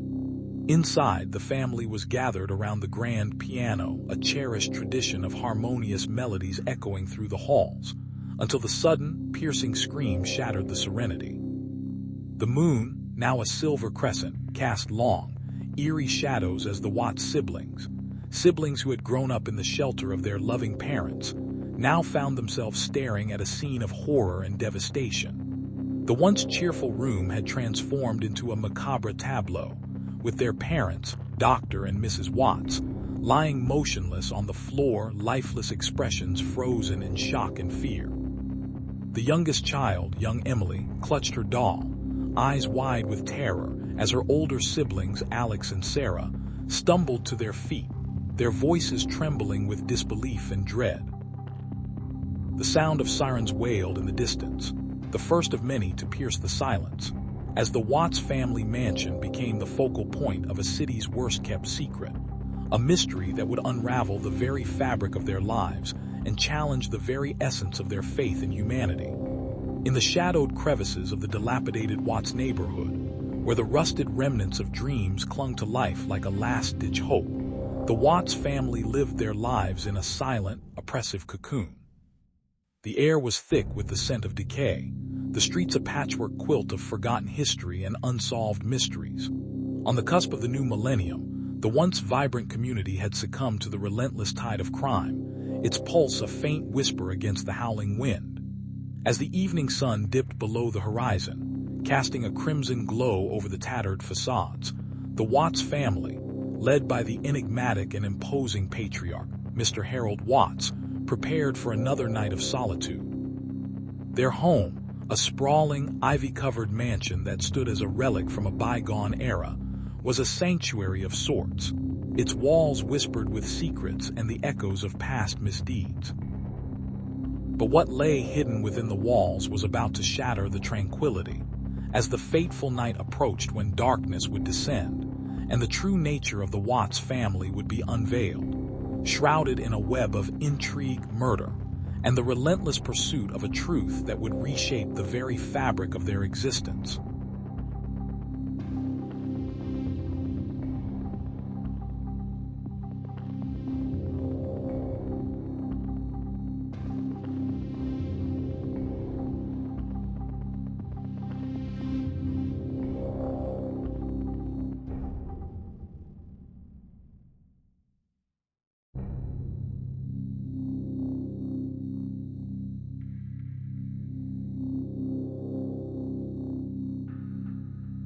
Speaker 1: Inside, the family was gathered around the grand piano, a cherished tradition of harmonious melodies echoing through the halls, until the sudden, piercing scream shattered the serenity. The moon, now a silver crescent, cast long, eerie shadows as the Watts siblings who had grown up in the shelter of their loving parents, now found themselves staring at a scene of horror and devastation. The once cheerful room had transformed into a macabre tableau, with their parents, Dr. and Mrs. Watts, lying motionless on the floor, lifeless expressions frozen in shock and fear. The youngest child, young Emily, clutched her doll, eyes wide with terror, as her older siblings, Alex and Sarah, stumbled to their feet, their voices trembling with disbelief and dread. The sound of sirens wailed in the distance, the first of many to pierce the silence, as the Watts family mansion became the focal point of a city's worst-kept secret, a mystery that would unravel the very fabric of their lives and challenge the very essence of their faith in humanity. In the shadowed crevices of the dilapidated Watts neighborhood, where the rusted remnants of dreams clung to life like a last-ditch hope, the Watts family lived their lives in a silent, oppressive cocoon. The air was thick with the scent of decay, the streets a patchwork quilt of forgotten history and unsolved mysteries. On the cusp of the new millennium, the once vibrant community had succumbed to the relentless tide of crime, its pulse a faint whisper against the howling wind. As the evening sun dipped below the horizon, casting a crimson glow over the tattered facades, the Watts family, led by the enigmatic and imposing patriarch, Mr. Harold Watts, prepared for another night of solitude. Their home, a sprawling, ivy-covered mansion that stood as a relic from a bygone era, was a sanctuary of sorts, its walls whispered with secrets and the echoes of past misdeeds. But what lay hidden within the walls was about to shatter the tranquility, as the fateful night approached when darkness would descend, and the true nature of the Watts family would be unveiled, shrouded in a web of intrigue, murder, and the relentless pursuit of a truth that would reshape the very fabric of their existence.